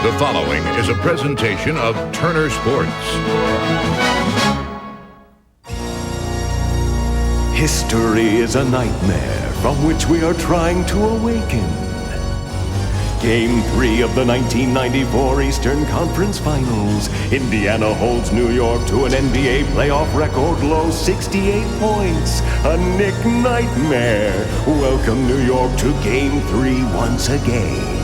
The following is a presentation of Turner Sports. History is a nightmare from which we are trying to awaken. Game 3 of the 1994 Eastern Conference Finals. Indiana holds New York to an NBA playoff record low 68 points. A Knick nightmare. Welcome New York to Game 3 once again.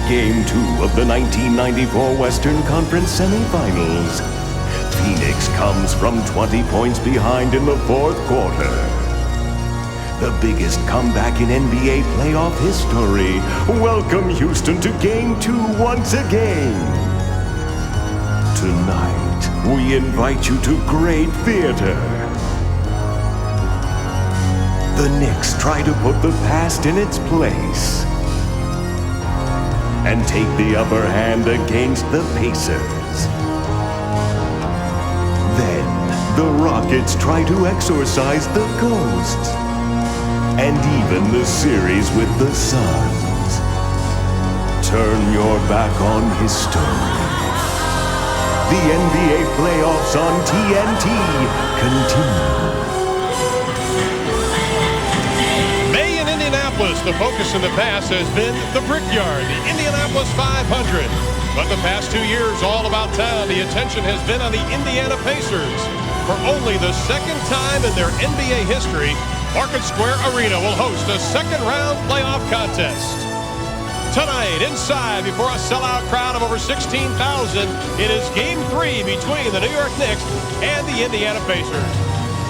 Game 2 of the 1994 Western Conference semifinals. Phoenix comes from 20 points behind in the fourth quarter. The biggest comeback in NBA playoff history. Welcome Houston to Game 2 once again. Tonight, we invite you to great theater. The Knicks try to put the past in its place and take the upper hand against the Pacers. Then, the Rockets try to exorcise the ghosts. And even the series with the Suns. Turn your back on history. The NBA playoffs on TNT continue. May in Indianapolis, the focus in the past has been the Brickyard, the Indianapolis 500. But the past 2 years, all about town, the attention has been on the Indiana Pacers. For only the second time in their NBA history, Market Square Arena will host a second-round playoff contest. Tonight, inside, before a sellout crowd of over 16,000, it is Game 3 between the New York Knicks and the Indiana Pacers.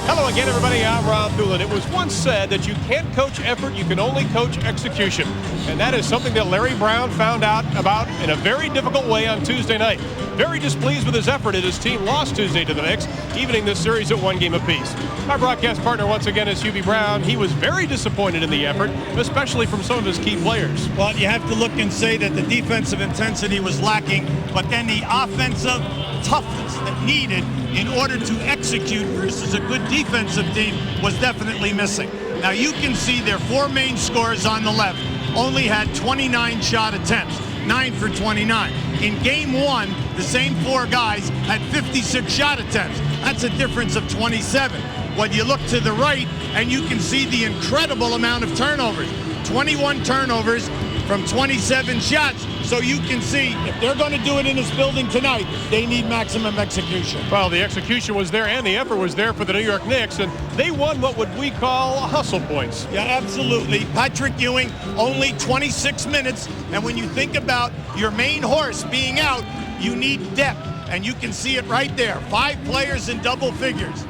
Hello again, everybody. I'm Rob Doolin. It was once said that you can't coach effort, you can only coach execution. And that is something that Larry Brown found out about in a very difficult way on Tuesday night. Very displeased with his effort as his team lost Tuesday to the Knicks, evening this series at 1 game apiece. Our broadcast partner once again is Hubie Brown. He was very disappointed in the effort, especially from some of his key players. Well, you have to look and say that the defensive intensity was lacking, but then the offensive toughness that needed in order to execute versus a good defensive team was definitely missing. Now you can see their four main scorers on the left only had 29 shot attempts, 9 for 29. In game 1, the same four guys had 56 shot attempts. That's a difference of 27. When you look to the right, and you can see the incredible amount of turnovers. 21 turnovers from 27 shots. So you can see if they're going to do it in this building tonight, they need maximum execution. Well, the execution was there and the effort was there for the New York Knicks, and they won what would we call hustle points. Yeah, absolutely. Patrick Ewing, only 26 minutes, and when you think about your main horse being out, you need depth, and you can see it right there. 5 players in double figures.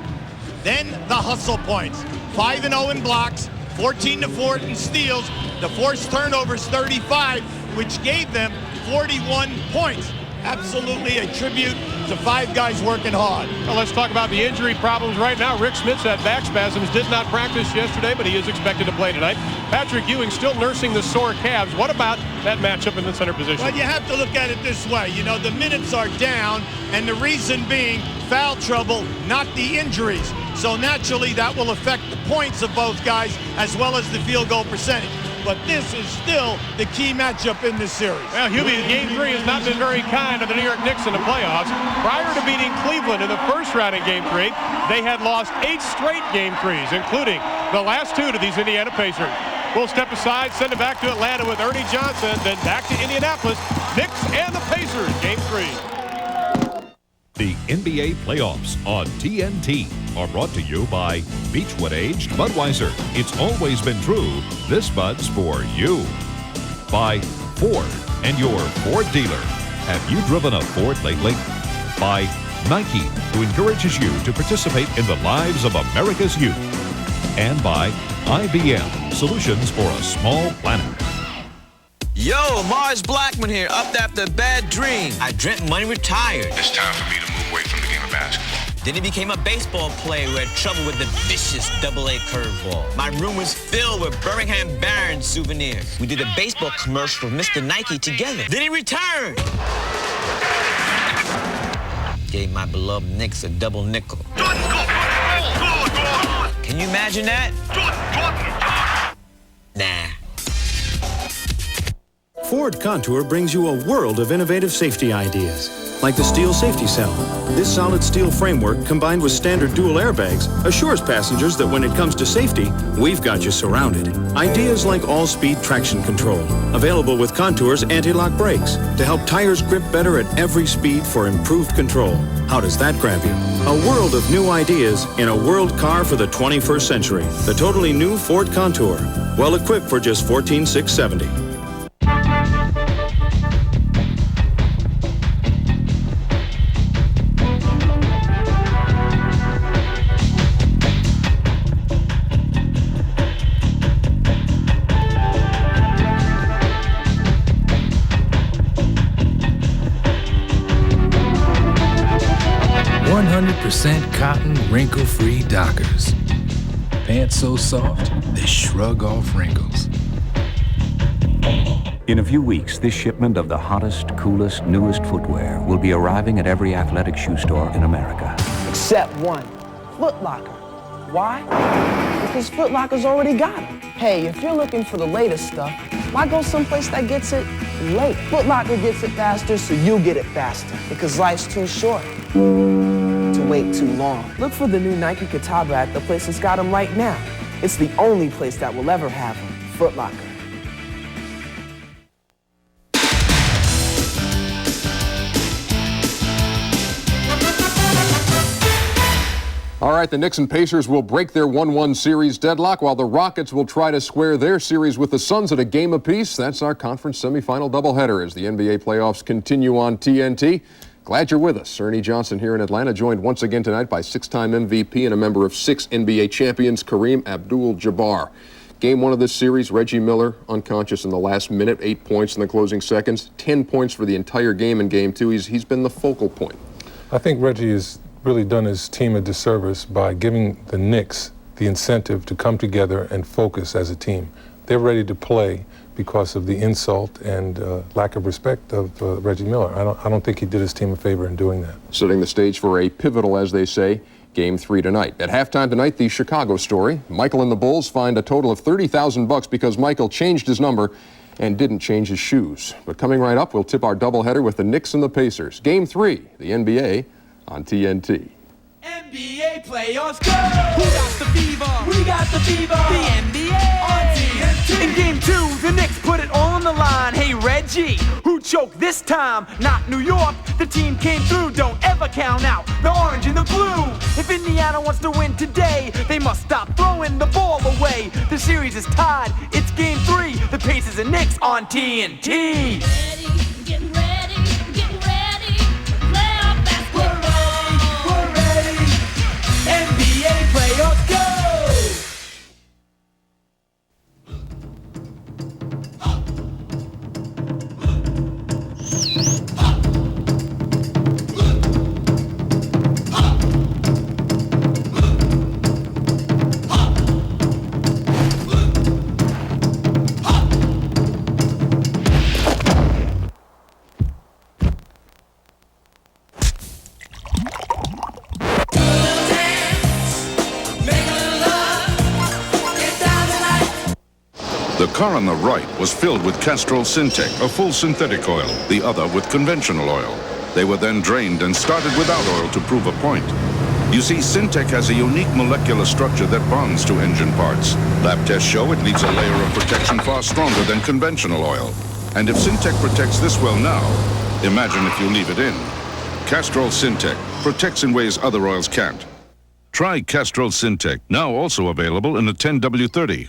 Then the hustle points. 5-0 in blocks, 14-4 in steals, the forced turnovers 35, which gave them 41 points. Absolutely a tribute to 5 guys working hard. Well, let's talk about the injury problems right now. Rick Smits had back spasms, did not practice yesterday, but he is expected to play tonight. Patrick Ewing still nursing the sore calves. What about that matchup in the center position? Well, you have to look at it this way. You know, the minutes are down, and the reason being foul trouble, not the injuries. So naturally, that will affect the points of both guys as well as the field goal percentage. But this is still the key matchup in this series. Well, Hubie, Game 3 has not been very kind to the New York Knicks in the playoffs. Prior to beating Cleveland in the first round in Game 3, they had lost 8 straight Game 3s, including the last 2 to these Indiana Pacers. We'll step aside, send it back to Atlanta with Ernie Johnson, then back to Indianapolis. Knicks and the Pacers, Game 3. The NBA playoffs on TNT are brought to you by Beechwood Aged Budweiser. It's always been true. This Bud's for you. By Ford and your Ford dealer. Have you driven a Ford lately? By Nike, who encourages you to participate in the lives of America's youth. And by IBM, solutions for a small planet. Yo, Mars Blackman here, up after a bad dream. I dreamt Money retired. It's time for me to move away from the game of basketball. Then he became a baseball player who had trouble with the vicious double-A curveball. My room was filled with Birmingham Barons souvenirs. We did a baseball commercial for Mr. Nike together. Then he returned. Gave my beloved Knicks a double nickel. Can you imagine that? Nah. Ford Contour brings you a world of innovative safety ideas, like the steel safety cell. This solid steel framework, combined with standard dual airbags, assures passengers that when it comes to safety, we've got you surrounded. Ideas like all-speed traction control, available with Contour's anti-lock brakes to help tires grip better at every speed for improved control. How does that grab you? A world of new ideas in a world car for the 21st century. The totally new Ford Contour, well equipped for just $14,670. 100% cotton, wrinkle-free Dockers. Pants so soft, they shrug off wrinkles. In a few weeks, this shipment of the hottest, coolest, newest footwear will be arriving at every athletic shoe store in America. Except one, Foot Locker. Why? Because Foot Locker's already got it. Hey, if you're looking for the latest stuff, why go someplace that gets it late? Foot Locker gets it faster, so you'll get it faster. Because life's too short to wait too long. Look for the new Nike Cataba at the place that's got them right now. It's the only place that will ever have them. Foot Locker. All right, the Knicks and Pacers will break their 1-1 series deadlock, while the Rockets will try to square their series with the Suns at a game apiece. That's our conference semifinal doubleheader as the NBA playoffs continue on TNT. Glad you're with us. Ernie Johnson here in Atlanta, joined once again tonight by six-time MVP and a member of 6 NBA champions, Kareem Abdul-Jabbar. Game 1 of this series, Reggie Miller unconscious in the last minute, 8 points in the closing seconds, 10 points for the entire game in Game 2. He's been the focal point. I think Reggie has really done his team a disservice by giving the Knicks the incentive to come together and focus as a team. They're ready to play because of the insult and lack of respect of Reggie Miller. I don't think he did his team a favor in doing that. Setting the stage for a pivotal, as they say, Game 3 tonight. At halftime tonight, the Chicago story. Michael and the Bulls find a total of $30,000 because Michael changed his number and didn't change his shoes. But coming right up, we'll tip our doubleheader with the Knicks and the Pacers. Game 3, the NBA on TNT. NBA playoffs go! Who got the fever? We got the fever! The NBA on TNT! In Game 2, the Knicks put it all on the line. Hey, Reggie, who choked this time? Not New York. The team came through. Don't ever count out the orange and the blue. If Indiana wants to win today, they must stop throwing the ball away. The series is tied. It's Game 3. The Pacers and Knicks on TNT. Get ready, get ready. Playoff basketball. We're ready. NBA playoffs go! The car on the right was filled with Castrol Syntec, a full synthetic oil, the other with conventional oil. They were then drained and started without oil to prove a point. You see, Syntec has a unique molecular structure that bonds to engine parts. Lab tests show it leaves a layer of protection far stronger than conventional oil. And if Syntec protects this well now, imagine if you leave it in. Castrol Syntec protects in ways other oils can't. Try Castrol Syntec, now also available in a 10W30.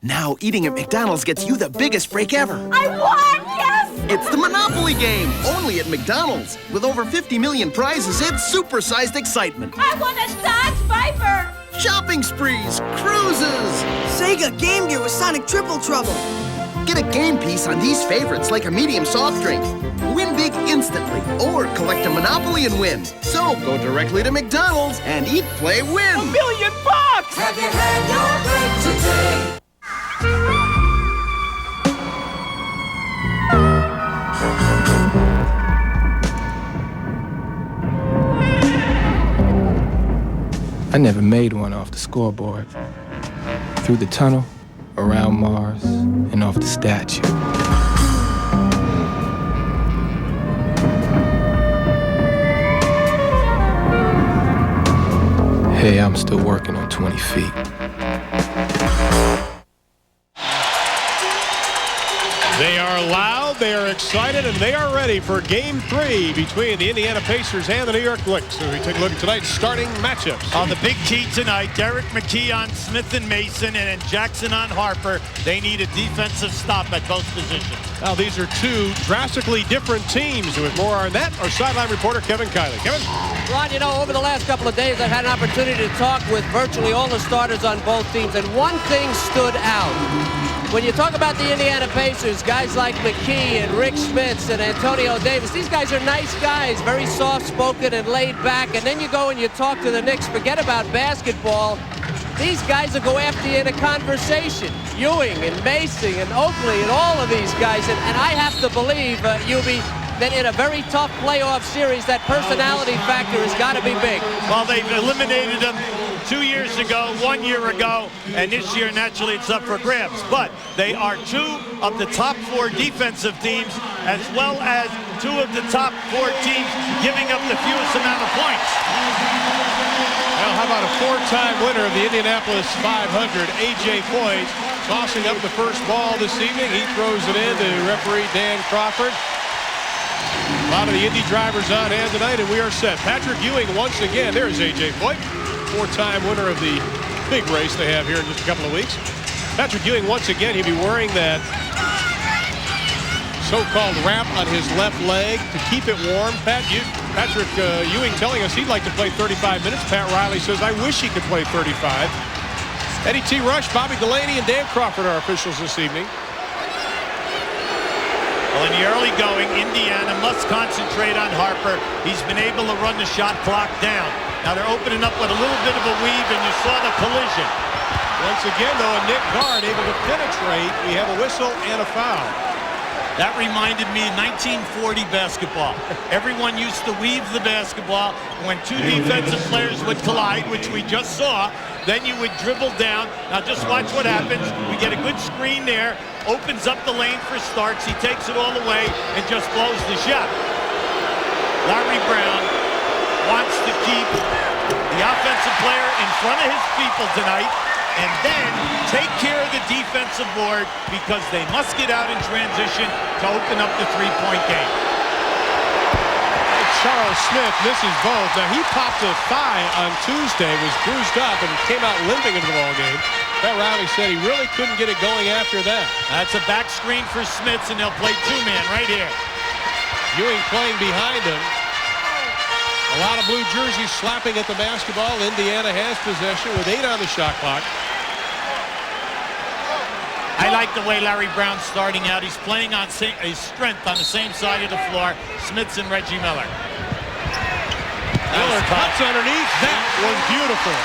Now eating at McDonald's gets you the biggest break ever. I won! Yes! It's the Monopoly game, only at McDonald's. With over 50 million prizes, it's supersized excitement. I won a Dodge Viper! Shopping sprees, cruises. Sega Game Gear with Sonic Triple Trouble. Get a game piece on these favorites like a medium soft drink. Win big instantly, or collect a Monopoly and win. So go directly to McDonald's and eat, play, win. $1 million! Have you had your break today? I never made one off the scoreboard. Through the tunnel, around Mars, and off the statue. Hey, I'm still working on 20 feet. They are loud, they are excited, and they are ready for Game 3 between the Indiana Pacers and the New York Knicks. So we take a look at tonight's starting matchups. On the big key tonight, Derek McKee on Smith and Mason, and then Jackson on Harper. They need a defensive stop at both positions. Now, these are two drastically different teams. With more on that, our sideline reporter, Kevin Kiley. Kevin? Ron, you know, over the last couple of days, I've had an opportunity to talk with virtually all the starters on both teams, and one thing stood out. When you talk about the Indiana Pacers, guys like McKee and Rick Schmitz and Antonio Davis, these guys are nice guys, very soft-spoken and laid back. And then you go and you talk to the Knicks, forget about basketball. These guys will go after you in a conversation. Ewing and Mason and Oakley and all of these guys. And I have to believe, Ubi, that in a very tough playoff series, that personality factor has got to be big. Well, they've eliminated them 2 years ago, 1 year ago, and this year, naturally, it's up for grabs. But they are two of the top 4 defensive teams, as well as two of the top 4 teams giving up the fewest amount of points. Well, how about a 4-time winner of the Indianapolis 500, A.J. Foyt, tossing up the first ball this evening. He throws it in to referee Dan Crawford. A lot of the Indy drivers on hand tonight, and we are set. Patrick Ewing once again. There's A.J. Foyt, 4-time winner of the big race they have here in just a couple of weeks. Patrick Ewing once again, he'll be wearing that so-called wrap on his left leg to keep it warm. Patrick Ewing telling us he'd like to play 35 minutes. Pat Riley says, I wish he could play 35. Eddie T. Rush, Bobby Delaney, and Dan Crawford are officials this evening. Well, in the early going, Indiana must concentrate on Harper. He's been able to run the shot clock down. Now they're opening up with a little bit of a weave, and you saw the collision. Once again, though, a Nick guard able to penetrate. We have a whistle and a foul. That reminded me of 1940 basketball. Everyone used to weave the basketball. When two defensive players would collide, which we just saw, then you would dribble down. Now just watch what happens. We get a good screen there. Opens up the lane for Starks. He takes it all the way and just blows the shot. Larry Brown wants to keep the offensive player in front of his people tonight, and then take care of the defensive board, because they must get out in transition to open up the three-point game. Charles Smith misses both. Now, he popped a thigh on Tuesday, was bruised up, and came out limping into the ball game. Pat Riley said he really couldn't get it going after that. That's a back screen for Smith, and they'll play two-man right here. Ewing playing behind him. A lot of blue jerseys slapping at the basketball. Indiana has possession with 8 on the shot clock. I like the way Larry Brown's starting out. He's playing on his strength on the same side of the floor. Smiths and Reggie Miller. Miller cuts underneath. That was beautiful.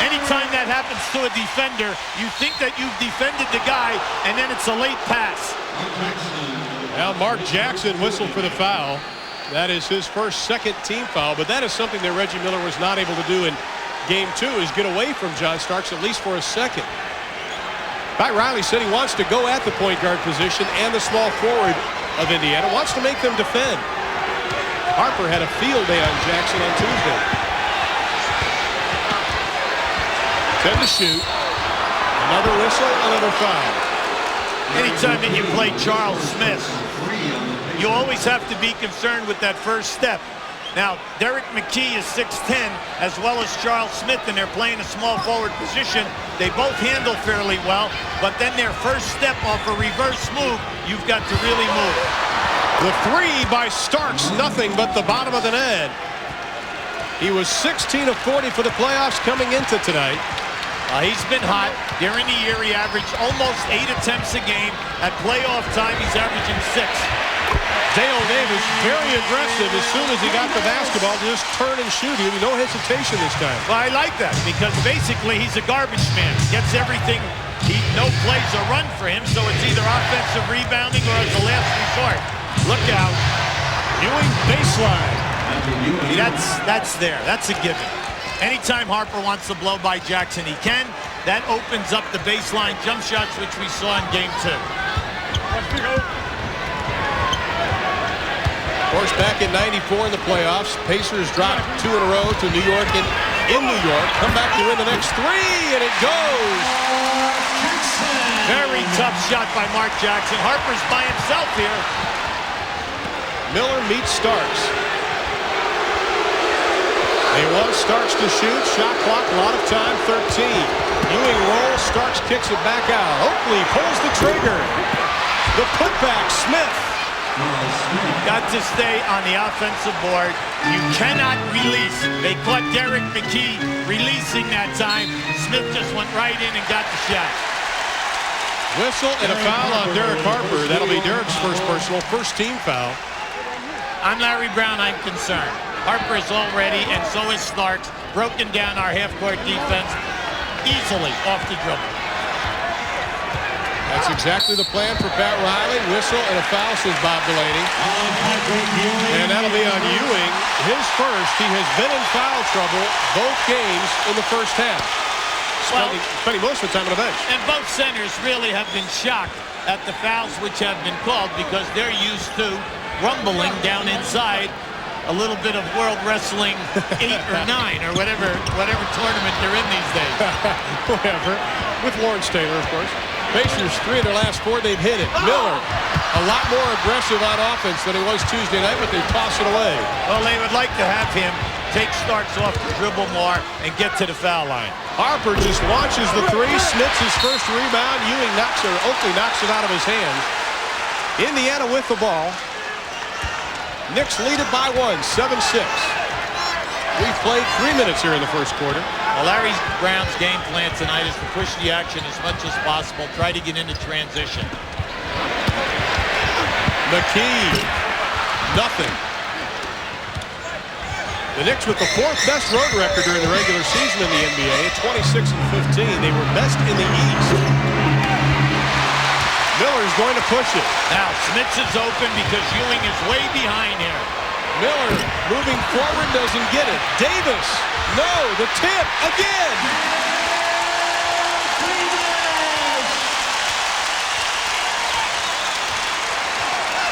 Anytime that happens to a defender, you think that you've defended the guy, and then it's a late pass. Now Mark Jackson whistled for the foul. That is his second team foul, but that is something that Reggie Miller was not able to do in Game 2, is get away from John Starks, at least for a second. Pat Riley said he wants to go at the point guard position and the small forward of Indiana, wants to make them defend. Harper had a field day on Jackson on Tuesday. 10 to shoot. Another whistle, another foul. Anytime that you play Charles Smith, you always have to be concerned with that first step. Now, Derek McKee is 6'10", as well as Charles Smith, and they're playing a small forward position. They both handle fairly well, but then their first step off a reverse move, you've got to really move. The three by Starks, nothing but the bottom of the net. He was 16 of 40 for the playoffs coming into tonight. He's been hot. During the year, he averaged almost 8 attempts a game. At playoff time, he's averaging 6. Dale Davis, very aggressive as soon as he got the basketball, just turn and shoot. No hesitation this time. Well, I like that, because basically he's a garbage man. Gets everything. No plays or run for him, so it's either offensive rebounding or as a last resort. Look out. Ewing baseline. That's there. That's a given. Anytime Harper wants to blow by Jackson, he can. That opens up the baseline jump shots, which we saw in Game 2. Of course, back in '94 in the playoffs, Pacers dropped 2 in a row to New York in New York. Come back to win the next 3, and it goes. Very tough shot by Mark Jackson. Harper's by himself here. Miller meets Starks. They want Starks to shoot. Shot clock, a lot of time, 13. Ewing rolls, Starks kicks it back out. Oakley pulls the trigger. The putback, Smith. Got to stay on the offensive board. You cannot release. They caught Derek McKee releasing that time. Smith just went right in and got the shot. Whistle and a foul on Derek Harper. That'll be Derek's first personal, first team foul. I'm Larry Brown. I'm concerned. Harper is already, and so is Starks, broken down our half-court defense easily off the dribble. That's exactly the plan for Pat Riley. Whistle and a foul, says Bob Delaney. And that'll be on Ewing. His first. He has been in foul trouble both games in the first half. Spending most of the time on the bench. And both centers really have been shocked at the fouls which have been called because they're used to rumbling down inside a little bit of World Wrestling 8 or 9 or whatever tournament they're in these days. Whatever. With Lawrence Taylor, of course. Pacers 3 of their last 4, they've hit it. Miller, a lot more aggressive on offense than he was Tuesday night, but they toss it away. Well, they would like to have him take Starks off the dribble more and get to the foul line. Harper just launches the 3. Smith's his first rebound. Oakley knocks it out of his hands. Indiana with the ball. Knicks lead it by 1, 7-6. We've played 3 minutes here in the first quarter. Well, Larry Brown's game plan tonight is to push the action as much as possible, try to get into transition. McKee, nothing. The Knicks with the 4th best road record during the regular season in the NBA, 26-15. They were best in the East. Miller's going to push it. Now, Smits is open because Ewing is way behind here. Miller moving forward, doesn't get it. Davis, no, the tip, again.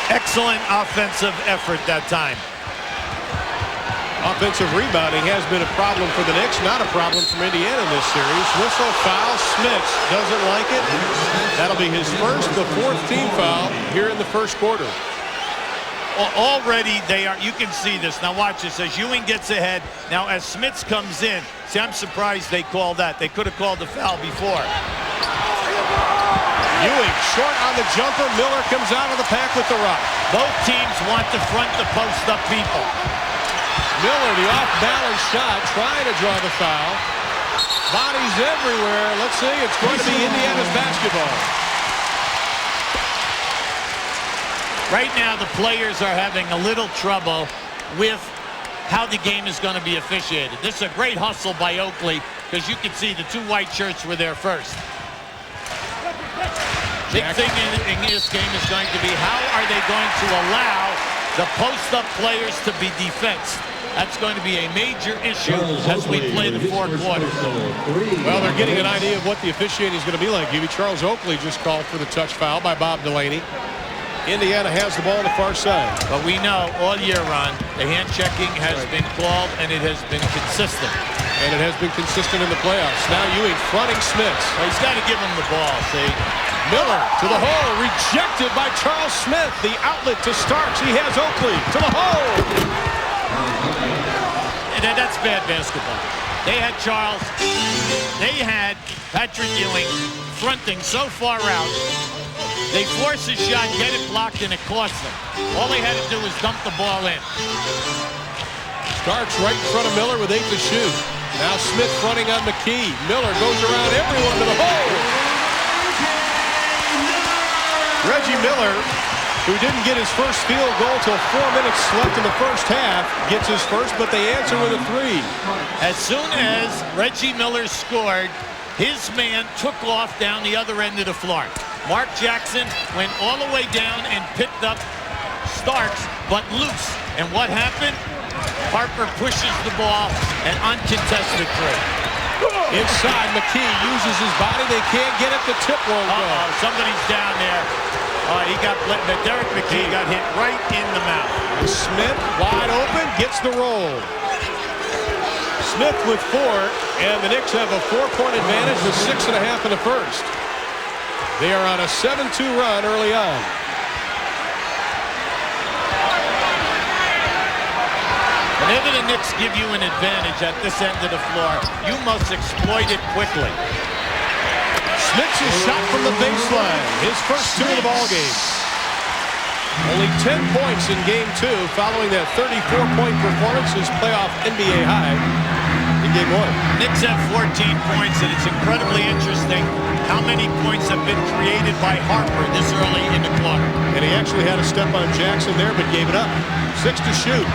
Excellent offensive effort that time. Offensive rebounding has been a problem for the Knicks, not a problem from Indiana in this series. Whistle, foul, Smits doesn't like it. That'll be his first, the 4th team foul here in the first quarter. Well, already they are, you can see this. Now watch this, as Ewing gets ahead. Now as Smits comes in, see, I'm surprised they called that. They could have called the foul before. Ewing short on the jumper. Miller comes out of the pack with the rock. Both teams want to front the post-up people. Miller, the off-balance shot, trying to draw the foul. Bodies everywhere. Let's see, it's going to be Indiana's basketball. Right now, the players are having a little trouble with how the game is going to be officiated. This is a great hustle by Oakley because you can see the 2 white shirts were there first. Big thing in this game is going to be how are they going to allow the post-up players to be defensed. That's going to be a major issue as we play the 4 quarters. Well, they're getting an idea of what the officiating is going to be like. Charles Oakley just called for the touch foul by Bob Delaney. Indiana has the ball on the far side. But we know all year, Ron, the hand checking has been called and it has been consistent. And it has been consistent in the playoffs. Now Ewing fronting Smits. Well, he's got to give him the ball, see. Miller to the hole, rejected by Charles Smith. The outlet to Starks. He has Oakley to the hole. And that's bad basketball. They had Charles. They had Patrick Ewing fronting so far out. They force a shot, get it blocked, and it cost them. All they had to do was dump the ball in. Starks right in front of Miller with 8 to shoot. Now Smith fronting on McKee. Miller goes around everyone to the hole. Reggie Miller, who didn't get his first field goal till 4 minutes left in the first half, gets his first, but they answer with a 3. As soon as Reggie Miller scored, his man took off down the other end of the floor. Mark Jackson went all the way down and picked up Starks, but loose. And what happened? Harper pushes the ball, an uncontested 3. Inside, McKee uses his body. They can't get it. The tip won't go. Somebody's down there. Derek McKee got hit right in the mouth. Smith wide open, gets the roll. Smith with 4, and the Knicks have a 4-point advantage with 6.5 in the first. They are on a 7-2 run early on. Whenever the Knicks give you an advantage at this end of the floor, you must exploit it quickly. Smith's shot from the baseline, his first 2 of the ball game. Only 10 points in Game 2 following that 34-point performance, his playoff NBA high in Game 1. Knicks have 14 points, and it's incredibly interesting how many points have been created by Harper this early in the quarter. And he actually had a step on Jackson there, but gave it up. 6 to shoot.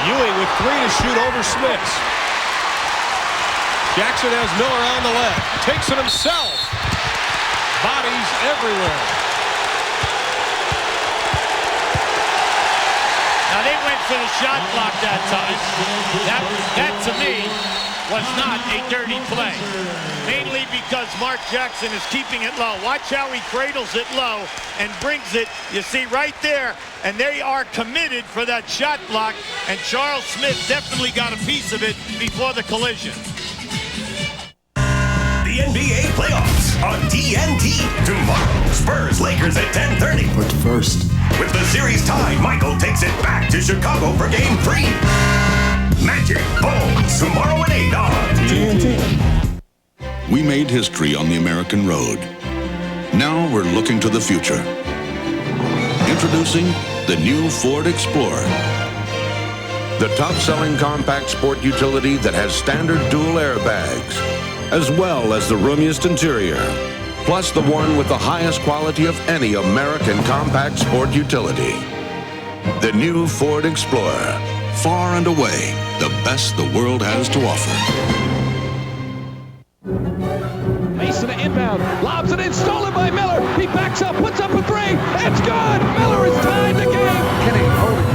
Ewing with 3 to shoot over Smiths. Jackson has Miller on the left. Takes it himself. Bodies everywhere. Now they went for the shot block that time. That to me was not a dirty play. Mainly because Mark Jackson is keeping it low. Watch how he cradles it low and brings it, you see right there, and they are committed for that shot block, and Charles Smith definitely got a piece of it before the collision. The NBA playoffs on TNT tomorrow. Spurs-Lakers at 10:30. But first, with the series tied, Michael takes it back to Chicago for Game 3. Magic Bulls tomorrow at 8 on TNT. We made history on the American road. Now we're looking to the future. Introducing the new Ford Explorer. The top-selling compact sport utility that has standard dual airbags, as well as the roomiest interior, plus the one with the highest quality of any American compact sport utility. The new Ford Explorer, far and away the best the world has to offer. Mason inbound, lobs it in, stolen by Miller. He backs up, puts up a 3. It's good. Miller has tied the game. Kenny holding.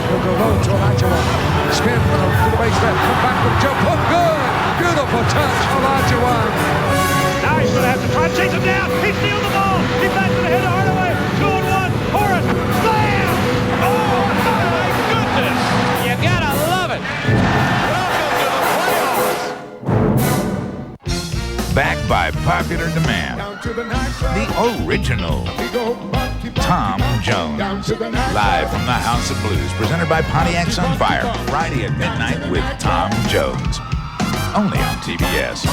He'll go low to Olajuwon. Spin to the baseline. Come back with a jump hook. Good. Beautiful touch, Olajuwon. Now he's going to have to try to chase him down. He steals the ball. He backs it ahead to Hardaway. 2-on-1. Horace. Slam! Oh, my goodness. You gotta love it. Back by popular demand, the original Tom Jones, live from the House of Blues, presented by Pontiac's on Fire, Friday at midnight with Tom Jones, only on TBS.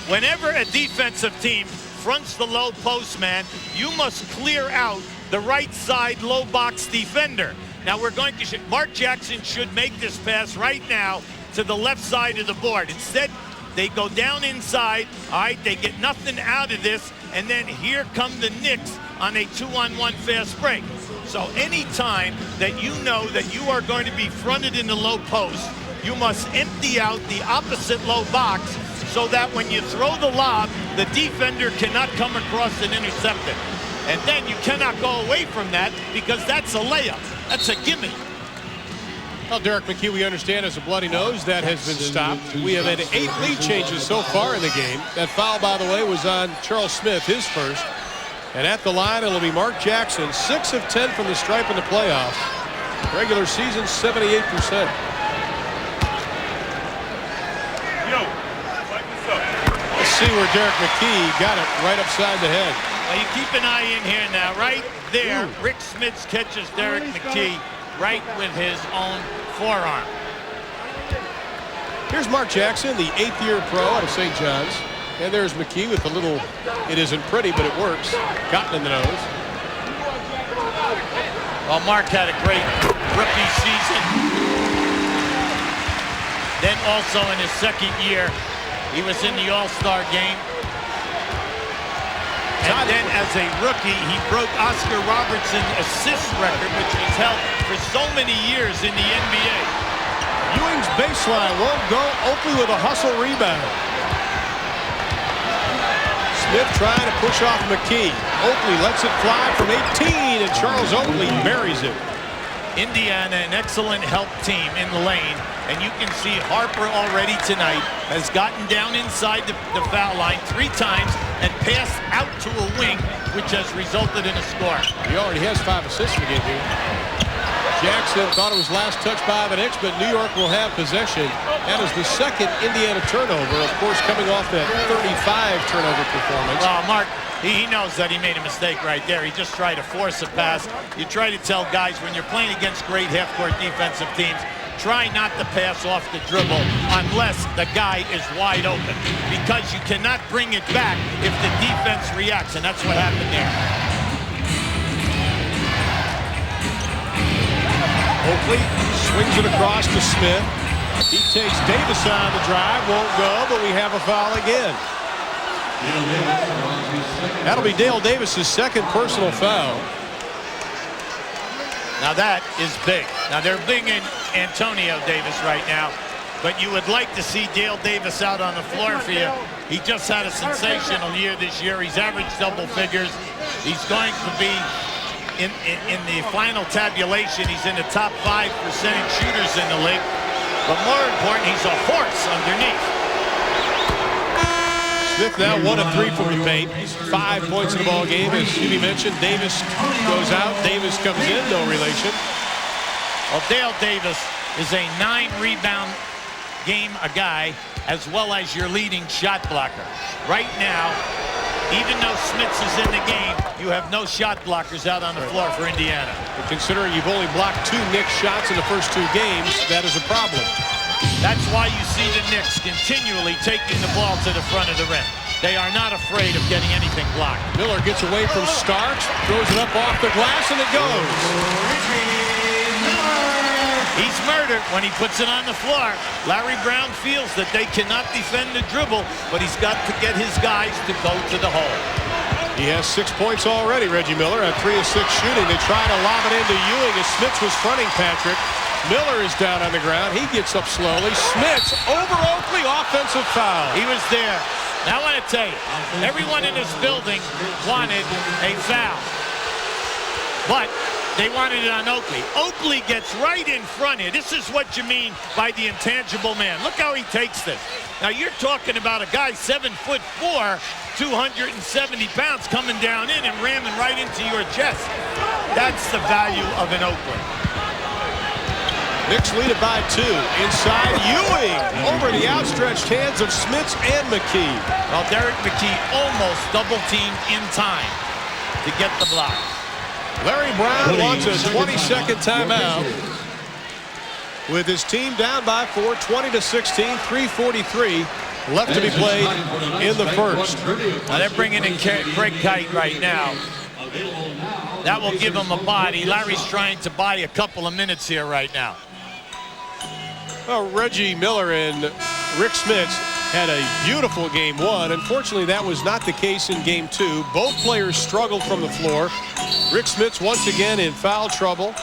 Whenever a defensive team fronts the low post man, you must clear out the right side low box defender. Now we're going to, Mark Jackson should make this pass right now to the left side of the board. Instead, they go down inside, all right, they get nothing out of this, and then here come the Knicks on a 2-on-1 fast break. So any time that you know that you are going to be fronted in the low post, you must empty out the opposite low box so that when you throw the lob, the defender cannot come across and intercept it. And then you cannot go away from that because that's a layup. That's a gimme. Well, Derek McKee, we understand, has a bloody nose. That has been stopped. We have had 8 lead changes so far in the game. That foul, by the way, was on Charles Smith, his first. And at the line, it'll be Mark Jackson, 6 of 10 from the stripe in the playoffs. Regular season, 78%. Let's see where Derek McKee got it right upside the head. Well, you keep an eye in here now. Right there, Rick Smits catches Derek McKee right with his own forearm. Here's Mark Jackson, the 8th-year pro out of St. John's. And there's McKee with a little, it isn't pretty, but it works, gotten in the nose. Well, Mark had a great rookie season. Then also in his 2nd year, he was in the All-Star game. And then as a rookie, he broke Oscar Robertson's assist record, which was held for so many years in the NBA. Ewing's baseline won't go. Oakley with a hustle rebound. Smith trying to push off McKee. Oakley lets it fly from 18, and Charles Oakley buries it. Indiana, an excellent help team in the lane. And you can see Harper already tonight has gotten down inside the foul line 3 times and passed out to a wing, which has resulted in a score. He already has 5 assists in the game here. Jackson thought it was last touch by the Knicks, but New York will have possession. That is the second Indiana turnover, of course, coming off that 35 turnover performance. Well, Mark, he knows that he made a mistake right there. He just tried to force a pass. You try to tell guys when you're playing against great half-court defensive teams, try not to pass off the dribble unless the guy is wide open, because you cannot bring it back if the defense reacts, and that's what happened there. Oakley swings it across to Smith. He takes Davis on the drive, won't go, but we have a foul again. That'll be Dale Davis's second personal foul. Now that is big. Now they're big in Antonio Davis right now, but you would like to see Dale Davis out on the floor for you. He just had a sensational year this year. He's averaged double figures. He's going to be in the final tabulation. He's in the top 5% shooters in the league. But more important, he's a horse underneath. Smith now 1 of 3 from the paint. 5 points in the ball game. As Jimmy mentioned, Davis goes out. Davis comes in, no relation. Well, Dale Davis is a 9-rebound game a guy, as well as your leading shot blocker. Right now, even though Smits is in the game, you have no shot blockers out on the floor for Indiana. But considering you've only blocked 2 Knicks shots in the first 2 games, that is a problem. That's why you see the Knicks continually taking the ball to the front of the rim. They are not afraid of getting anything blocked. Miller gets away from Starks, throws it up off the glass, and it goes. He's murdered when he puts it on the floor. Larry Brown feels that they cannot defend the dribble, but he's got to get his guys to go to the hole. He has 6 points already, Reggie Miller, at 3 of 6 shooting. They try to lob it into Ewing as Smits was fronting Patrick. Miller is down on the ground. He gets up slowly. Smits over Oakley, offensive foul. He was there. Now I want to tell you, everyone in this building wanted a foul, but they wanted it on Oakley. Oakley gets right in front here. This is what you mean by the intangible man. Look how he takes this. Now you're talking about a guy 7'4", 270 pounds coming down in and ramming right into your chest. That's the value of an Oakley. Knicks lead it by 2. Inside, Ewing over the outstretched hands of Smits and McKee. Well, Derek McKee almost double-teamed in time to get the block. Larry Brown wants a 20-second timeout with his team down by 4, 20-16, 3:43 left to be played in the first. Now they're bringing in Craig Kite right now. That will give him a body. Larry's trying to buy a couple of minutes here right now. Well, Reggie Miller and Rick Smits had a beautiful game 1. Unfortunately, that was not the case in game 2. Both players struggled from the floor. Rick Smits once again in foul trouble.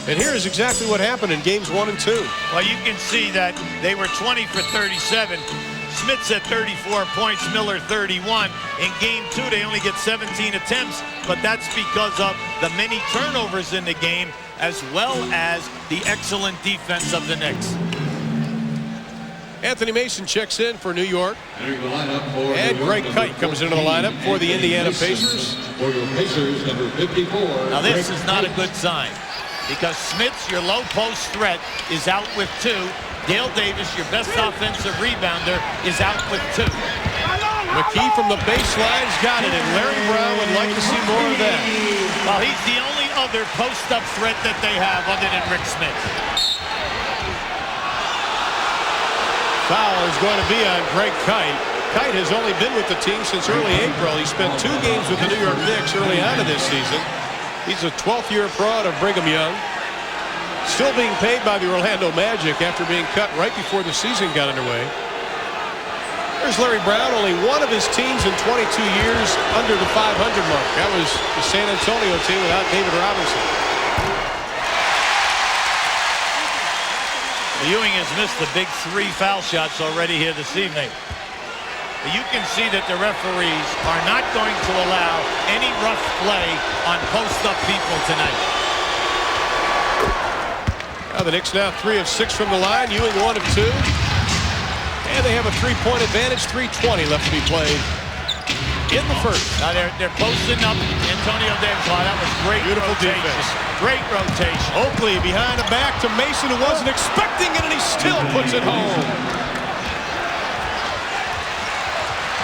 And here is exactly what happened in games 1 and 2. Well, you can see that they were 20 for 37. Smits at 34 points, Miller 31. In game 2, they only get 17 attempts, but that's because of the many turnovers in the game, as well as the excellent defense of the Knicks. Anthony Mason checks in for New York. And Greg Kite comes into the lineup for the Indiana Pacers. Now this is not a good sign, because Smits, your low post threat, is out with 2. Dale Davis, your best offensive rebounder, is out with 2. McKee from the baseline's got it, and Larry Brown would like to see more of that. Well, he's the only other post-up threat that they have other than Rick Smits. Foul is going to be on Greg Kite. Kite has only been with the team since early April. He spent 2 games with the New York Knicks early on in this season. He's a 12th-year pro out of Brigham Young. Still being paid by the Orlando Magic after being cut right before the season got underway. There's Larry Brown, only one of his teams in 22 years under the 500 mark. That was the San Antonio team without David Robinson. Ewing has missed the big 3 foul shots already here this evening. You can see that the referees are not going to allow any rough play on post-up people tonight. The Knicks now 3 of 6 from the line. Ewing 1 of 2. And they have a 3-point advantage. 3:20 left to be played in the first. Now they're posting up Antonio Davis. Oh, that was great. Beautiful rotation. defense. Great rotation. Oakley behind the back to Mason, who wasn't expecting it, and he still puts it home.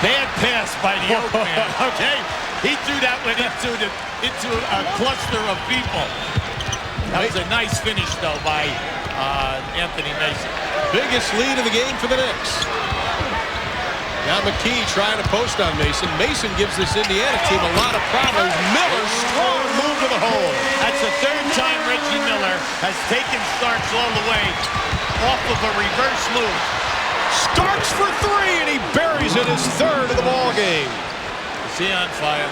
Bad pass by the Oak man. Okay, he threw that one into a cluster of people. That was a nice finish though by Anthony Mason. Biggest lead of the game for the Knicks. Now McKee trying to post on Mason. Mason gives this Indiana team a lot of problems. Miller, strong move to the hole. That's the third time Reggie Miller has taken Starks all the way off of a reverse move. Starks for 3, and he buries it, his third of the ball game. Is he on fire?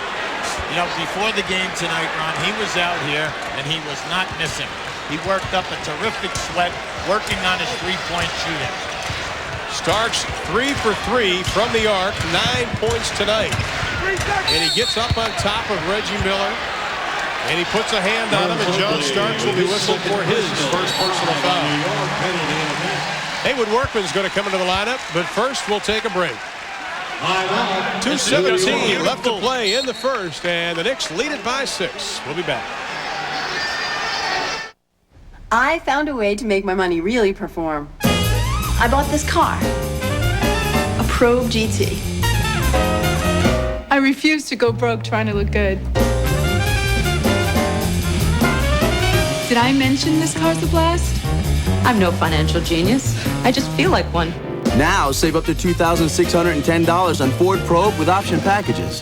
You know, before the game tonight, Ron, he was out here, and he was not missing. He worked up a terrific sweat, working on his three-point shooting. Starks 3 for 3 from the arc, 9 points tonight. And he gets up on top of Reggie Miller, and he puts a hand on him, and John Starks will be whistled for his first personal foul. Haywood Workman's going to come into the lineup, but first we'll take a break. 2:17 left to play in the first, and the Knicks lead it by 6. We'll be back. I found a way to make my money really perform. I bought this car, a Probe GT. I refuse to go broke trying to look good. Did I mention this car's a blast? I'm no financial genius. I just feel like one. Now save up to $2,610 on Ford Probe with option packages.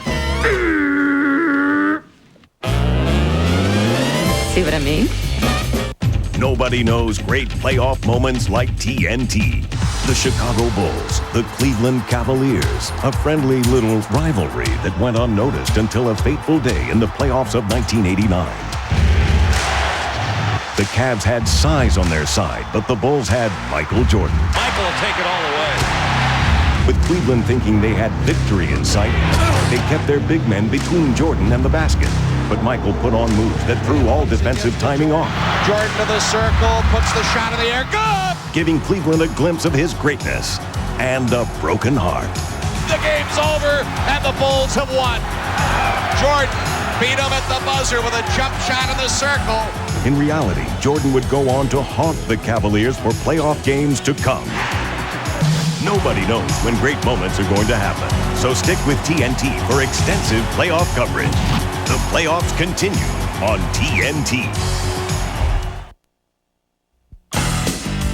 See what I mean? Nobody knows great playoff moments like TNT. The Chicago Bulls, the Cleveland Cavaliers, a friendly little rivalry that went unnoticed until a fateful day in the playoffs of 1989. The Cavs had size on their side, but the Bulls had Michael Jordan. Michael will take it all away. With Cleveland thinking they had victory in sight, they kept their big men between Jordan and the basket. But Michael put on moves that threw all defensive timing off. Jordan to the circle, puts the shot in the air, good! Giving Cleveland a glimpse of his greatness and a broken heart. The game's over, and the Bulls have won. Jordan beat him at the buzzer with a jump shot in the circle. In reality, Jordan would go on to haunt the Cavaliers for playoff games to come. Nobody knows when great moments are going to happen. So stick with TNT for extensive playoff coverage. The playoffs continue on TNT.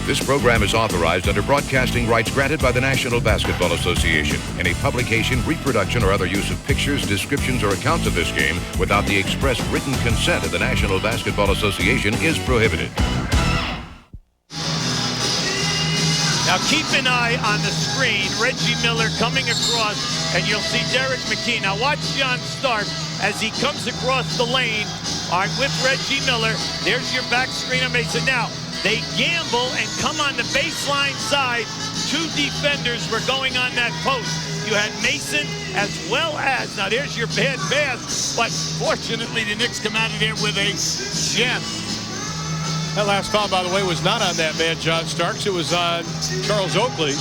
This program is authorized under broadcasting rights granted by the National Basketball Association. Any publication, reproduction, or other use of pictures, descriptions, or accounts of this game without the express written consent of the National Basketball Association is prohibited. Now keep an eye on the screen. Reggie Miller coming across, and you'll see Derek McKee. Now watch John Stark as he comes across the lane. All right, with Reggie Miller. There's your back screen of Mason. Now, they gamble and come on the baseline side. 2 defenders were going on that post. You had Mason as well as, now there's your bad pass, but fortunately the Knicks come out of there with a gem. That last foul, by the way, was not on that man, John Starks. It was on Charles Oakley.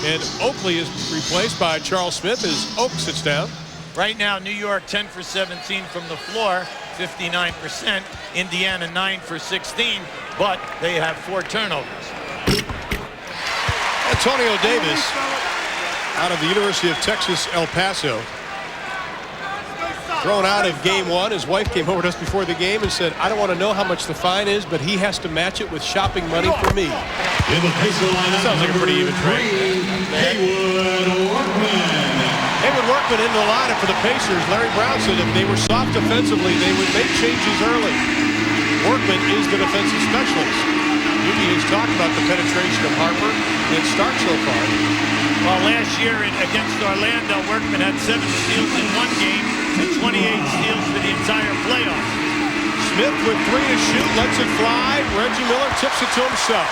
And Oakley is replaced by Charles Smith as Oak sits down. Right now, New York 10 for 17 from the floor, 59%. Indiana 9 for 16, but they have 4 turnovers. Antonio Davis out of the University of Texas, El Paso. Thrown out of game 1. His wife came over to us before the game and said, I don't want to know how much the fine is, but he has to match it with shopping money for me. Sounds like a pretty even trade. Haywood Workman into the lineup for the Pacers. Larry Brown said if they were soft defensively, they would make changes early. Workman is the defensive specialist. Indy has talked about the penetration of Harper and Stark so far. Well, last year against Orlando, Workman had 7 steals in 1 game and 28 steals for the entire playoffs. Smith with 3 to shoot, lets it fly. Reggie Miller tips it to himself.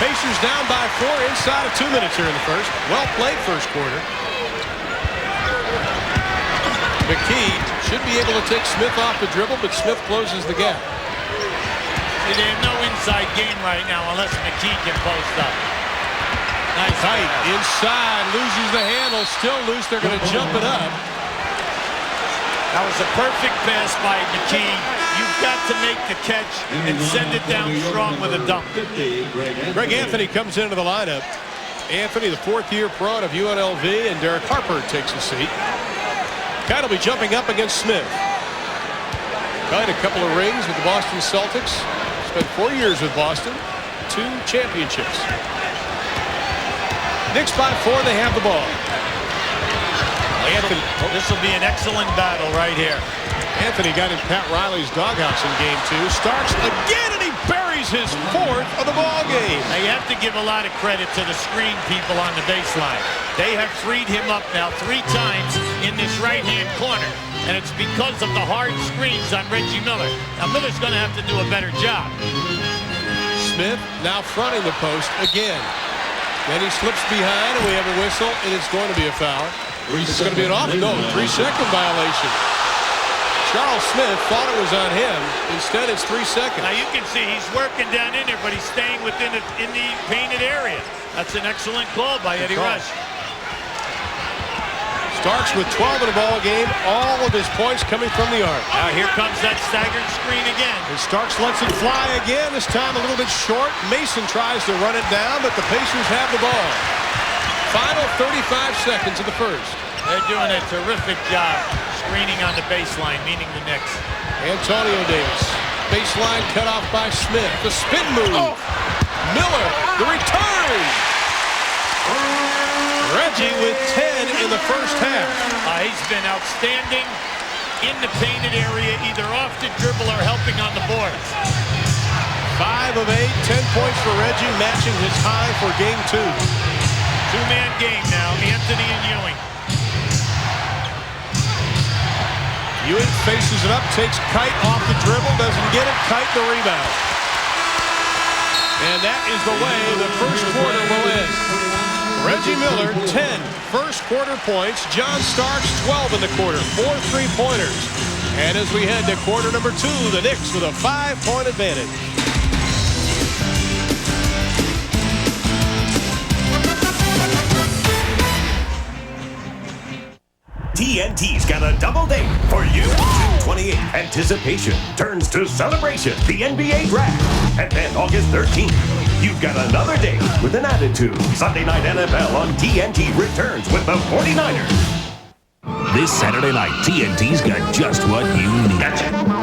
Pacers down by 4 inside of 2 minutes here in the first. Well played first quarter. McKee should be able to take Smith off the dribble, but Smith closes the gap. See, they have no inside game right now unless McKee can post up. Nice. Tight inside, loses the handle, still loose. They're going to jump it up. That was a perfect pass by McKee. You've got to make the catch and send it down strong with a dunk. Greg Anthony comes into the lineup. Anthony, the fourth-year pro out of UNLV, and Derek Harper takes a seat. Kite will be jumping up against Smith. Kite a couple of rings with the Boston Celtics. Spent 4 years with Boston. 2 championships. Knicks by 4. They have the ball. Anthony, this will be an excellent battle right here. Anthony got in Pat Riley's doghouse in game 2. Starks again, and he buries his 4th of the ball game. Now you have to give a lot of credit to the screen people on the baseline. They have freed him up now 3 times in this right-hand corner, and it's because of the hard screens on Reggie Miller. Now Miller's going to have to do a better job. Smith now fronting the post again. Then he slips behind, and we have a whistle, and it's going to be a foul. It's going to be an off. No, 3-second violation. Charles Smith thought it was on him. Instead, it's 3 seconds. Now you can see he's working down in there, but he's staying within in the painted area. That's an excellent call by Eddie Rush. Starks with 12 in the ball game. All of his points coming from the arc. Now here comes that staggered screen again. And Starks lets it fly again. This time a little bit short. Mason tries to run it down, but the Pacers have the ball. Final 35 seconds of the first. They're doing a terrific job screening on the baseline, meaning the Knicks. Antonio Davis. Baseline cut off by Smith. The spin move. Oh. Miller, the return. Reggie with 10 in the first half. He's been outstanding in the painted area, either off the dribble or helping on the boards. 5 of 8, 10 points for Reggie, matching his high for game 2. 2-man game now, Anthony and Ewing. Ewing faces it up, takes Kite off the dribble, doesn't get it, Kite the rebound. And that is the way the first quarter will end. Reggie Miller, 10 first quarter points. John Starks, 12 in the quarter, 4 3-pointers. And as we head to quarter number 2, the Knicks with a 5-point advantage. TNT's got a double date for you. June 28th, anticipation turns to celebration, the NBA Draft. And then August 13th, you've got another date with an attitude. Sunday Night NFL on TNT returns with the 49ers. This Saturday night, TNT's got just what you need.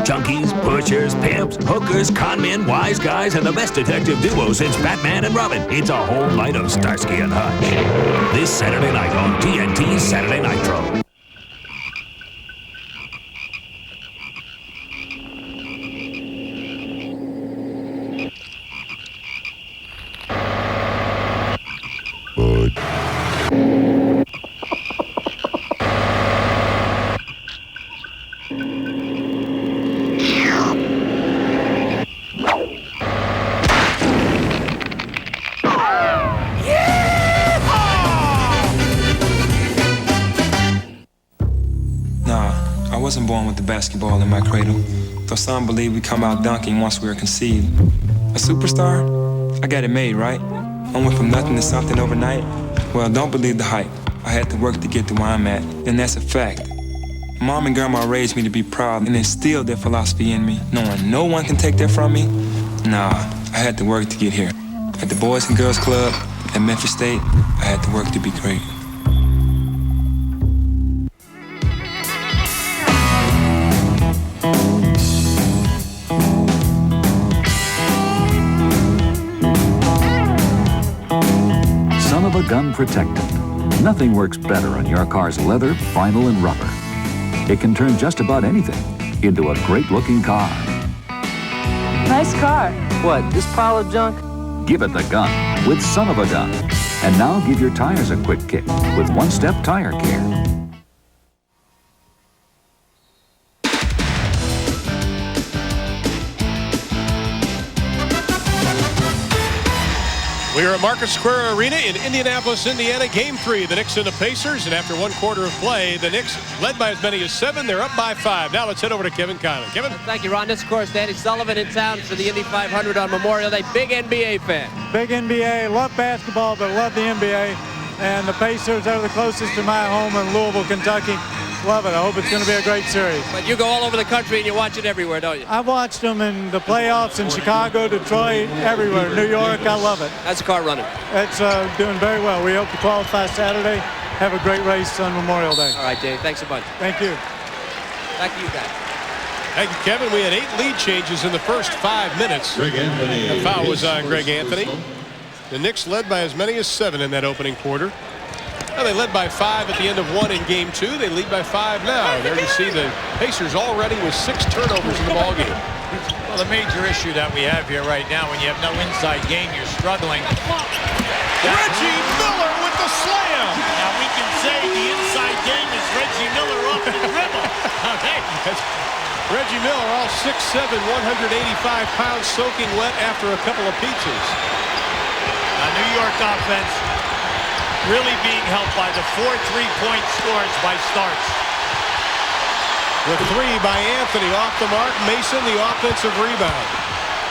Junkies, pushers, pimps, hookers, conmen, wise guys, and the best detective duo since Batman and Robin. It's a whole night of Starsky and Hutch. This Saturday night on TNT's Saturday Nitro. I wasn't born with the basketball in my cradle, though some believe we come out dunking once we are conceived. A superstar? I got it made, right? I went from nothing to something overnight. Well, don't believe the hype. I had to work to get to where I'm at, and that's a fact. Mom and Grandma raised me to be proud and instilled their philosophy in me, knowing no one can take that from me. Nah, I had to work to get here. At the Boys and Girls Club, at Memphis State, I had to work to be great. Son of a gun protectant. Nothing works better on your car's leather, vinyl, and rubber. It can turn just about anything into a great-looking car. Nice car. What, this pile of junk? Give it the gun with Son of a Gun. And now give your tires a quick kick with one-step tire care. We are Here at Market Square Arena in Indianapolis, Indiana, Game 3, the Knicks and the Pacers. And after one quarter of play, the Knicks led by as many as 7. They're up by 5. Now let's head over to Kevin Conley. Kevin? Thank you, Ron. This, of course, Danny Sullivan in town for the Indy 500 on Memorial Day. Big NBA fan. Big NBA. Love basketball, but love the NBA. And the Pacers are the closest to my home in Louisville, Kentucky. Love it. I hope it's going to be a great series. But you go all over the country and you watch it everywhere, don't you? I've watched them in the playoffs in Chicago, Detroit, everywhere. New York, I love it. How's the car running? It's doing very well. We hope to qualify Saturday. Have a great race on Memorial Day. All right, Dave. Thanks a bunch. Thank you. Back to you guys. Thank you, Kevin. We had 8 lead changes in the first 5 minutes. The foul was on Greg Anthony. The Knicks led by as many as 7 in that opening quarter. Well, they led by 5 at the end of 1 in Game 2. They lead by 5 now. There you see the Pacers already with 6 turnovers in the ballgame. Well, the major issue that we have here right now, when you have no inside game, you're struggling. Reggie Miller with the slam. Now we can say the inside game is Reggie Miller off the dribble. Okay. Reggie Miller, all 6'7", 185 pounds, soaking wet after a couple of pizzas. New York offense really being helped by the 4 3-point scores by Starks. The 3 by Anthony off the mark. Mason, the offensive rebound.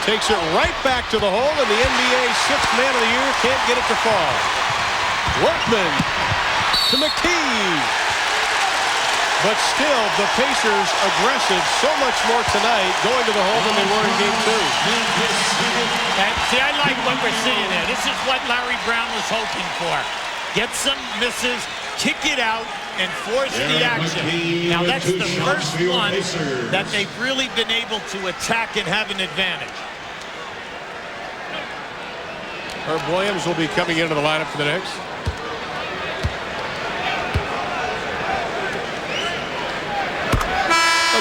Takes it right back to the hole, and the NBA 6th man of the year can't get it to fall. Workman to McKee. But still, the Pacers aggressive so much more tonight going to the hole than they were in Game 2. And see, I like what we're seeing there. This is what Larry Brown was hoping for. Get some misses, kick it out, and force the action. Now that's the first one that they've really been able to attack and have an advantage. Herb Williams will be coming into the lineup for the Knicks.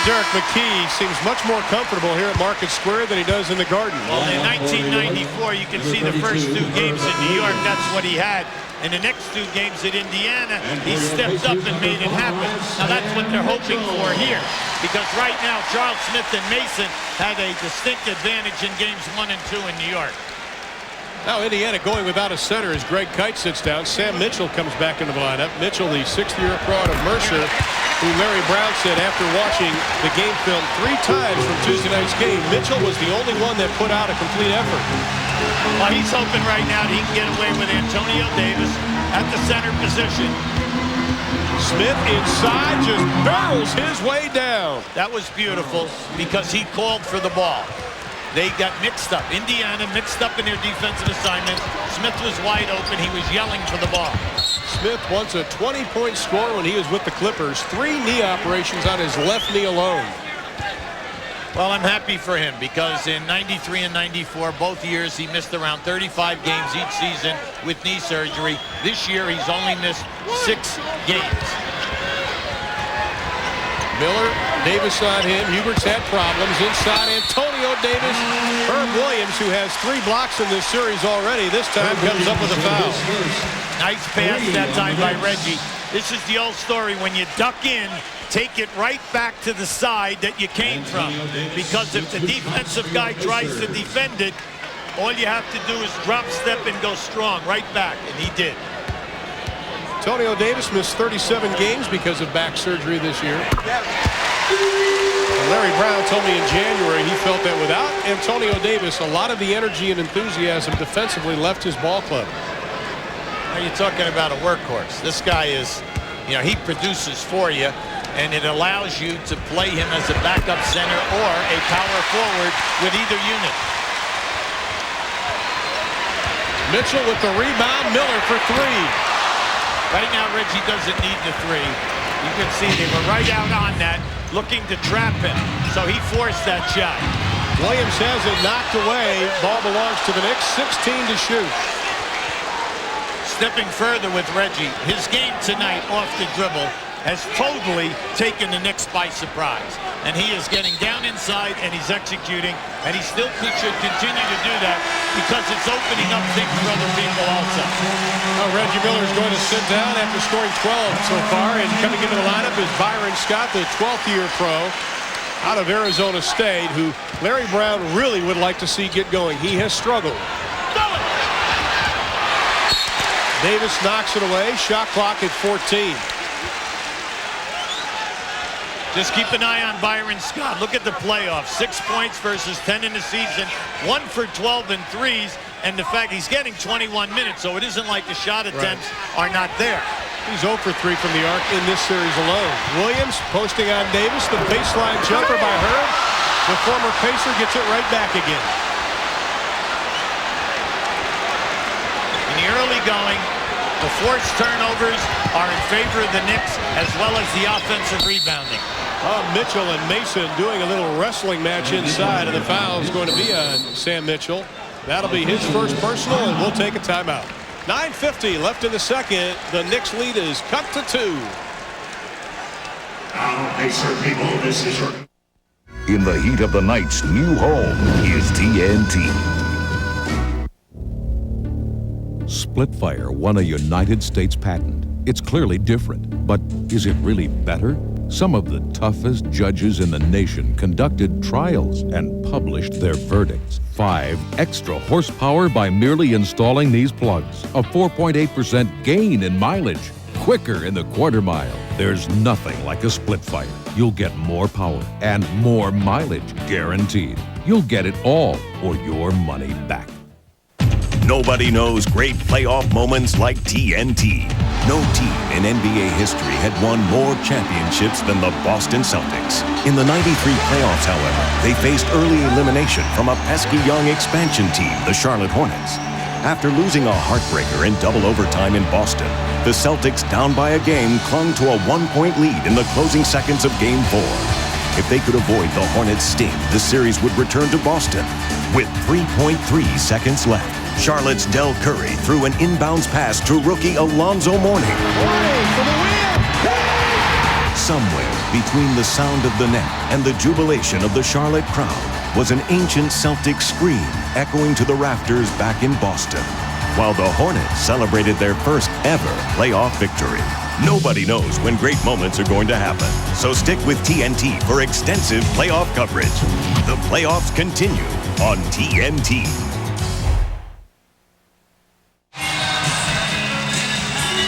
Derek McKee seems much more comfortable here at Market Square than he does in the Garden. Well, in 1994, you can see the first 2 games in New York, that's what he had. In the next 2 games at Indiana, he stepped up and made it happen. Now that's what they're hoping for here, because right now Charles Smith and Mason had a distinct advantage in games 1 and 2 in New York. Now Indiana going without a center as Greg Kite sits down. Sam Mitchell comes back into the lineup. Mitchell, the 6th-year pro out of Mercer, who Larry Brown said after watching the game film 3 times from Tuesday night's game, Mitchell was the only one that put out a complete effort. Well, he's hoping right now that he can get away with Antonio Davis at the center position. Smith inside just barrels his way down. That was beautiful because he called for the ball. They got mixed up. Indiana mixed up in their defensive assignment. Smith was wide open. He was yelling for the ball. Smith wants a 20-point score when he was with the Clippers. 3 knee operations on his left knee alone. Well, I'm happy for him because in 93 and 94, both years, he missed around 35 games each season with knee surgery. This year, he's only missed 6 games. Miller, Davis on him. Hubert's had problems. Inside, Antonio Davis. Herb Williams, who has 3 blocks in this series already, this time comes up with a foul. Nice pass that time by Reggie. This is the old story. When you duck in, take it right back to the side that you came from. Because if the defensive guy tries to defend it, all you have to do is drop step and go strong right back, and he did. Antonio Davis missed 37 games because of back surgery this year. And Larry Brown told me in January he felt that without Antonio Davis, a lot of the energy and enthusiasm defensively left his ball club. Now you're talking about a workhorse. This guy is, you know, he produces for you, and it allows you to play him as a backup center or a power forward with either unit. Mitchell with the rebound, Miller for 3. Right now, Reggie doesn't need the 3. You can see they were right out on that, looking to trap him. So he forced that shot. Williams has it knocked away. Ball belongs to the Knicks. 16 to shoot. Stepping further with Reggie, his game tonight off the dribble has totally taken the Knicks by surprise. And he is getting down inside and he's executing, and he still should continue to do that because it's opening up things for other people also. Reggie Miller is going to sit down after scoring 12 so far, and coming into the lineup is Byron Scott, the 12th-year pro out of Arizona State, who Larry Brown really would like to see get going. He has struggled. Davis knocks it away. Shot clock at 14. Just keep an eye on Byron Scott. Look at the playoffs. 6 points versus 10 in the season. 1 for 12 in threes. And the fact he's getting 21 minutes, so it isn't like the shot attempts are not there. He's 0 for 3 from the arc in this series alone. Williams posting on Davis. The baseline jumper by Herb. The former Pacer gets it right back again. In the early going, the forced turnovers are in favor of the Knicks as well as the offensive rebounding. Mitchell and Mason doing a little wrestling match inside, and the foul is going to be on Sam Mitchell. That'll be his first personal, and we'll take a timeout. 9:50 left in the second. The Knicks lead is cut to 2. Now, Pacer people, this is your... In the heat of the night's new home is TNT. Splitfire won a United States patent. It's clearly different, but is it really better? Some of the toughest judges in the nation conducted trials and published their verdicts. 5 extra horsepower by merely installing these plugs. A 4.8% gain in mileage. Quicker in the quarter mile. There's nothing like a Splitfire. You'll get more power and more mileage guaranteed. You'll get it all or your money back. Nobody knows great playoff moments like TNT. No team in NBA history had won more championships than the Boston Celtics. In the '93 playoffs, however, they faced early elimination from a pesky young expansion team, the Charlotte Hornets. After losing a heartbreaker in double overtime in Boston, the Celtics, down by a game, clung to a 1-point lead in the closing seconds of Game 4. If they could avoid the Hornets' sting, the series would return to Boston. With 3.3 seconds left, Charlotte's Del Curry threw an inbounds pass to rookie Alonzo Mourning. Somewhere between the sound of the net and the jubilation of the Charlotte crowd was an ancient Celtic scream echoing to the rafters back in Boston, while the Hornets celebrated their first ever playoff victory. Nobody knows when great moments are going to happen, so stick with TNT for extensive playoff coverage. The playoffs continue on TNT.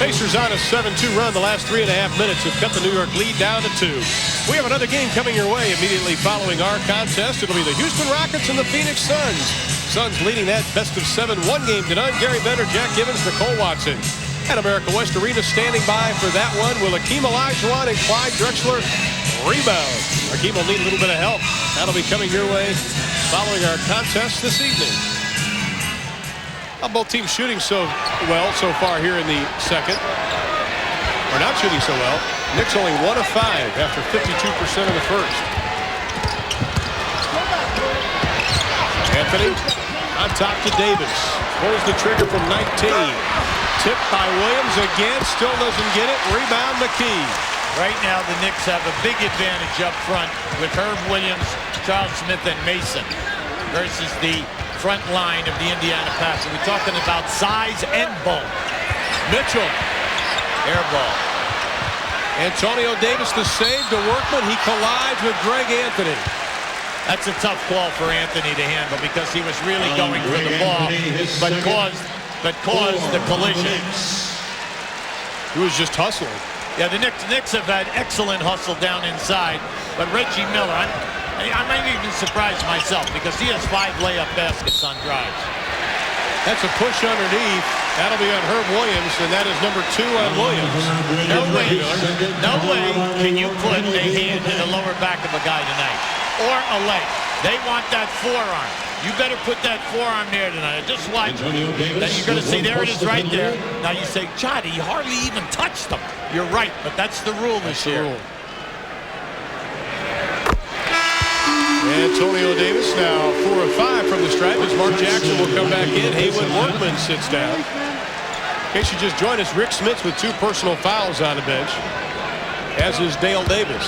Pacers on a 7-2 run. The last 3.5 minutes have cut the New York lead down to 2. We have another game coming your way immediately following our contest. It'll be the Houston Rockets and the Phoenix Suns. Suns leading that best-of-7 1-game-to-none. Gary Bender, Jack Gibbons, Nicole Watson. At America West Arena standing by for that one will Akeem Olajuwon and Clyde Drexler rebound. Akeem will need a little bit of help. That'll be coming your way following our contest this evening. Both teams shooting so well so far here in the second. Or not shooting so well. Knicks only 1 of 5 after 52% of the first. Anthony on top to Davis. Pulls the trigger from 19. Tipped by Williams again. Still doesn't get it. Rebound McKee. Right now the Knicks have a big advantage up front with Herb Williams, Charles Smith, and Mason versus the front line of the Indiana Pacers. We're talking about size and bulk. Mitchell. Air ball. Antonio Davis the save to Workman. He collides with Greg Anthony. That's a tough call for Anthony to handle because he was really going for the ball, but caused the collision. He was just hustling. Yeah, the Knicks have had excellent hustle down inside, but Reggie Miller, I might even surprise myself because he has 5 layup baskets on drives. That's a push underneath. That'll be on Herb Williams, and that is number 2 on Williams. No way can you put a hand in the lower back of a guy tonight, or a leg. They want that forearm. You better put that forearm there tonight. Just watch. Then you're going to see, there it is right there. Now you say, Chad, he hardly even touched them. You're right, but that's the rule this year. Antonio Davis now 4 of 5 from the stripe as Mark Jackson will come back in. Haywood Workman sits down. In case you just joined us, Rick Smits with 2 personal fouls on the bench, as is Dale Davis.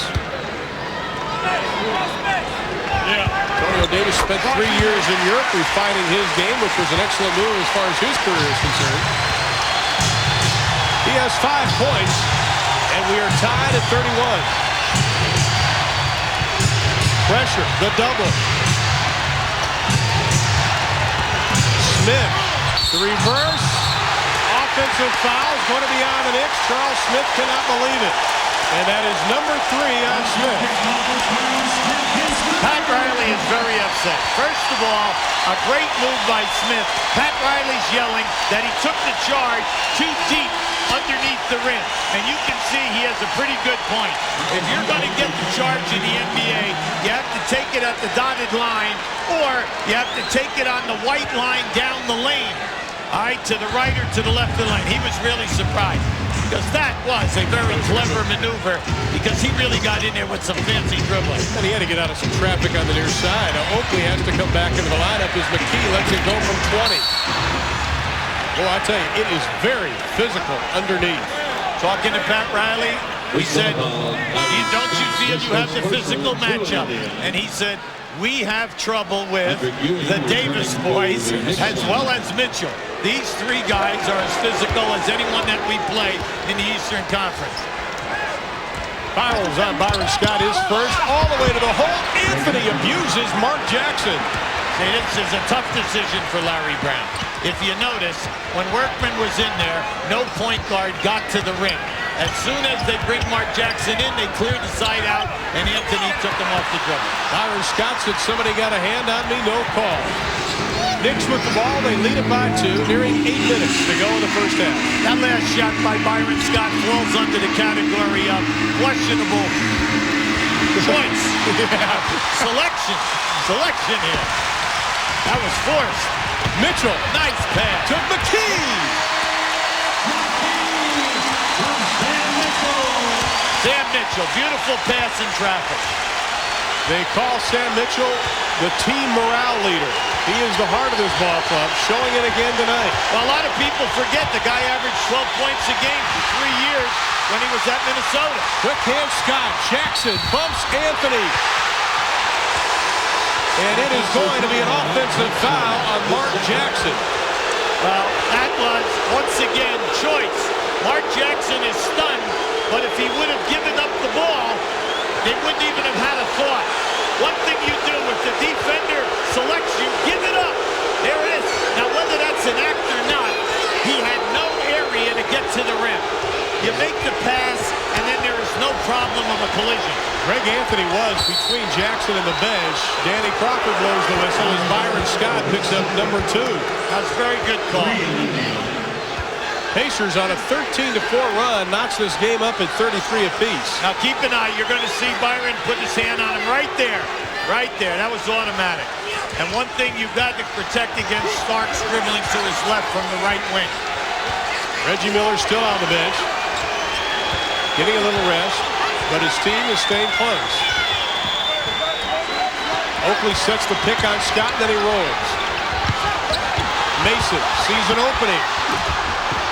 Antonio Davis spent 3 years in Europe refining his game, which was an excellent move as far as his career is concerned. He has 5 points, and we are tied at 31. Pressure, the double. Smith, the reverse, off offensive foul is going to be on the Knicks. Charles Smith cannot believe it. And that is number 3 on Smith. Pat Riley is very upset. First of all, a great move by Smith. Pat Riley's yelling that he took the charge too deep underneath the rim. And you can see he has a pretty good point. If you're going to get the charge in the NBA, you have to take it at the dotted line, or you have to take it on the white line down the lane. All right, to the right or to the left of the lane. He was really surprised, because that was a very clever maneuver, because he really got in there with some fancy dribbling. And he had to get out of some traffic on the near side. Now Oakley has to come back into the lineup as McKee lets it go from 20. Boy, I tell you, it is very physical underneath. Talking to Pat Riley, we said, don't you feel you have the physical matchup? And he said, we have trouble with the Davis boys as well as Mitchell. These 3 guys are as physical as anyone that we play in the Eastern Conference. Fouls on Byron Scott is first, all the way to the hole. Anthony abuses Mark Jackson. See, this is a tough decision for Larry Brown. If you notice, when Workman was in there, no point guard got to the rim. As soon as they bring Mark Jackson in, they cleared the side out, and Anthony took him off the dribble. Byron Scott said, somebody got a hand on me, no call. Knicks with the ball, they lead it by 2, nearing 8 minutes to go in the first half. That last shot by Byron Scott falls under the category of questionable choice. Selection here. That was forced. Mitchell, nice pass to McKee. Sam Mitchell, beautiful pass in traffic. They call Sam Mitchell the team morale leader. He is the heart of this ball club, showing it again tonight. Well, a lot of people forget the guy averaged 12 points a game for 3 years when he was at Minnesota. Quick hand Scott. Jackson bumps Anthony. And it is going to be an offensive foul on Mark Jackson. Well, that was, once again, choice. Mark Jackson is stunned, but if he would have given up the ball, they wouldn't even have had a thought. One thing you do, if the defender selects you, give it up. There it is. Now, whether that's an act or not, he had no area to get to the rim. You make the pass, and then there is no problem of a collision. Greg Anthony was between Jackson and the bench. Danny Crawford blows the whistle as Byron Scott picks up number 2. That's a very good call. Pacers on a 13-4 run knocks this game up at 33 apiece. Now keep an eye. You're going to see Byron put his hand on him right there. Right there. That was automatic. And one thing you've got to protect against Starks dribbling to his left from the right wing. Reggie Miller still on the bench. Getting a little rest, but his team is staying close. Oakley sets the pick on Scott, then he rolls. Mason sees an opening.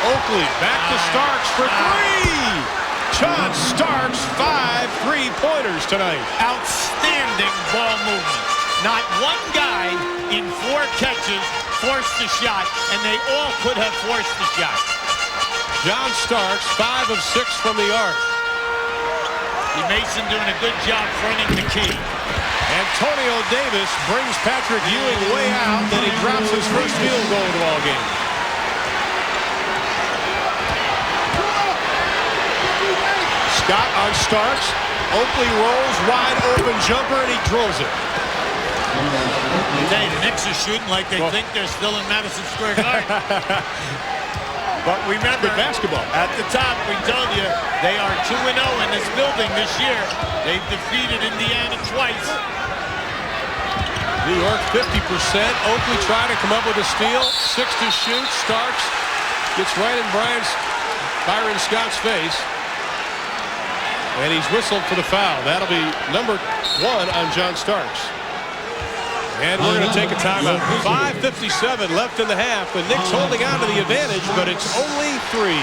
Oakley back to Starks for 3. John Starks, 5 3-pointers tonight. Outstanding ball movement. Not one guy in 4 catches forced the shot, and they all could have forced the shot. John Starks, 5 of 6 from the arc. Mason doing a good job fronting the key. Antonio Davis brings Patrick Ewing way out, then he drops his first field goal of the ball game. Scott on Starks. Oakley rolls, wide open jumper, and he drills it. Hey, the Knicks are shooting like they think they're still in Madison Square Garden. But remember, basketball. At the top, we told you, they are 2-0 in this building this year. They've defeated Indiana twice. New York 50%. Oakley trying to come up with a steal. 6 to shoot. Starks gets right in Byron Scott's face. And he's whistled for the foul. That'll be number 1 on John Starks. And we're going to take a timeout. 5:57 left in the half. The Knicks holding on to the advantage, but it's only 3.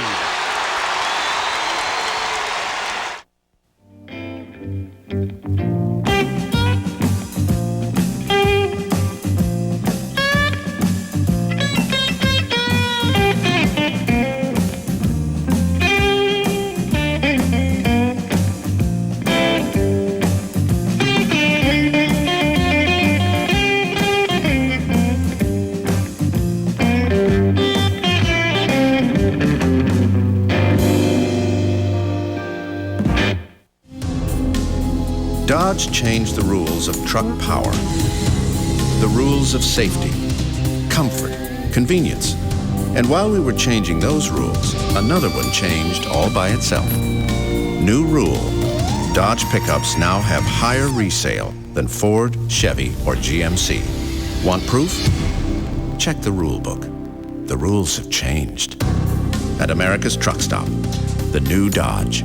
Dodge changed the rules of truck power, the rules of safety, comfort, convenience. And while we were changing those rules, another one changed all by itself. New rule: Dodge pickups now have higher resale than Ford, Chevy, or GMC. Want proof? Check the rule book. The rules have changed. At America's Truck Stop, the new Dodge.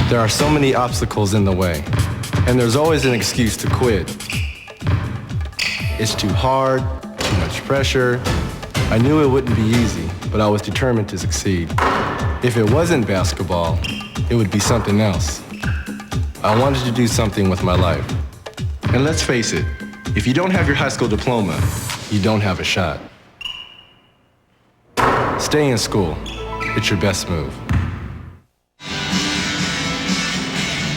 There are so many obstacles in the way, and there's always an excuse to quit. It's too hard, too much pressure. I knew it wouldn't be easy, but I was determined to succeed. If it wasn't basketball, it would be something else. I wanted to do something with my life. And let's face it, if you don't have your high school diploma, you don't have a shot. Stay in school. It's your best move.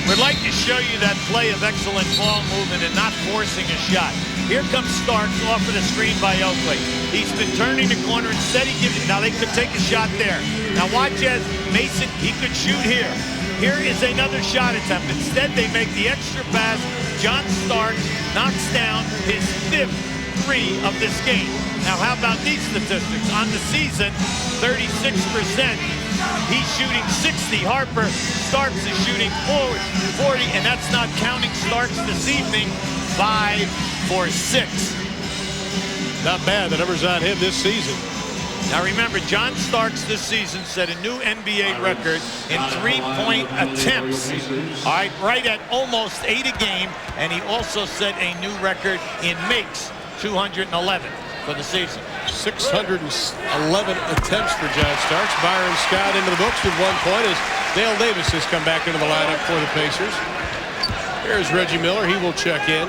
We'd like to show you that play of excellent ball movement and not forcing a shot. Here comes Starks off of the screen by Oakley. He's been turning the corner. Instead he gives it. Now they could take a shot there. Now watch as Mason, he could shoot here. Here is another shot attempt. Instead they make the extra pass. John Starks knocks down his 5th three of this game. Now how about these statistics? On the season, 36%. He's shooting 60. Harper, Starks is shooting 40, and that's not counting Starks this evening. 5 for 6. Not bad. The numbers on him this season. Now remember, John Starks this season set a new NBA record in three-point attempts. All right, right at almost 8 a game, and he also set a new record in makes, 211 for the season. 611 attempts for John Starks. Byron Scott into the books with 1 point as Dale Davis has come back into the lineup for the Pacers. Here's Reggie Miller. He will check in.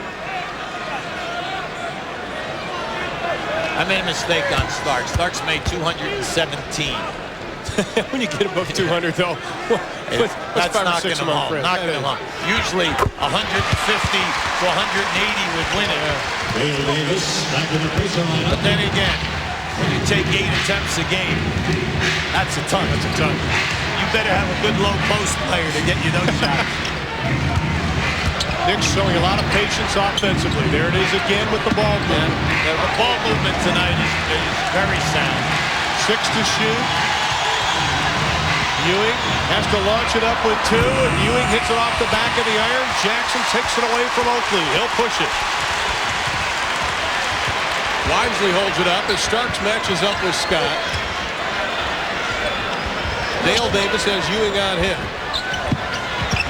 I made a mistake on Starks. Starks made 217. When you get above 200, though, that's knocking him home. Knocking him home. Usually 150 to 180 would win it. But then again, when you take 8 attempts a game, that's a ton. That's a ton. You better have a good low post player to get you those shots. Knicks showing a lot of patience offensively. There it is again with the ball movement. Yeah, the ball movement tonight is very sound. 6 to shoot. Ewing has to launch it up with 2, and Ewing hits it off the back of the iron. Jackson takes it away from Oakley. He'll push it. Wisely holds it up as Starks matches up with Scott. Dale Davis has Ewing on him.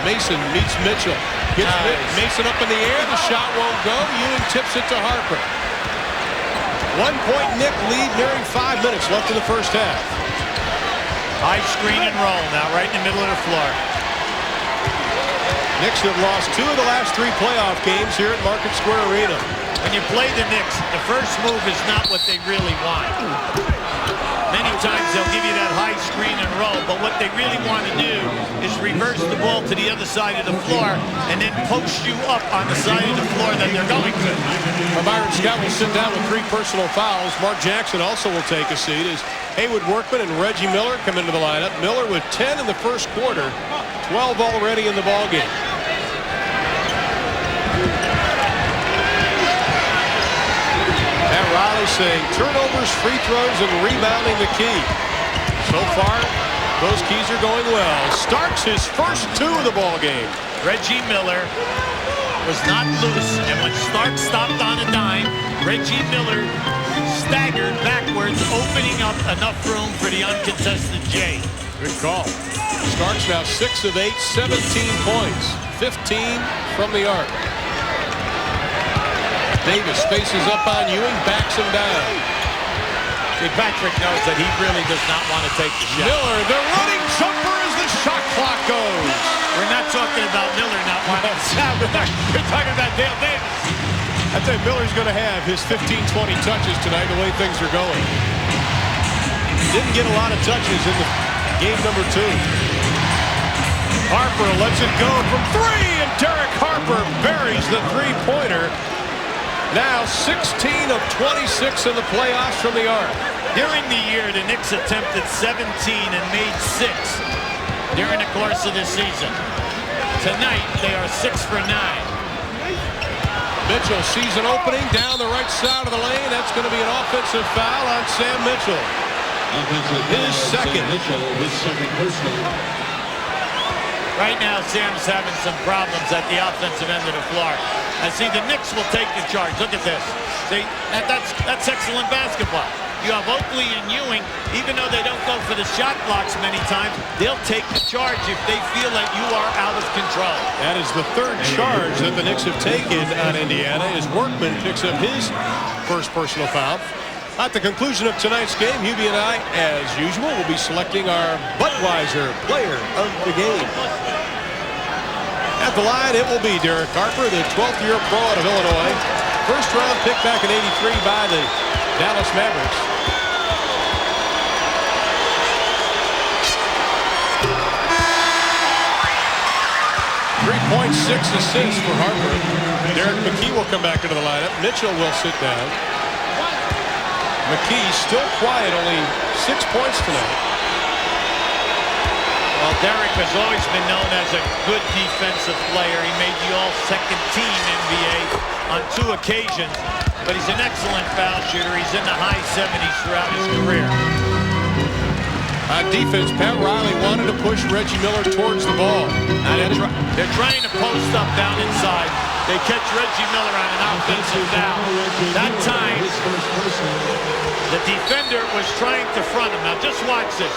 Mason meets Mitchell. Gets Mason up in the air. The shot won't go. Ewing tips it to Harper. 1 point Knick lead, nearing 5 minutes left in the first half. High screen and roll now, right in the middle of the floor. Knicks have lost 2 of the last 3 playoff games here at Market Square Arena. When you play the Knicks, the first move is not what they really want. Many times they'll give you that high screen and roll, but what they really want to do is reverse the ball to the other side of the floor and then post you up on the side of the floor that they're going to. Byron Scott will sit down with 3 personal fouls. Mark Jackson also will take a seat as Haywood Workman and Reggie Miller come into the lineup. Miller with 10 in the first quarter, 12 already in the ballgame. Pat Riley saying turnovers, free throws, and rebounding the key. So far, those keys are going well. Starks his first 2 of the ball game. Reggie Miller was not loose, and when Starks stopped on a dime, Reggie Miller staggered backwards, opening up enough room for the uncontested J. Good call. Starks now 6 of 8, 17 points, 15 from the arc. Davis faces up on Ewing, backs him down. See, Patrick knows that he really does not want to take the shot. Miller, the running jumper as the shot clock goes. We're not talking about Miller not wanting to shot. We're talking about Dale Davis. I tell you, Miller's going to have his 15-20 touches tonight the way things are going. Didn't get a lot of touches in the game number 2. Harper lets it go from 3, and Derek Harper buries the 3-pointer. Now 16 of 26 in the playoffs from the arc. During the year, the Knicks attempted 17 and made 6. during the course of this season. Tonight, they are 6 for 9. Mitchell sees an opening down the right side of the lane. That's going to be an offensive foul on Sam Mitchell. His second. Right now, Sam's having some problems at the offensive end of the floor. I see the Knicks will take the charge. Look at this. See, that's excellent basketball. You have Oakley and Ewing, even though they don't go for the shot blocks many times, they'll take the charge if they feel that you are out of control. That is the third charge that the Knicks have taken on Indiana as Workman picks up his first personal foul. At the conclusion of tonight's game, Hubie and I, as usual, will be selecting our Budweiser player of the game. At the line, it will be Derek Harper, the 12th-year pro out of Illinois. First-round pick back in '83 by the Dallas Mavericks. .6 assists for Harper. Derek McKee will come back into the lineup. Mitchell will sit down. McKee still quiet, only 6 points tonight. Well, Derek has always been known as a good defensive player. He made the all-second team NBA on 2 occasions, but he's an excellent foul shooter. He's in the high 70s throughout his career. On defense, Pat Riley wanted to push Reggie Miller towards the ball. Now they're trying to post up down inside. They catch Reggie Miller on an offensive foul. That time, the defender was trying to front him. Now just watch this.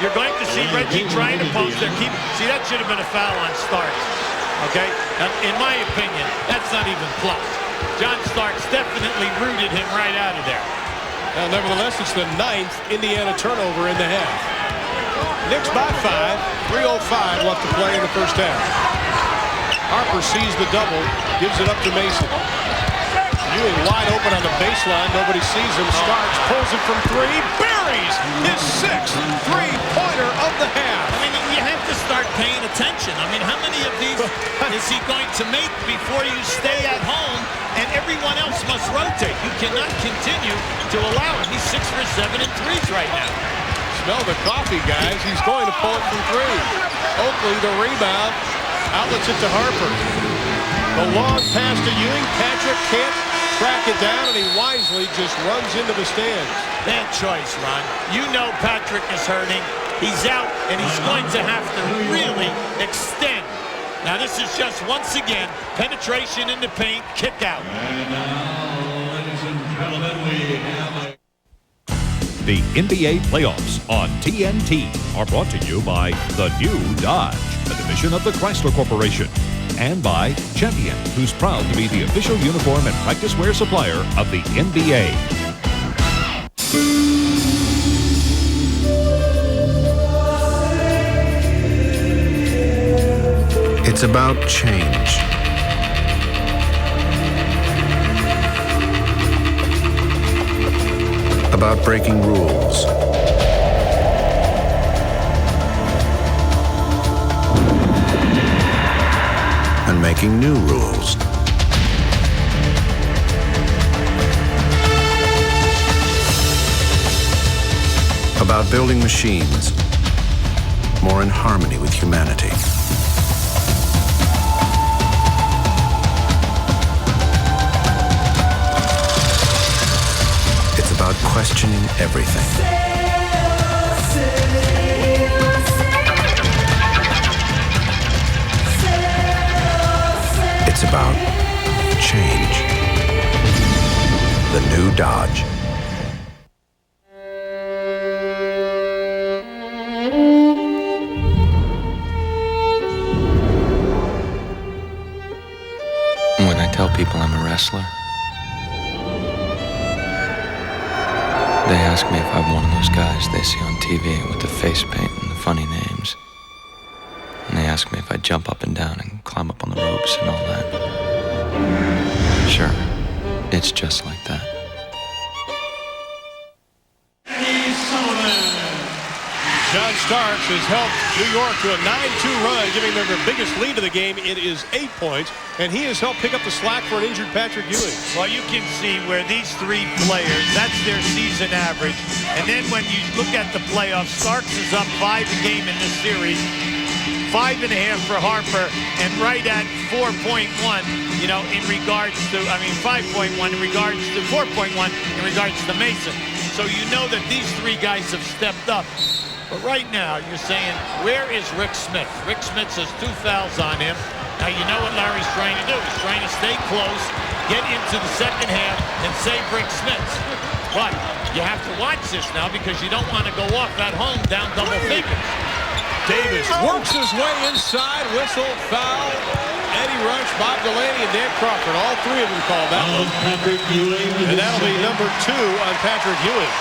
You're going to see Reggie trying to post there. See, that should have been a foul on Starks. Okay? Now, in my opinion, that's not even close. John Starks definitely rooted him right out of there. Now, nevertheless, it's the 9th Indiana turnover in the half. Knicks by 5, 3:05 left to play in the first half. Harper sees the double, gives it up to Mason. Ewing wide open on the baseline, nobody sees him. Starks pulls it from 3, buries his 6th three-pointer of the half. I mean, you have to start paying attention. I mean, how many of these is he going to make before you stay at home and everyone else must rotate? You cannot continue to allow him. He's 6 for 7 in threes right now. Smell the coffee, guys. He's going to pull it from 3. Oakley, the rebound, outlets it to Harper. The long pass to Ewing. Patrick can't track it down, and he wisely just runs into the stands. Bad choice, Ron. You know Patrick is hurting. He's out, and he's going to have to really extend. Now, this is just, once again, penetration in the paint, kick out. And now, ladies and gentlemen, we have the NBA playoffs on TNT are brought to you by the new Dodge, a division of the Chrysler Corporation, and by Champion, who's proud to be the official uniform and practice wear supplier of the NBA. It's about change. About breaking rules. And making new rules. About building machines more in harmony with humanity. It's about questioning everything. It's about change. The new Dodge. When I tell people I'm a wrestler, they ask me if I'm one of those guys they see on TV with the face paint and the funny names. And they ask me if I jump up and down and climb up on the ropes and all that. Sure, it's just like that. John Starks has helped New York to a 9-2 run, giving them their biggest lead of the game. It is 8 points, and he has helped pick up the slack for an injured Patrick Ewing. Well, you can see where these 3 players, that's their season average. And then when you look at the playoffs, Starks is up 5 a game in this series. 5.5 for Harper, and right at 4.1, you know, in regards to, 5.1 in regards to 4.1 in regards to Mason. So you know that these three guys have stepped up. But right now, you're saying, where is Rick Smith? Rick Smith has 2 fouls on him. Now, you know what Larry's trying to do. He's trying to stay close, get into the second half, and save Rick Smith. But you have to watch this now because you don't want to go off at home down double figures. Davis works his way inside, whistle, foul. Eddie Rush, Bob Delaney, and Dan Crawford. All three of them called that one. And that'll be number 2 on Patrick Ewing.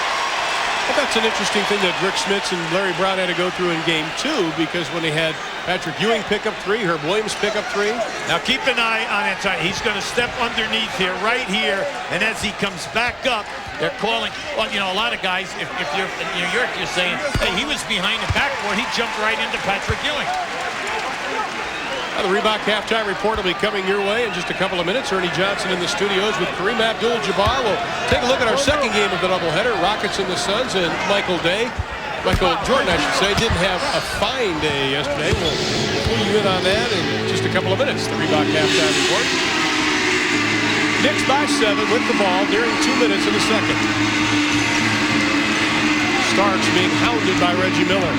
But that's an interesting thing that Rick Smits and Larry Brown had to go through in game 2, because when they had Patrick Ewing pick up 3, Herb Williams pick up 3. Now keep an eye on it. He's going to step underneath here, right here, and as he comes back up, they're calling. Well, you know, a lot of guys, if you're in New York, you're saying, hey, he was behind the backboard. He jumped right into Patrick Ewing. The Reebok halftime report will be coming your way in just a couple of minutes. Ernie Johnson in the studios with Kareem Abdul-Jabbar. We'll take a look at our second game of the doubleheader, Rockets and the Suns, and Michael Jordan, I should say, didn't have a fine day yesterday. We'll pull you in on that in just a couple of minutes. The Reebok halftime report. Knicks by 7 with the ball during 2 minutes of the second. Starks being hounded by Reggie Miller.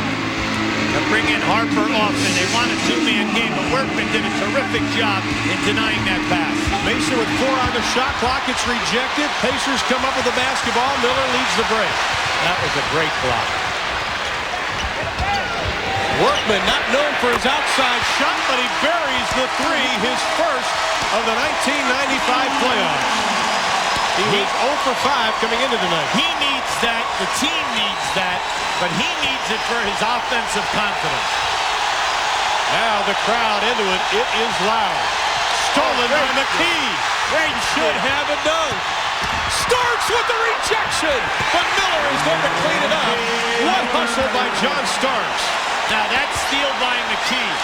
They're bringing Harper off, and they want a 2-man game, but Workman did a terrific job in denying that pass. Mason with 4 on the shot clock. It's rejected. Pacers come up with the basketball. Miller leads the break. That was a great block. Workman not known for his outside shot, but he buries the 3, his first of the 1995 playoffs. He was 0 for 5 coming into tonight. He needs that. The team needs that. But he needs it for his offensive confidence. Now the crowd into it. It is loud. Stolen by McKee. Great should have it done. Starks with the rejection. But Miller is there to clean it up. What hustle by John Starks. Now that's steal by McKee.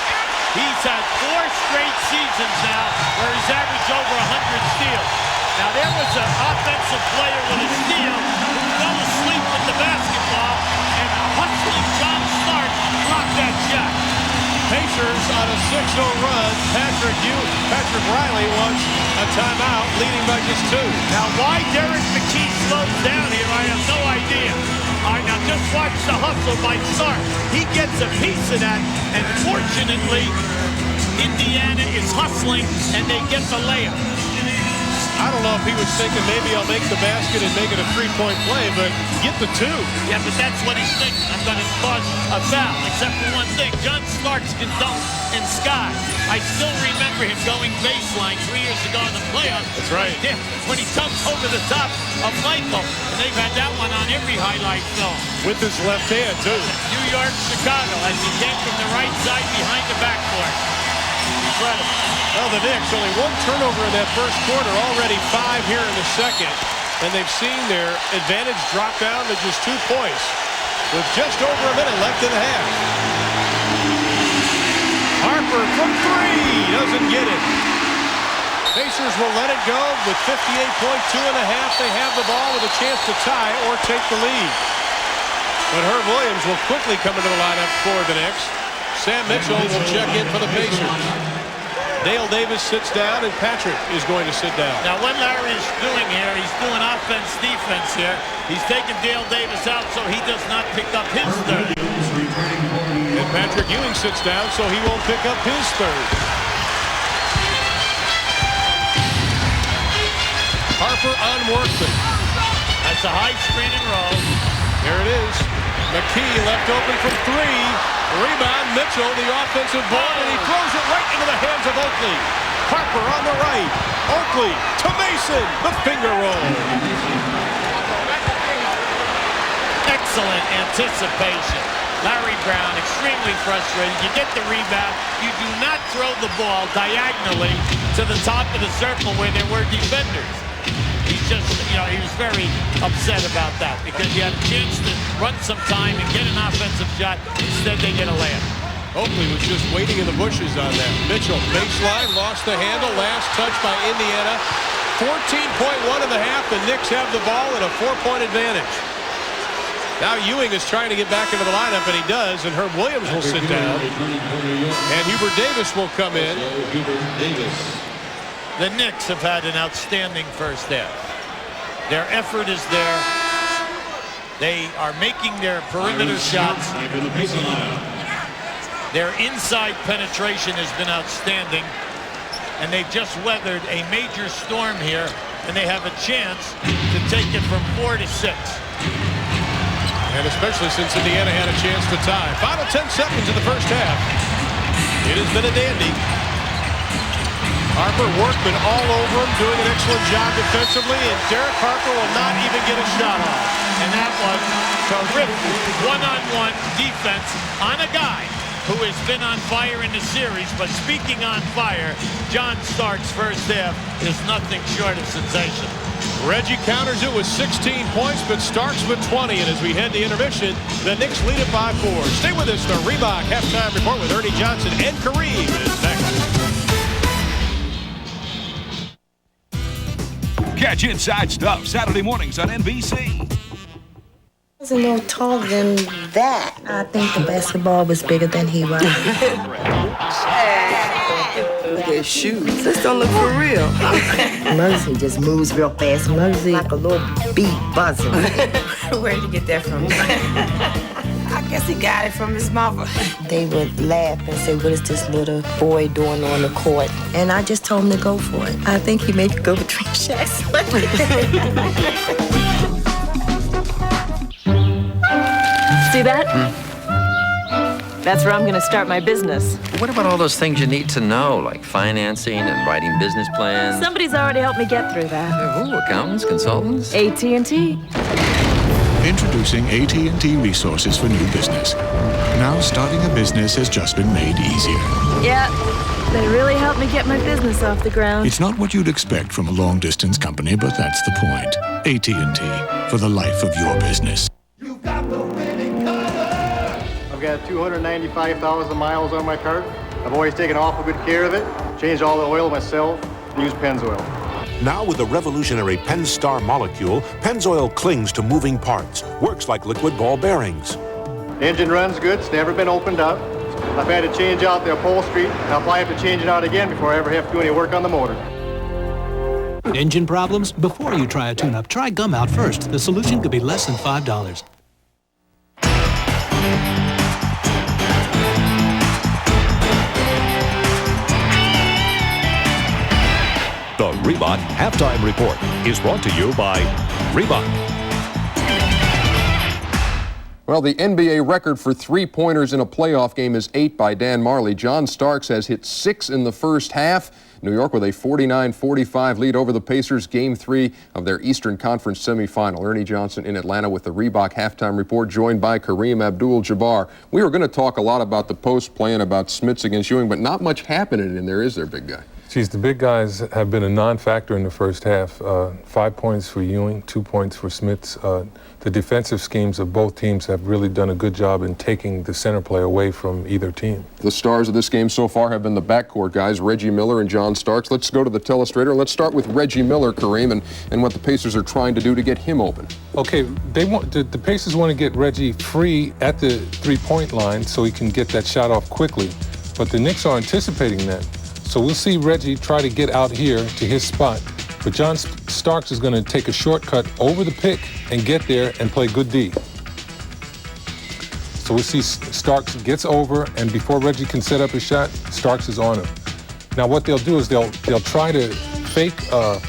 He's had 4 straight seasons now where he's averaged over 100 steals. Now there was an offensive player with a steal who fell asleep with the basketball, and a hustling John Starks blocked that shot. Pacers on a 6-0 run. Patrick Riley wants a timeout, leading by just 2. Now why Derek McKee slows down here, I have no idea. All right, now just watch the hustle by Starks. He gets a piece of that, and fortunately, Indiana is hustling, and they get the layup. I don't know if he was thinking maybe I'll make the basket and make it a 3-point play, but get the 2. Yeah, but that's what he's thinking. I'm going to cause a foul, except for one thing. John Starks can dunk in sky. I still remember him going baseline 3 years ago in the playoffs. That's right. Yeah, when he dunked over the top of Michael, and they've had that one on every highlight film. With his left hand, too. New York, Chicago, as he came from the right side behind the backboard. Incredible. Well, the Knicks, only 1 turnover in that first quarter, already 5 here in the second. And they've seen their advantage drop down to just 2 points with just over a minute left in the half. Harper from 3, doesn't get it. Pacers will let it go with 58.2 in the half. They have the ball with a chance to tie or take the lead. But Herb Williams will quickly come into the lineup for the Knicks. Sam Mitchell will check in for the Pacers. Dale Davis sits down, and Patrick is going to sit down. Now, what Larry's doing here, he's doing offense-defense here. He's taking Dale Davis out so he does not pick up his third. And Patrick Ewing sits down so he won't pick up his third. Harper on Workman. That's a high screen and roll. There it is. McKee left open from 3. Rebound, Mitchell, the offensive ball, and he throws it right into the hands of Oakley. Harper on the right. Oakley to Mason. The finger roll. Excellent anticipation. Larry Brown, extremely frustrated. You get the rebound. You do not throw the ball diagonally to the top of the circle where there were defenders. He's just, he was very upset about that because you had a chance to run some time and get an offensive shot. Instead, they get a layup. Oakley was just waiting in the bushes on that. Mitchell, baseline, lost the handle. Last touch by Indiana. 14.1 in the half. The Knicks have the ball at a 4-point advantage. Now Ewing is trying to get back into the lineup, and he does, and Herb Williams will sit down. And Hubert Davis will come in. The Knicks have had an outstanding first half. Their effort is there. They are making their perimeter shots. Their inside penetration has been outstanding. And they've just weathered a major storm here, and they have a chance to take it from 4 to 6. And especially since Indiana had a chance to tie. Final 10 seconds in the first half. It has been a dandy. Harper Workman all over him, doing an excellent job defensively, and Derek Harper will not even get a shot off. And that was terrific one-on-one defense on a guy who has been on fire in the series. But speaking on fire, John Stark's first half is nothing short of sensational. Reggie counters it with 16 points, but Starks with 20. And as we head to intermission, the Knicks lead it by 4. Stay with us. The Reebok Halftime Report with Ernie Johnson and Kareem is next. Catch Inside Stuff Saturday mornings on NBC. Wasn't no taller than that. I think the basketball was bigger than he was. Look at his shoes. This don't look for real. Mercy just moves real fast. Mercy like a little bee buzzing. Where'd you get that from? I guess he got it from his mother. They would laugh and say, what is this little boy doing on the court? And I just told him to go for it. I think he made me go between Shaq's legs. See that? That's where I'm going to start my business. What about all those things you need to know, like financing and writing business plans? Somebody's already helped me get through that. Who? Accountants? Consultants? AT&T. Introducing AT&T resources for new business. Now starting a business has just been made easier. Yeah, they really helped me get my business off the ground. It's not what you'd expect from a long-distance company, but that's the point. AT&T, for the life of your business. I've got 295,000 miles on my cart. I've always taken awful good care of it, changed all the oil myself, and used Pennzoil. Now with the revolutionary Penn-Star molecule, Pennzoil clings to moving parts, works like liquid ball bearings. The engine runs good, it's never been opened up. I've had to change out the upholstery, and I'll probably have to change it out again before I ever have to do any work on the motor. Engine problems? Before you try a tune-up, try Gum Out first. The solution could be less than $5. The Reebok Halftime Report is brought to you by Reebok. Well, the NBA record for three-pointers in a playoff game is 8 by Dan Marley. John Starks has hit 6 in the first half. New York with a 49-45 lead over the Pacers, Game 3 of their Eastern Conference semifinal. Ernie Johnson in Atlanta with the Reebok Halftime Report, joined by Kareem Abdul-Jabbar. We were going to talk a lot about the post play and about Smits against Ewing, but not much happening in there, is there, big guy? Geez, the big guys have been a non-factor in the first half. 5 points for Ewing, 2 points for Smits. The defensive schemes of both teams have really done a good job in taking the center play away from either team. The stars of this game so far have been the backcourt guys, Reggie Miller and John Starks. Let's go to the telestrator, and let's start with Reggie Miller, Kareem, and what the Pacers are trying to do to get him open. Okay, the Pacers want to get Reggie free at the three-point line so he can get that shot off quickly. But the Knicks are anticipating that. So we'll see Reggie try to get out here to his spot. But John Starks is going to take a shortcut over the pick and get there and play good D. So we'll see Starks gets over, and before Reggie can set up his shot, Starks is on him. Now what they'll do is they'll try to fake a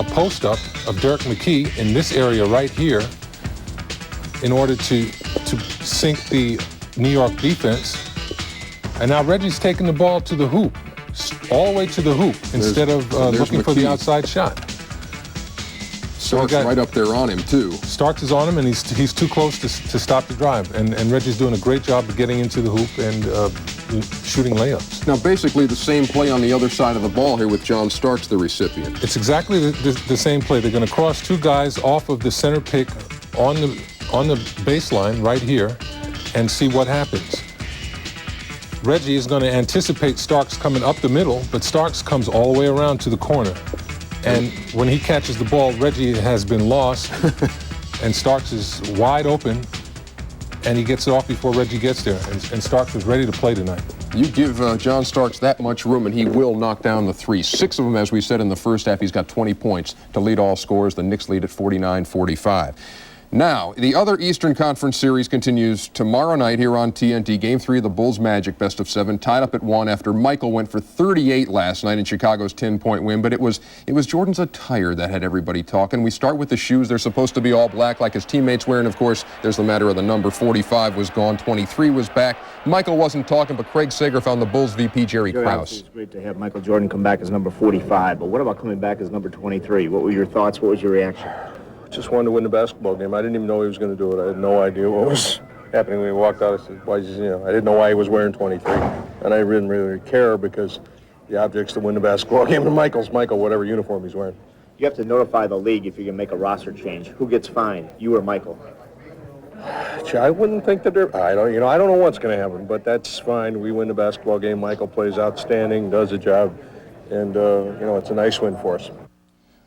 post-up of Dirk McKee in this area right here in order to sink the New York defense. And now Reggie's taking the ball to the hoop. All the way to the hoop instead of looking for the outside shot. Starks right up there on him, too. Starks is on him, and he's too close to stop the drive. And Reggie's doing a great job of getting into the hoop and shooting layups. Now, basically the same play on the other side of the ball here with John Starks, the recipient. It's exactly the same play. They're going to cross two guys off of the center pick on the baseline right here and see what happens. Reggie is going to anticipate Starks coming up the middle, but Starks comes all the way around to the corner. And when he catches the ball, Reggie has been lost, and Starks is wide open, and he gets it off before Reggie gets there, and Starks was ready to play tonight. You give John Starks that much room, and he will knock down the three. 6 of them, as we said in the first half. He's got 20 points to lead all scores. The Knicks lead at 49-45. Now, the other Eastern Conference series continues tomorrow night here on TNT. Game 3 of the Bulls Magic best of 7, tied up at 1 after Michael went for 38 last night in Chicago's 10-point win. But it was Jordan's attire that had everybody talking. We start with the shoes. They're supposed to be all black like his teammates wear. And, of course, there's the matter of the number. 45 was gone. 23 was back. Michael wasn't talking, but Craig Sager found the Bulls VP Jerry Krause. It's great to have Michael Jordan come back as number 45. But what about coming back as number 23? What were your thoughts? What was your reaction? Just wanted to win the basketball game. I didn't even know he was going to do it. I had no idea what was happening when he walked out. I said, "Why?" I didn't know why he was wearing 23, and I didn't really care because the object's to win the basketball game. And Michael, whatever uniform he's wearing. You have to notify the league if you're going to make a roster change. Who gets fined, you or Michael? I wouldn't think that I don't know what's going to happen, but that's fine. We win the basketball game. Michael plays outstanding, does a job, and it's a nice win for us.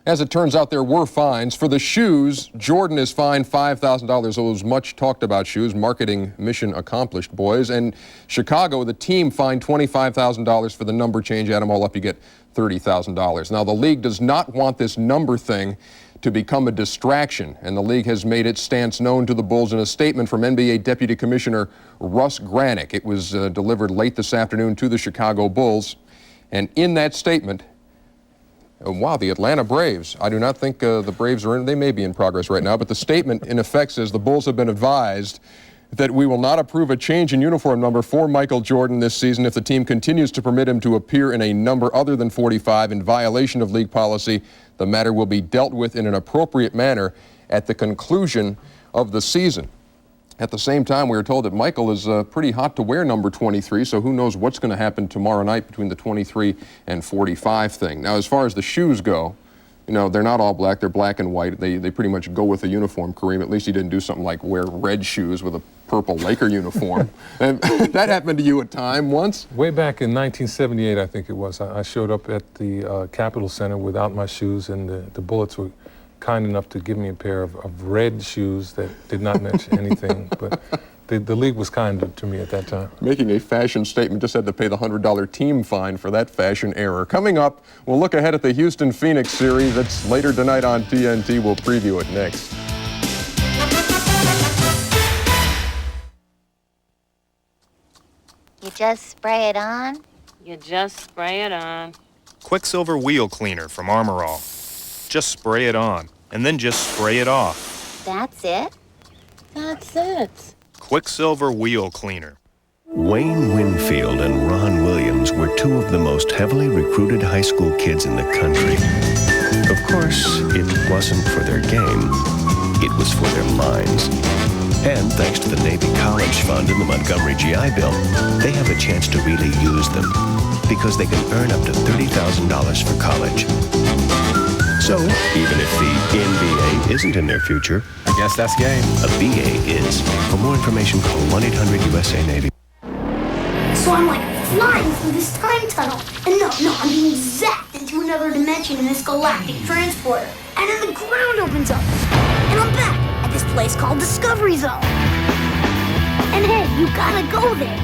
As it turns out, there were fines. For the shoes, Jordan is fined $5,000. Those much talked about shoes, marketing mission accomplished, boys. And Chicago, the team, fined $25,000 for the number change. Add them all up, you get $30,000. Now, the league does not want this number thing to become a distraction, and the league has made its stance known to the Bulls in a statement from NBA Deputy Commissioner Russ Granick. It was delivered late this afternoon to the Chicago Bulls. And in that statement, wow, the Atlanta Braves. I do not think the Braves are in. They may be in progress right now, but the statement in effect says the Bulls have been advised that we will not approve a change in uniform number for Michael Jordan this season if the team continues to permit him to appear in a number other than 45 in violation of league policy. The matter will be dealt with in an appropriate manner at the conclusion of the season. At the same time, we were told that Michael is pretty hot to wear number 23, so who knows what's going to happen tomorrow night between the 23 and 45 thing. Now, as far as the shoes go, they're not all black. They're black and white. They pretty much go with the uniform, Kareem. At least he didn't do something like wear red shoes with a purple Laker uniform. And that happened to you at time once? Way back in 1978, I think it was. I showed up at the Capitol Center without my shoes, and the Bullets were kind enough to give me a pair of red shoes that did not mention anything, but the league was kind to me at that time. Making a fashion statement, just had to pay the $100 team fine for that fashion error. Coming up, we'll look ahead at the Houston-Phoenix series. That's later tonight on TNT. We'll preview it next. You just spray it on? You just spray it on. Quicksilver Wheel Cleaner from Armor All. Just spray it on, and then just spray it off. That's it? That's it. Quicksilver Wheel Cleaner. Wayne Winfield and Ron Williams were 2 of the most heavily recruited high school kids in the country. Of course, it wasn't for their game. It was for their minds. And thanks to the Navy College Fund and the Montgomery GI Bill, they have a chance to really use them because they can earn up to $30,000 for college. So, even if the NBA isn't in their future, I guess that's game. A BA is. For more information, call 1-800-USA-NAVY. So I'm like flying through this time tunnel. And no, I'm being zapped into another dimension in this galactic transporter. And then the ground opens up. And I'm back at this place called Discovery Zone. And hey, you gotta go there.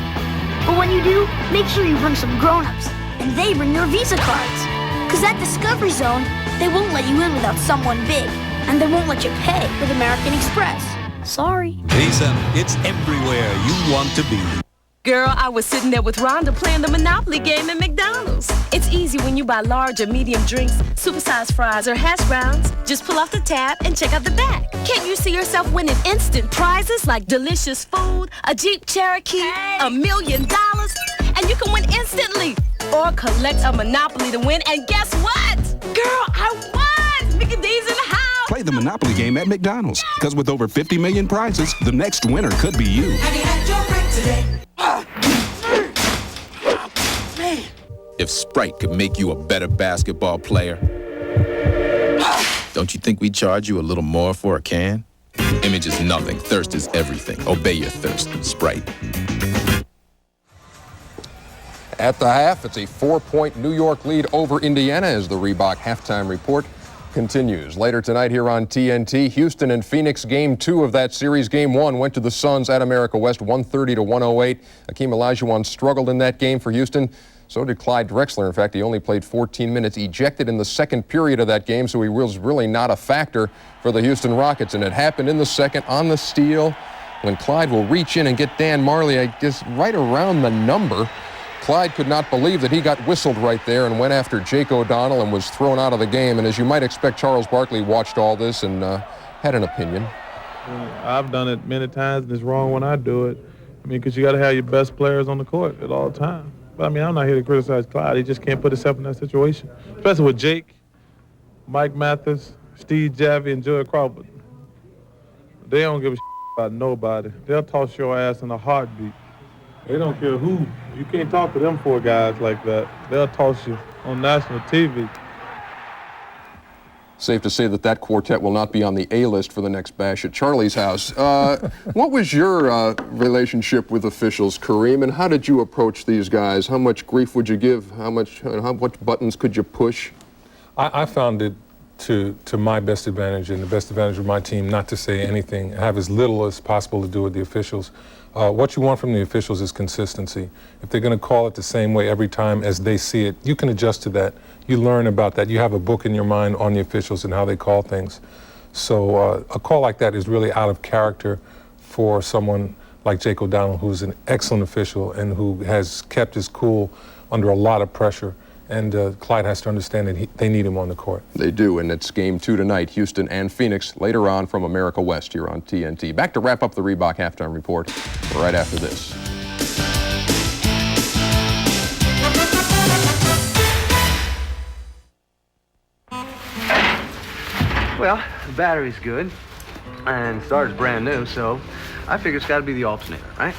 But when you do, make sure you bring some grown-ups. And they bring their Visa cards. Because at Discovery Zone, they won't let you in without someone big. And they won't let you pay with American Express. Sorry. Visa, it's everywhere you want to be. Girl, I was sitting there with Rhonda playing the Monopoly game at McDonald's. It's easy when you buy large or medium drinks, supersized fries, or hash browns. Just pull off the tab and check out the back. Can't you see yourself winning instant prizes like delicious food, a Jeep Cherokee, $1 million, and you can win instantly? Or collect a Monopoly to win, and guess what? Girl, I won! Mickey D's in the house! Play the Monopoly game at McDonald's, because with over 50 million prizes, the next winner could be you. Have you had your break today? Man. If Sprite could make you a better basketball player, don't you think we'd charge you a little more for a can? Image is nothing, thirst is everything. Obey your thirst, Sprite. At the half, it's a 4-point New York lead over Indiana as the Reebok halftime report. continues. Later tonight here on TNT, Houston and Phoenix, Game 2 of that series. Game 1 went to the Suns at America West, 130 to 108. Hakeem Olajuwon struggled in that game for Houston. So did Clyde Drexler. In fact, he only played 14 minutes, ejected in the second period of that game, so he was really not a factor for the Houston Rockets. And it happened in the second on the steal when Clyde will reach in and get Dan Marley, I guess, right around the number. Clyde could not believe that he got whistled right there and went after Jake O'Donnell and was thrown out of the game. And as you might expect, Charles Barkley watched all this and had an opinion. I've done it many times, and it's wrong when I do it. I mean, because you got to have your best players on the court at all times. But, I mean, I'm not here to criticize Clyde. He just can't put himself in that situation, especially with Jake, Mike Mathis, Steve Javie, and Joey Crawford. They don't give a about nobody. They'll toss your ass in a heartbeat. They don't care who. You can't talk to them four guys like that. They'll toss you on national TV. Safe to say that that quartet will not be on the A-list for the next bash at Charlie's house. What was your relationship with officials, Kareem, and how did you approach these guys? How much grief would you give? What buttons could you push? I found it to my best advantage and the best advantage of my team not to say anything, have as little as possible to do with the officials. What you want from the officials is consistency. If they're going to call it the same way every time as they see it, you can adjust to that. You learn about that. You have a book in your mind on the officials and how they call things. So a call like that is really out of character for someone like Jake O'Donnell, who's an excellent official and who has kept his cool under a lot of pressure. And Clyde has to understand that they need him on the court. They do, and it's Game 2 tonight, Houston and Phoenix, later on from America West here on TNT. Back to wrap up the Reebok Halftime Report right after this. Well, the battery's good, and the starter's brand new, so I figure it's got to be the alternator, right?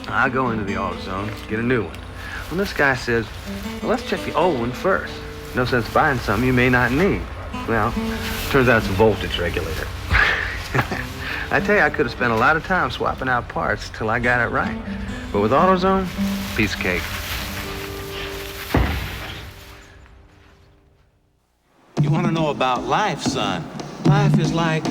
I go into the AutoZone, get a new one. Well, this guy says, well, let's check the old one first. No sense buying something you may not need. Well, turns out it's a voltage regulator. I tell you, I could have spent a lot of time swapping out parts till I got it right. But with AutoZone, piece of cake. You want to know about life, son? Life is like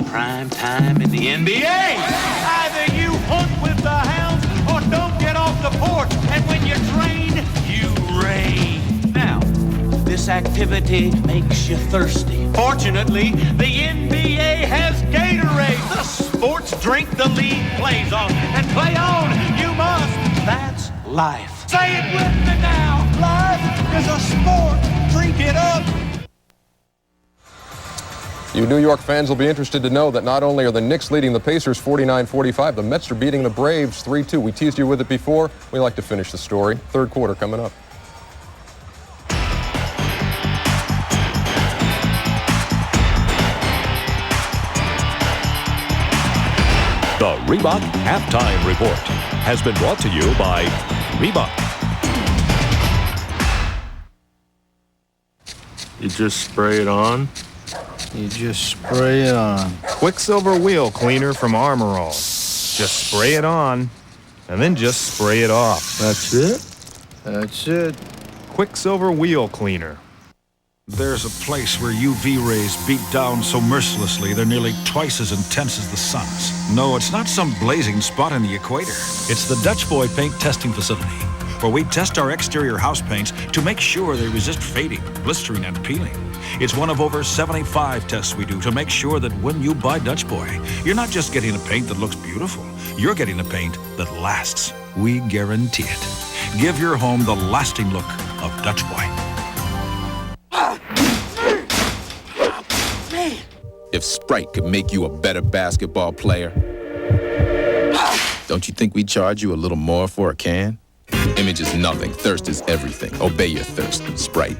prime time in the NBA. Either you hunt with the hounds or don't get off the porch. And when you train, you rain. Now, this activity makes you thirsty. Fortunately, the NBA has Gatorade, the sports drink the league plays on. And play on, you must. That's life. Say it with me now. Life is a sport. Drink it up. You New York fans will be interested to know that not only are the Knicks leading the Pacers 49-45, the Mets are beating the Braves 3-2. We teased you with it before. We like to finish the story. Third quarter coming up. The Reebok Halftime Report has been brought to you by Reebok. You just spray it on? You just spray it on. Quicksilver Wheel Cleaner from Armor All. Just spray it on, and then just spray it off. That's it? That's it. Quicksilver Wheel Cleaner. There's a place where UV rays beat down so mercilessly they're nearly twice as intense as the sun's. No, it's not some blazing spot in the equator. It's the Dutch Boy Paint Testing Facility, where we test our exterior house paints to make sure they resist fading, blistering, and peeling. It's one of over 75 tests we do to make sure that when you buy Dutch Boy, you're not just getting a paint that looks beautiful, you're getting a paint that lasts. We guarantee it. Give your home the lasting look of Dutch Boy. If Sprite could make you a better basketball player, don't you think we'd charge you a little more for a can? Image is nothing, thirst is everything. Obey your thirst, Sprite.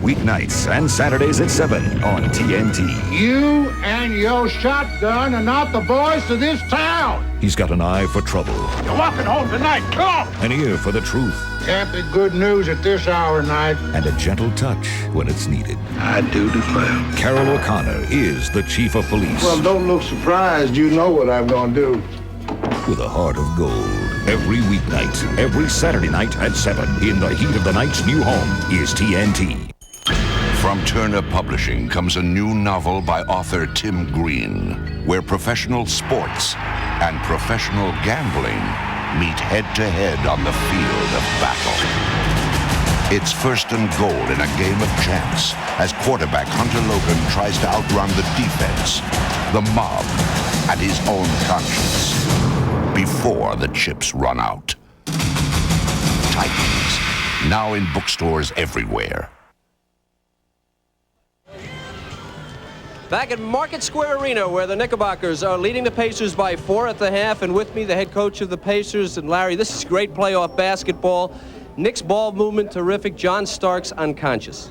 Weeknights and Saturdays at 7 on TNT. You and your shotgun are not the voice of this town. He's got an eye for trouble. You're walking home tonight. Come on. An ear for the truth. Can't be good news at this hour of night. And a gentle touch when it's needed. I do declare. Carol O'Connor is the chief of police. Well, don't look surprised. You know what I'm going to do. With a heart of gold. Every weeknight, every Saturday night at 7, in the heat of the night's new home, is TNT. From Turner Publishing comes a new novel by author Tim Green, where professional sports and professional gambling meet head-to-head on the field of battle. It's first and goal in a game of chance as quarterback Hunter Logan tries to outrun the defense, the mob, and his own conscience before the chips run out. Titans, now in bookstores everywhere. Back at Market Square Arena, where the Knickerbockers are leading the Pacers by 4 at the half, and with me, the head coach of the Pacers. And Larry, this is great playoff basketball. Knicks ball movement terrific. John Starks unconscious.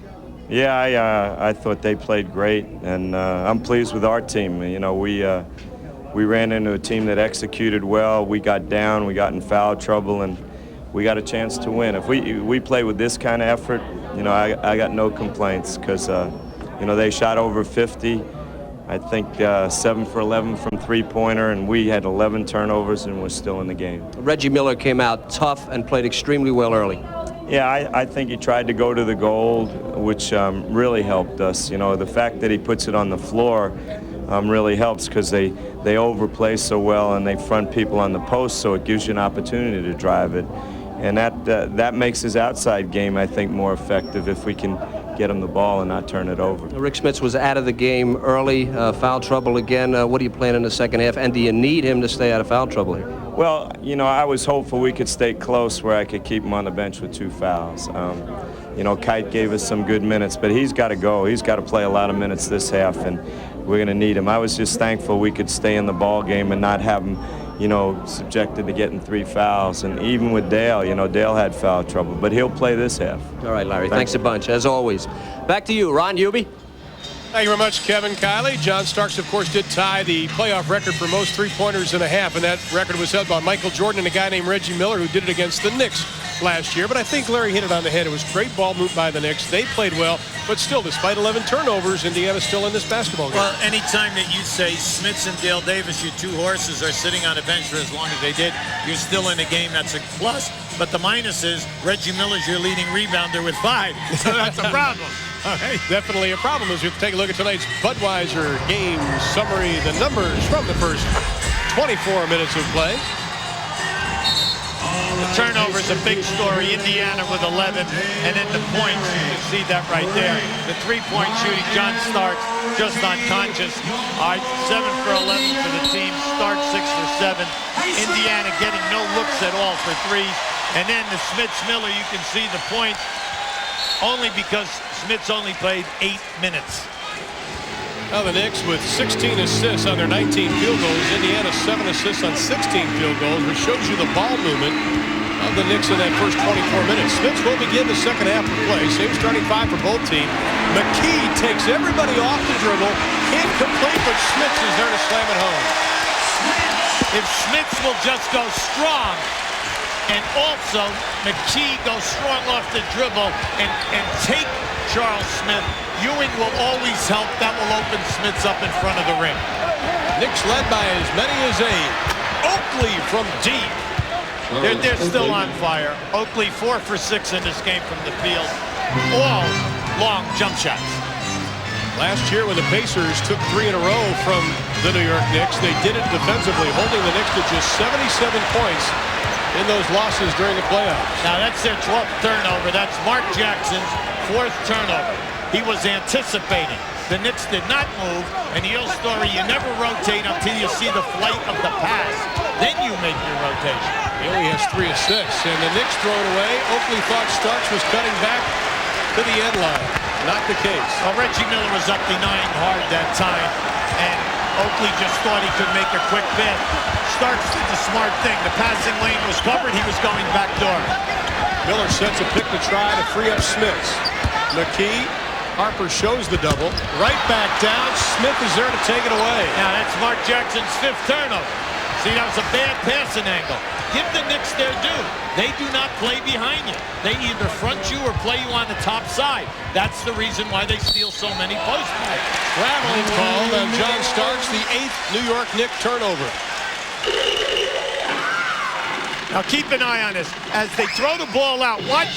Yeah, I thought they played great, and I'm pleased with our team. You know, we ran into a team that executed well. We got down, we got in foul trouble, and we got a chance to win. If we play with this kind of effort, you know, I got no complaints, because you know, they shot over 50. I think 7 for 11 from three-pointer, and we had 11 turnovers and was still in the game. Reggie Miller came out tough and played extremely well early. Yeah, I think he tried to go to the goal, which really helped us. You know, the fact that he puts it on the floor really helps, because they overplay so well and they front people on the post, so it gives you an opportunity to drive it. And that makes his outside game, I think, more effective if we can get him the ball and not turn it over. Rick Smits was out of the game early, foul trouble again. What do you plan in the second half, and do you need him to stay out of foul trouble here? Well, you know, I was hopeful we could stay close where I could keep him on the bench with 2 fouls. You know, Kite gave us some good minutes, but he's got to go. He's got to play a lot of minutes this half, and we're going to need him. I was just thankful we could stay in the ball game and not have him, you know, subjected to getting 3 fouls. And even with Dale, you know, Dale had foul trouble, but he'll play this half. All right, Larry, thanks a bunch, as always. Back to you, Ron Hubie. Thank you very much, Kevin Kiley. John Starks, of course, did tie the playoff record for most three-pointers in a half, and that record was held by Michael Jordan and a guy named Reggie Miller, who did it against the Knicks last year. But I think Larry hit it on the head. It was great ball movement by the Knicks. They played well, but still, despite 11 turnovers, Indiana's still in this basketball game. Well, anytime that you say Smits and Dale Davis, your 2 horses, are sitting on a bench for as long as they did, you're still in a game. That's a plus. But the minus is Reggie Miller's your leading rebounder with 5. So that's a problem. All right, definitely a problem as we take a look at tonight's Budweiser game summary. The numbers from the first 24 minutes of play. The turnover's a big story. Indiana with 11, and then the points, you can see that right there. The 3-point shooting, John Starks just unconscious. All right, 7 for 11 for the team. Starks 6 for 7. Indiana getting no looks at all for threes. And then the Smits-Miller, you can see the points only because Smits only played 8 minutes. Now the Knicks with 16 assists on their 19 field goals. Indiana 7 assists on 16 field goals, which shows you the ball movement of the Knicks in that first 24 minutes. Smits will begin the second half of play. Same starting 5 for both teams. McKee takes everybody off the dribble. Can't complete, but Smits is there to slam it home. If Smits will just go strong, and also McKee goes strong off the dribble and take Charles Smith, Ewing will always help. That will open Smits up in front of the rim. Knicks led by as many as 8. Oakley from deep. They're still on fire. Oakley 4 for 6 in this game from the field. All long jump shots. Last year when the Pacers took 3 in a row from the New York Knicks, they did it defensively, holding the Knicks to just 77 points in those losses during the playoffs. Now that's their 12th turnover. That's Mark Jackson's 4th turnover. He was anticipating. The Knicks did not move, and the old story, you never rotate until you see the flight of the pass. Then you make your rotation. He only has 3 assists, and the Knicks throw it away. Oakley thought Starks was cutting back to the end line. Not the case. Well, Reggie Miller was up denying hard that time, and Oakley just thought he could make a quick bid. Starks did the smart thing. The passing lane was covered. He was going back door. Miller sets a pick to try to free up Smits. McKee, Harper shows the double. Right back down. Smith is there to take it away. Now that's Mark Jackson's 5th turnover. See, that was a bad passing angle. Give the Knicks their due. They do not play behind you. They either front you or play you on the top side. That's the reason why they steal so many post plays. Traveling called on John Starks, the 8th New York Knicks turnover. Now keep an eye on this. As they throw the ball out, watch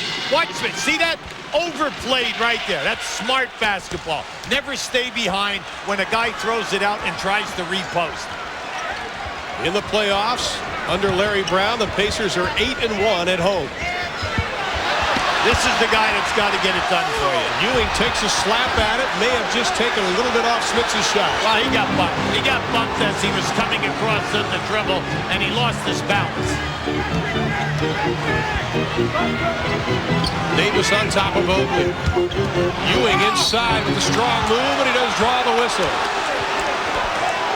Smith. See that? Overplayed right there. That's smart basketball. Never stay behind when a guy throws it out and tries to repost. In the playoffs, under Larry Brown, the Pacers are 8-1 at home. This is the guy that's got to get it done for you. Ewing takes a slap at it. May have just taken a little bit off Smith's shot. Well, he got bumped. He got bumped as he was coming across the dribble, and he lost his balance. Davis on top of Oakley. Ewing inside with a strong move, and he does draw the whistle.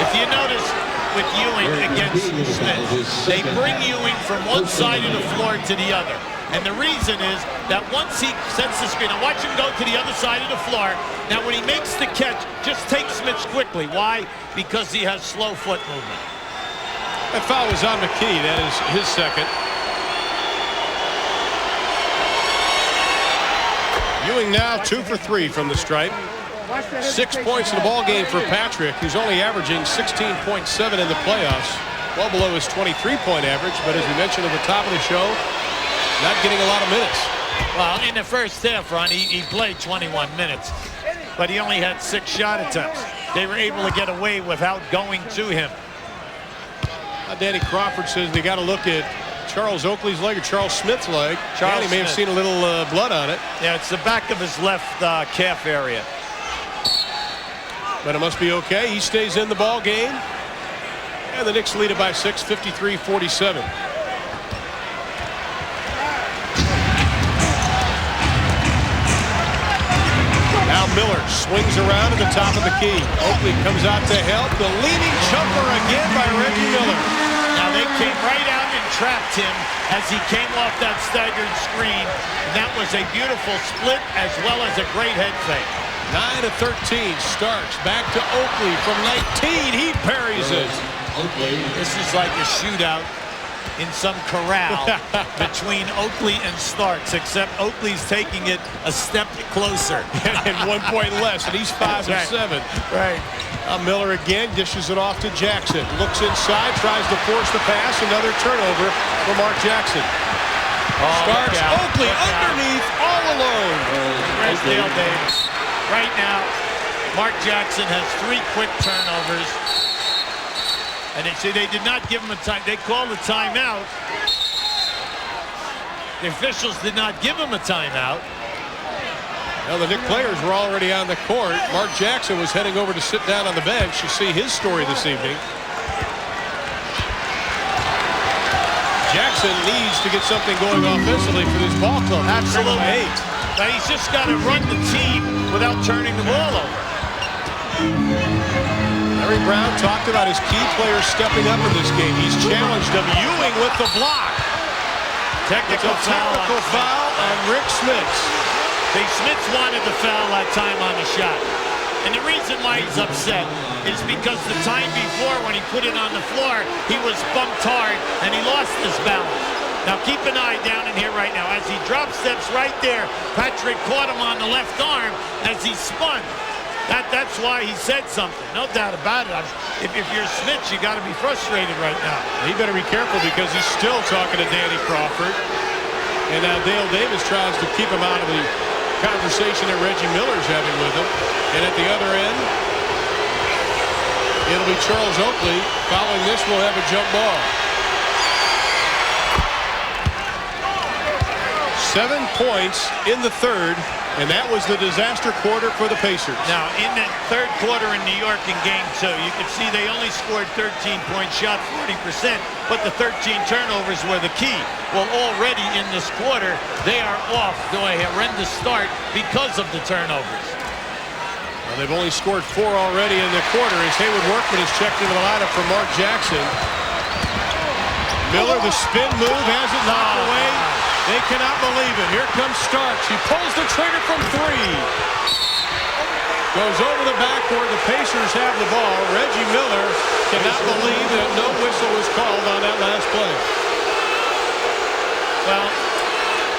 If you notice with Ewing against Smith, they bring Ewing from one side of the floor to the other. And the reason is that once he sets the screen, and watch him go to the other side of the floor. Now when he makes the catch, just take Smith quickly. Why? Because he has slow foot movement. That foul was on McKee. That is his second. Ewing now 2 for 3 from the stripe. 6 points in the ball game for Patrick, who's only averaging 16.7 in the playoffs, well below his 23-point average. But as we mentioned at the top of the show, not getting a lot of minutes. Well, in the first half, Ron, he played 21 minutes, but he only had 6 shot attempts. They were able to get away without going to him. Danny Crawford says they got to look at Charles Oakley's leg or Charles Smith's leg. Danny may have seen a little blood on it. Yeah, it's the back of his left calf area. But it must be okay. He stays in the ball game. And the Knicks lead it by 6, 53-47. Now Miller swings around at the top of the key. Oakley comes out to help. The leading jumper again by Reggie Miller. Now they came right out and trapped him as he came off that staggered screen. And that was a beautiful split as well as a great head fake. 9-13. Starks back to Oakley from 19. He parries it. This is like a shootout in some corral between Oakley and Starks, except Oakley's taking it a step closer. And 1 point less, and he's 5 of 7. Right. Miller again dishes it off to Jackson. Looks inside, tries to force the pass. Another turnover for Mark Jackson. Starks, Oakley underneath, all alone. Where's Dale Davis? Right now, Mark Jackson has 3 quick turnovers. And they say they did not give him a time. They called a timeout. The officials did not give him a timeout. Well, the Knicks players were already on the court. Mark Jackson was heading over to sit down on the bench. You see his story this evening. Jackson needs to get something going offensively for this ball club. Absolutely. Now he's just got to run the team without turning the ball over. Larry Brown talked about his key players stepping up in this game. He's challenged them. Ewing with the block. Technical foul on Rick Smith. Smith wanted the foul that time on the shot. And the reason why he's upset is because the time before when he put it on the floor, he was bumped hard and he lost his balance. Now keep an eye down in here right now. As he drop steps right there, Patrick caught him on the left arm as he spun. That's why he said something. No doubt about it. If you're Smith, you got to be frustrated right now. He better be careful because he's still talking to Danny Crawford. And now Dale Davis tries to keep him out of the conversation that Reggie Miller's having with him. And at the other end, it'll be Charles Oakley. Following this, we'll have a jump ball. 7 points in the third. And that was the disaster quarter for the Pacers. Now, in that third quarter in New York in Game 2, you can see they only scored 13 points, shot 40%, but the 13 turnovers were the key. Well, already in this quarter, they are off to a horrendous start because of the turnovers. Well, they've only scored 4 already in the quarter as Hayward Workman is checked into the lineup for Mark Jackson. Miller, the spin move, has it knocked away. They cannot believe it. Here comes Starks. He pulls the trigger from 3. Goes over the backboard. The Pacers have the ball. Reggie Miller cannot believe that no whistle was called on that last play. Well,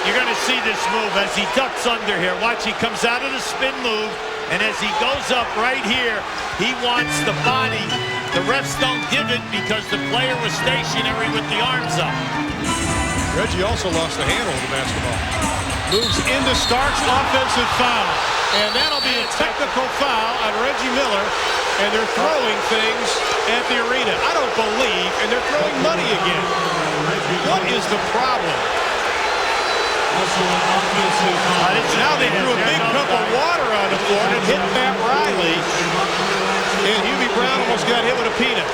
you're going to see this move as he ducks under here. Watch, he comes out of the spin move, and as he goes up right here, he wants the body. The refs don't give it because the player was stationary with the arms up. Reggie also lost the handle of the basketball. Moves into Starks, offensive foul. And that'll be a technical foul on Reggie Miller. And they're throwing things at the arena. I don't believe, and they're throwing money again. What is the problem? Now they threw a big cup of water on the floor and hit Matt Riley. And Hubie Brown almost got hit with a peanut.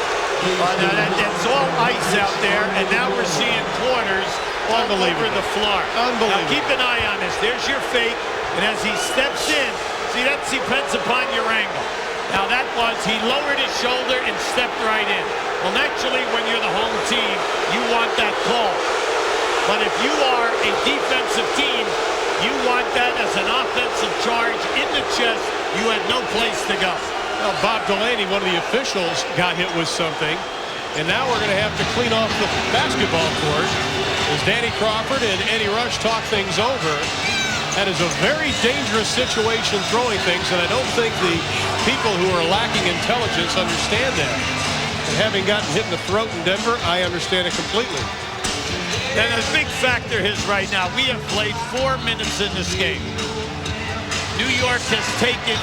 It's all ice out there, and now we're seeing quarters all over the floor. Unbelievable. Now keep an eye on this. There's your fake, and as he steps in, see, that depends upon your angle. Now that was, he lowered his shoulder and stepped right in. Well, naturally, when you're the home team, you want that call. But if you are a defensive team, you want that as an offensive charge in the chest. You had no place to go. Well, Bob Delaney, one of the officials, got hit with something. And now we're going to have to clean off the basketball court as Danny Crawford and Eddie Rush talk things over. That is a very dangerous situation throwing things, and I don't think the people who are lacking intelligence understand that. And having gotten hit in the throat in Denver, I understand it completely. And a big factor is right now, we have played 4 minutes in this game. New York has taken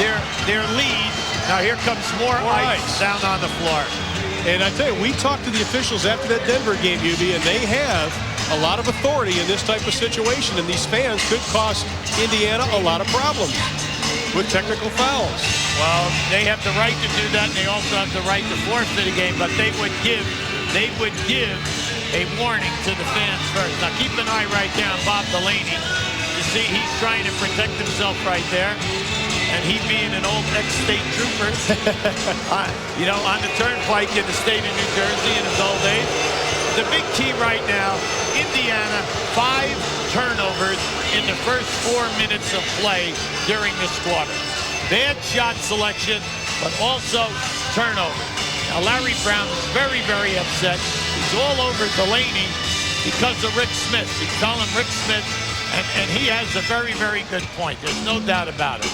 their lead. Now here comes more ice down on the floor. And I tell you, we talked to the officials after that Denver game, Hubie, and they have a lot of authority in this type of situation, and these fans could cost Indiana a lot of problems with technical fouls. Well, they have the right to do that, and they also have the right to forfeit a game, but they would give a warning to the fans first. Now keep an eye right there on Bob Delaney. You see, he's trying to protect himself right there. And he being an old ex-state trooper, you know, on the turnpike in the state of New Jersey in his old age. The big key right now, Indiana, 5 turnovers in the first 4 minutes of play during this quarter. Bad shot selection, but also turnover. Now Larry Brown is very, very upset. He's all over Delaney because of Rick Smith. He's calling Rick Smith, and he has a very, very good point. There's no doubt about it.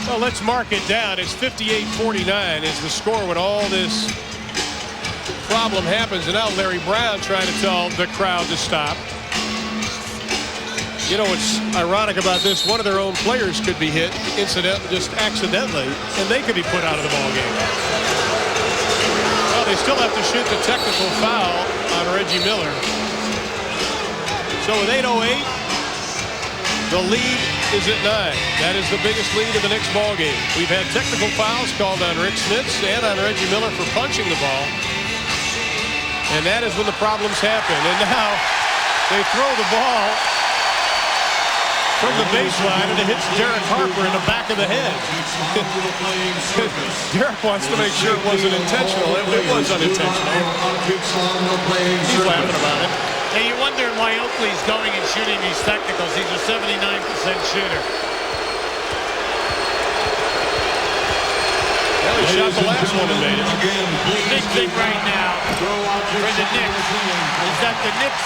Well, let's mark it down. It's 58-49 is the score when all this problem happens. And now Larry Brown trying to tell the crowd to stop. You know what's ironic about this? One of their own players could be hit just accidentally, and they could be put out of the ball game. Well, they still have to shoot the technical foul on Reggie Miller. So with 8:08, the lead is at 9. That is the biggest lead in the Knicks ball game. We've had technical fouls called on Rick Smith and on Reggie Miller for punching the ball. And that is when the problems happen. And now they throw the ball from the baseline, and it hits Derek Harper in the back of the head. Derek wants to make sure it wasn't intentional. It was unintentional. He's laughing about it. Now you wonder why Oakley's going and shooting these technicals. He's a 79% shooter. Well, he shot the last one and made it. The big thing right now for the Knicks is that the Knicks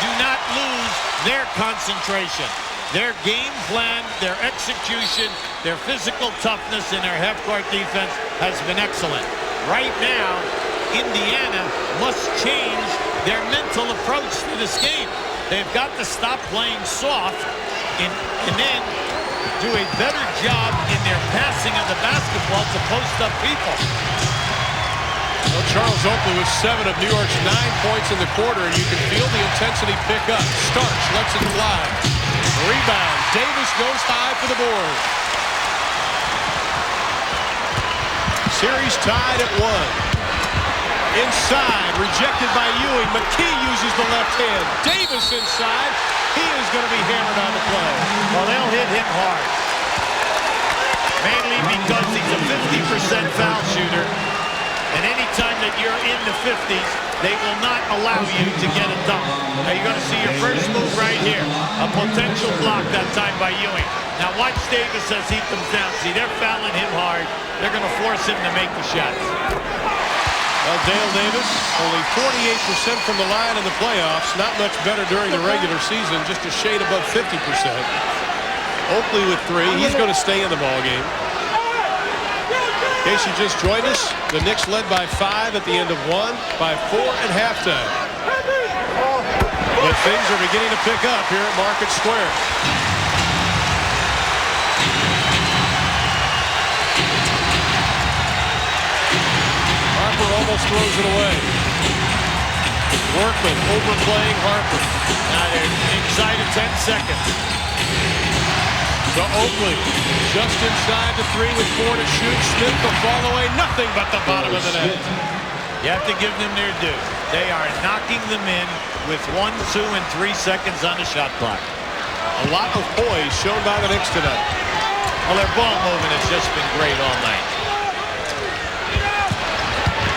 do not lose their concentration. Their game plan, their execution, their physical toughness, and their half-court defense has been excellent. Right now, Indiana must change their mental approach to this game. They've got to stop playing soft and then do a better job in their passing of the basketball to post up people. Well, Charles Oakley with 7 of New York's 9 points in the quarter, and you can feel the intensity pick up. Starks lets it fly. Rebound. Davis goes high for the board. Series tied at 1. Inside, rejected by Ewing. McKee uses the left hand. Davis inside. He is going to be hammered on the play. Well, they'll hit him hard. Mainly because he's a 50% foul shooter. And anytime that you're in the 50s, they will not allow you to get a dunk. Now you're going to see your first move right here. A potential block that time by Ewing. Now watch Davis as he comes down. See, they're fouling him hard. They're going to force him to make the shots. Well, Dale Davis, only 48% from the line in the playoffs. Not much better during the regular season, just a shade above 50%. Oakley with 3. He's going to stay in the ballgame. In case you just joined us, the Knicks led by 5 at the end of 1, by 4 at halftime. But things are beginning to pick up here at Market Square. Harper almost throws it away. Workman overplaying Harper. Now they're inside of 10 seconds. To Oakley. Just inside the 3 with 4 to shoot. Smith the fall away. Nothing but the bottom of the net. You have to give them their due. They are knocking them in with 1, 2, and 3 seconds on the shot clock. A lot of poise shown by the Knicks tonight. Well, their ball movement has just been great all night.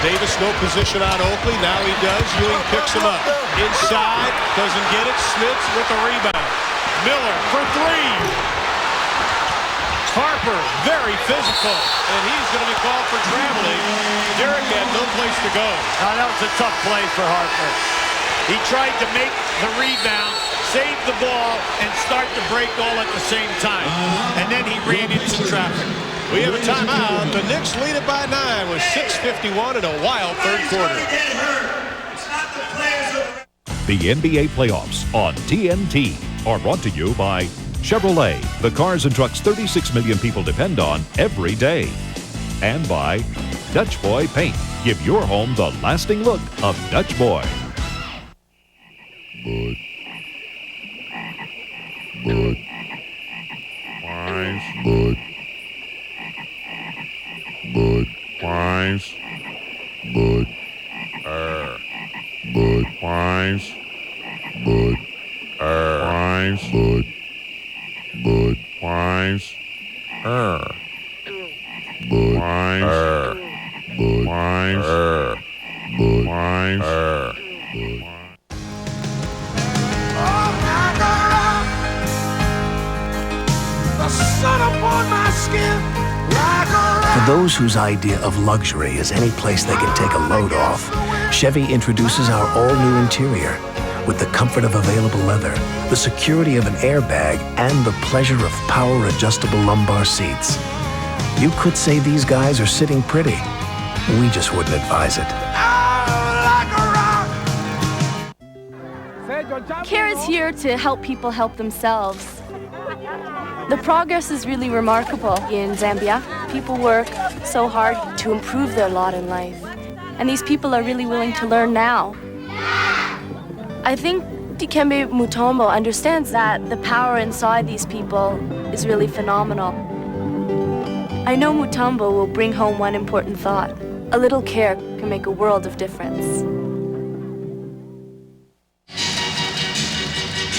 Davis no position on Oakley. Now he does. Ewing picks him up. Inside. Doesn't get it. Smith with the rebound. Miller for 3. Harper, very physical, and he's going to be called for traveling. Derek had no place to go. Now, that was a tough play for Harper. He tried to make the rebound, save the ball, and start to break all at the same time. And then he ran into traffic. We have a timeout. The Knicks lead it by 9 with 6:51 in a wild third quarter. The NBA playoffs on TNT are brought to you by Chevrolet, the cars and trucks 36 million people depend on every day. And by Dutch Boy Paint. Give your home the lasting look of Dutch Boy. Bud. Wise. Bud. Wise. Bud. Bud. Wise. Bud. Wise. Bud. Bud. Wise. Bud. Wise. Bud. Wise. Bud. Wise. Bud. The sun upon my skin like a... For those whose idea of luxury is any place they can take a load off, Chevy introduces our all-new interior with the comfort of available leather, the security of an airbag, and the pleasure of power-adjustable lumbar seats. You could say these guys are sitting pretty. We just wouldn't advise it. CARE is here to help people help themselves. The progress is really remarkable in Zambia. People work so hard to improve their lot in life. And these people are really willing to learn now. I think Dikembe Mutombo understands that the power inside these people is really phenomenal. I know Mutombo will bring home one important thought. A little care can make a world of difference.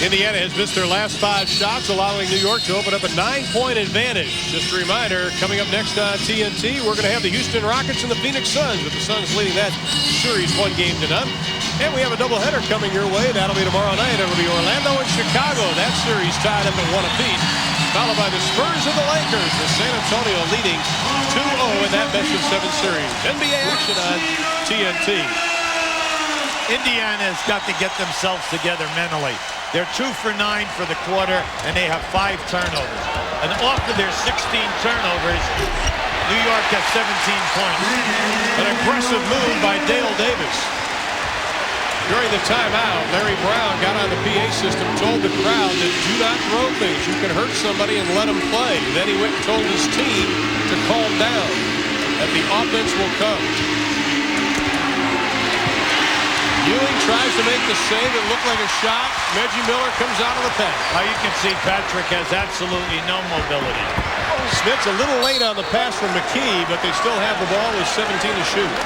Indiana has missed their last 5 shots, allowing New York to open up a 9-point advantage. Just a reminder, coming up next on TNT, we're going to have the Houston Rockets and the Phoenix Suns, with the Suns leading that series 1-0. And we have a doubleheader coming your way. That'll be tomorrow night. It'll be Orlando and Chicago. That series tied up at 1 apiece, followed by the Spurs and the Lakers, with San Antonio leading 2-0 in that best-of-7 series. NBA action on TNT. Indiana's got to get themselves together mentally. They're 2 for 9 for the quarter, and they have 5 turnovers. And off of their 16 turnovers, New York has 17 points. An aggressive move by Dale Davis. During the timeout, Larry Brown got on the PA system, told the crowd that do not throw things. You can hurt somebody and let them play. Then he went and told his team to calm down, that the offense will come. Ewing tries to make the save. It looked like a shot. Reggie Miller comes out of the pass. Now you can see Patrick has absolutely no mobility. Smith's a little late on the pass from McKee, but they still have the ball with 17 to shoot.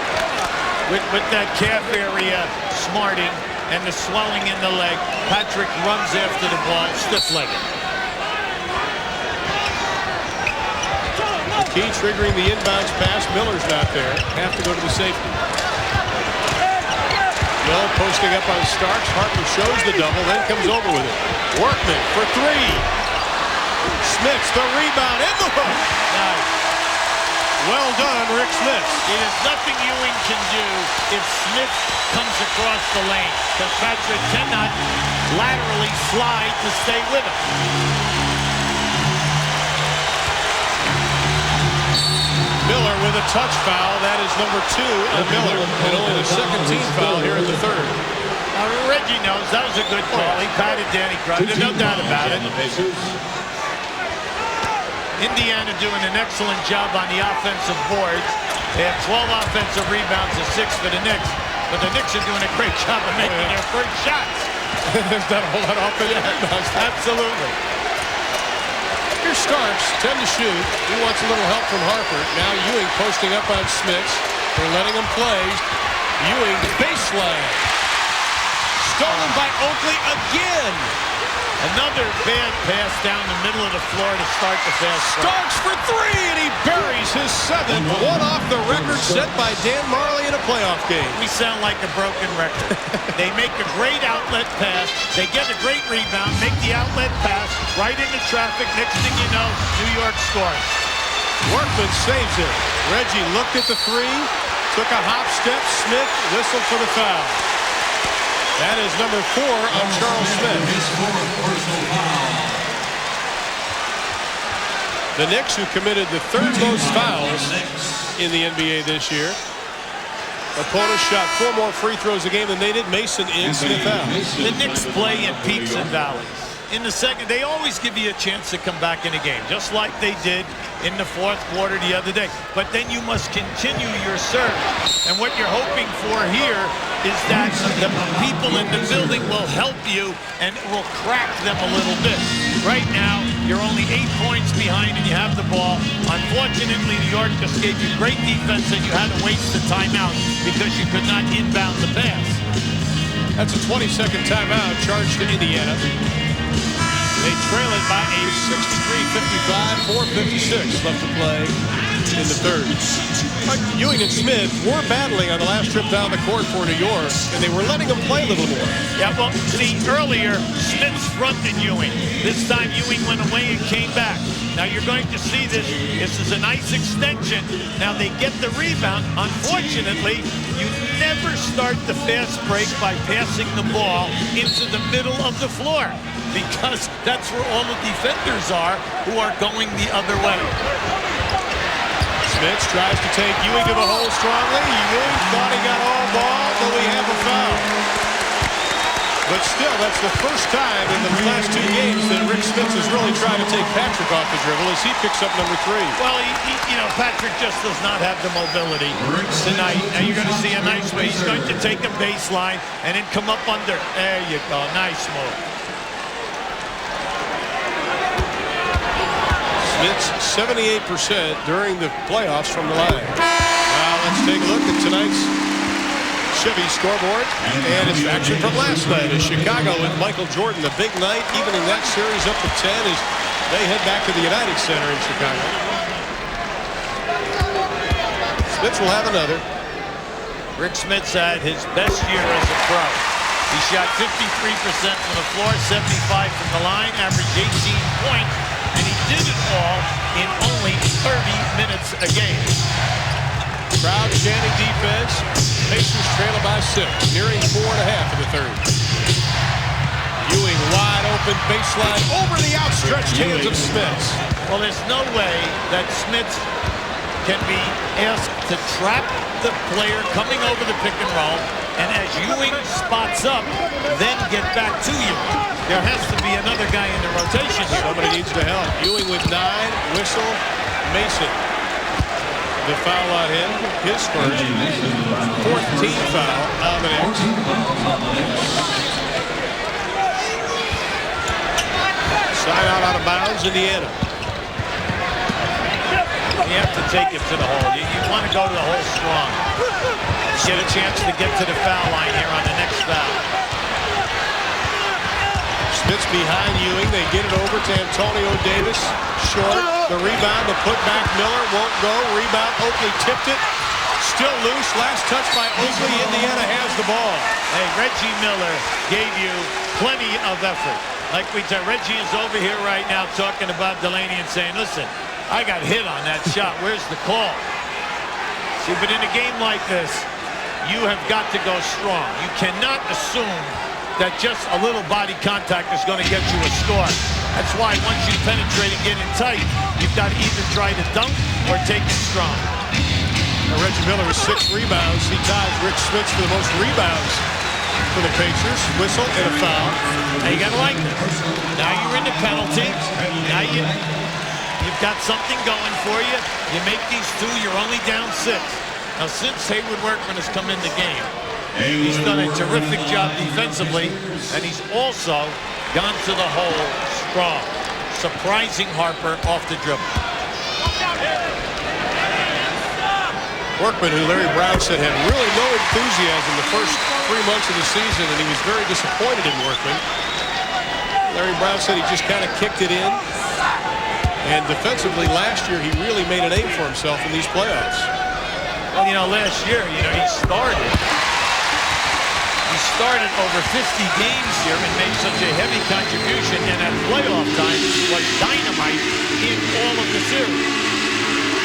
With that calf area smarting and the swelling in the leg, Patrick runs after the ball, stiff-legged. McKee triggering the inbounds pass. Miller's not there. Have to go to the safety. Miller posting up on Starks. Harper shows the double, then comes over with it. Workman for 3. Smith's the rebound and the hook. Nice. Well done, Rick Smith. There's nothing Ewing can do if Smith comes across the lane, because Patrick cannot laterally slide to stay with him. Miller with a touch foul. That is number 2 on Miller, and only the second team foul here in the third. Reggie knows that was a good call. He patted Danny Grund. There's no doubt about it. Indiana doing an excellent job on the offensive boards. They have 12 offensive rebounds to 6 for the Knicks. But the Knicks are doing a great job of making their first shots. There's not a whole lot of offense. Absolutely. Here's Starks, 10 to shoot. He wants a little help from Harper. Now Ewing posting up on Smits. They're letting him play. Ewing, baseline. Stolen by Oakley again. Another bad pass down the middle of the floor to start the fast break. Starks for 3, and he buries his 7th. One off the record set by Dan Marley in a playoff game. We sound like a broken record. They make a great outlet pass. They get a great rebound, make the outlet pass right into traffic. Next thing you know, New York scores. Workman saves it. Reggie looked at the 3, took a hop step. Smith whistled for the foul. That is number 4 on Charles Smith. The Knicks, who committed the 3rd most fouls in the NBA this year. Opponents shot 4 more free throws a game than they did. Mason in Smith out. The Knicks play in peaks and valleys. In the second, they always give you a chance to come back in a game, just like they did in the 4th quarter the other day. But then you must continue your serve. And what you're hoping for here is that the people in the building will help you and will crack them a little bit. Right now, you're only 8 points behind and you have the ball. Unfortunately, New York just gave you great defense and you had to waste the timeout because you could not inbound the pass. That's a 20-second timeout charged to Indiana. They trail it by a 63-55, 4:56 left to play in the 3rd. Ewing and Smith were battling on the last trip down the court for New York, and they were letting them play a little more. Yeah, well, see, earlier, Smith's fronted Ewing. This time, Ewing went away and came back. Now, you're going to see this. This is a nice extension. Now, they get the rebound. Unfortunately, you never start the fast break by passing the ball into the middle of the floor, because that's where all the defenders are who are going the other way. Smith tries to take Ewing to the hole strongly. Ewing thought he got all ball, but we have a foul. But still, that's the first time in the last 2 games that Rick Smith has really tried to take Patrick off the dribble as he picks up number 3. Well, you know, Patrick just does not have the mobility tonight. Now you're going to see a nice way. He's going to take a baseline and then come up under. There you go. Nice move. Smith's 78% during the playoffs from the line. Now let's take a look at tonight's Chevy scoreboard, and it's action from last night as Chicago with Michael Jordan, the big night, evening that series up to 10 as they head back to the United Center in Chicago. Smith will have another. Rick Smith's had his best year as a pro. He shot 53% from the floor, 75 from the line, averaged 18 points, and he did it all in only 30 minutes a game. Crowd chanting defense. Pacers trailing by 6, nearing 4.5 in the 3rd. Ewing wide open baseline over the outstretched hands of Smith. Well, there's no way that Smith can be asked to trap the player coming over the pick and roll, and as Ewing spots up, then get back to you. There has to be another guy in the rotation here. Somebody needs to help. Ewing with 9, whistle, Mason. The foul on him, his first, 4th team foul on the Knicks. Side out of bounds, Indiana. You have to take it to the hole. You want to go to the hole strong. Get a chance to get to the foul line here on the next foul. Smith's behind Ewing. They get it over to Antonio Davis. Short. The rebound, the putback. Miller won't go. Rebound. Oakley tipped it. Still loose. Last touch by Oakley. Indiana has the ball. Hey, Reggie Miller gave you plenty of effort. Like we said, Reggie is over here right now talking about Delaney and saying, listen, I got hit on that shot. Where's the call? See, but in a game like this, you have got to go strong. You cannot assume that just a little body contact is going to get you a score. That's why once you penetrate and get in tight, you've got to either try to dunk or take it strong. Now, Reggie Miller with 6 rebounds. He ties Rick Smith for the most rebounds for the Pacers. Whistle and a foul. Now you gotta like this. Now you're in the penalty. Now you've got something going for you. You make these two, you're only down 6. Now since Haywood Workman has come in the game, he's done a terrific job defensively, and he's also gone to the hole strong. Surprising Harper off the dribble. Workman, who Larry Brown said had really no enthusiasm the first 3 months of the season, and he was very disappointed in Workman. Larry Brown said he just kind of kicked it in. And defensively last year, he really made a name for himself in these playoffs. Well, you know, last year, he started over 50 games here and made such a heavy contribution, and at playoff time was dynamite in all of the series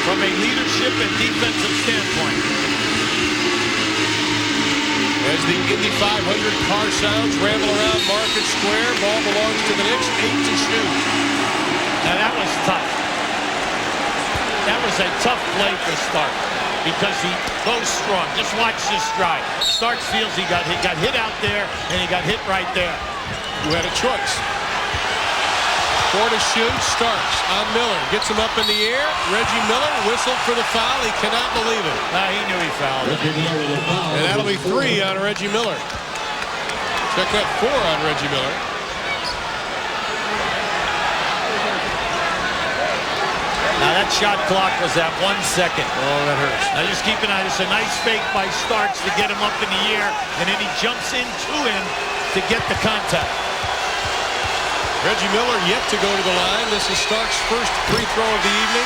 from a leadership and defensive standpoint. As the Indy 500 car sounds ramble around Market Square, ball belongs to the Knicks, 8 to shoot. Now that was tough. That was a tough play for Stark because he goes strong. Just watch this drive. Stark feels he got hit out there, and he got hit right there. Who had a choice? 4 to shoot. Starks on Miller. Gets him up in the air. Reggie Miller whistled for the foul. He cannot believe it. He knew he fouled. And that'll be 3 on Reggie Miller. Check that 4 on Reggie Miller. Now that shot clock was at 1 second. Oh, that hurts. Now just keep an eye. It's a nice fake by Starks to get him up in the air, and then he jumps into him to get the contact. Reggie Miller yet to go to the line. This is Stark's first free throw of the evening.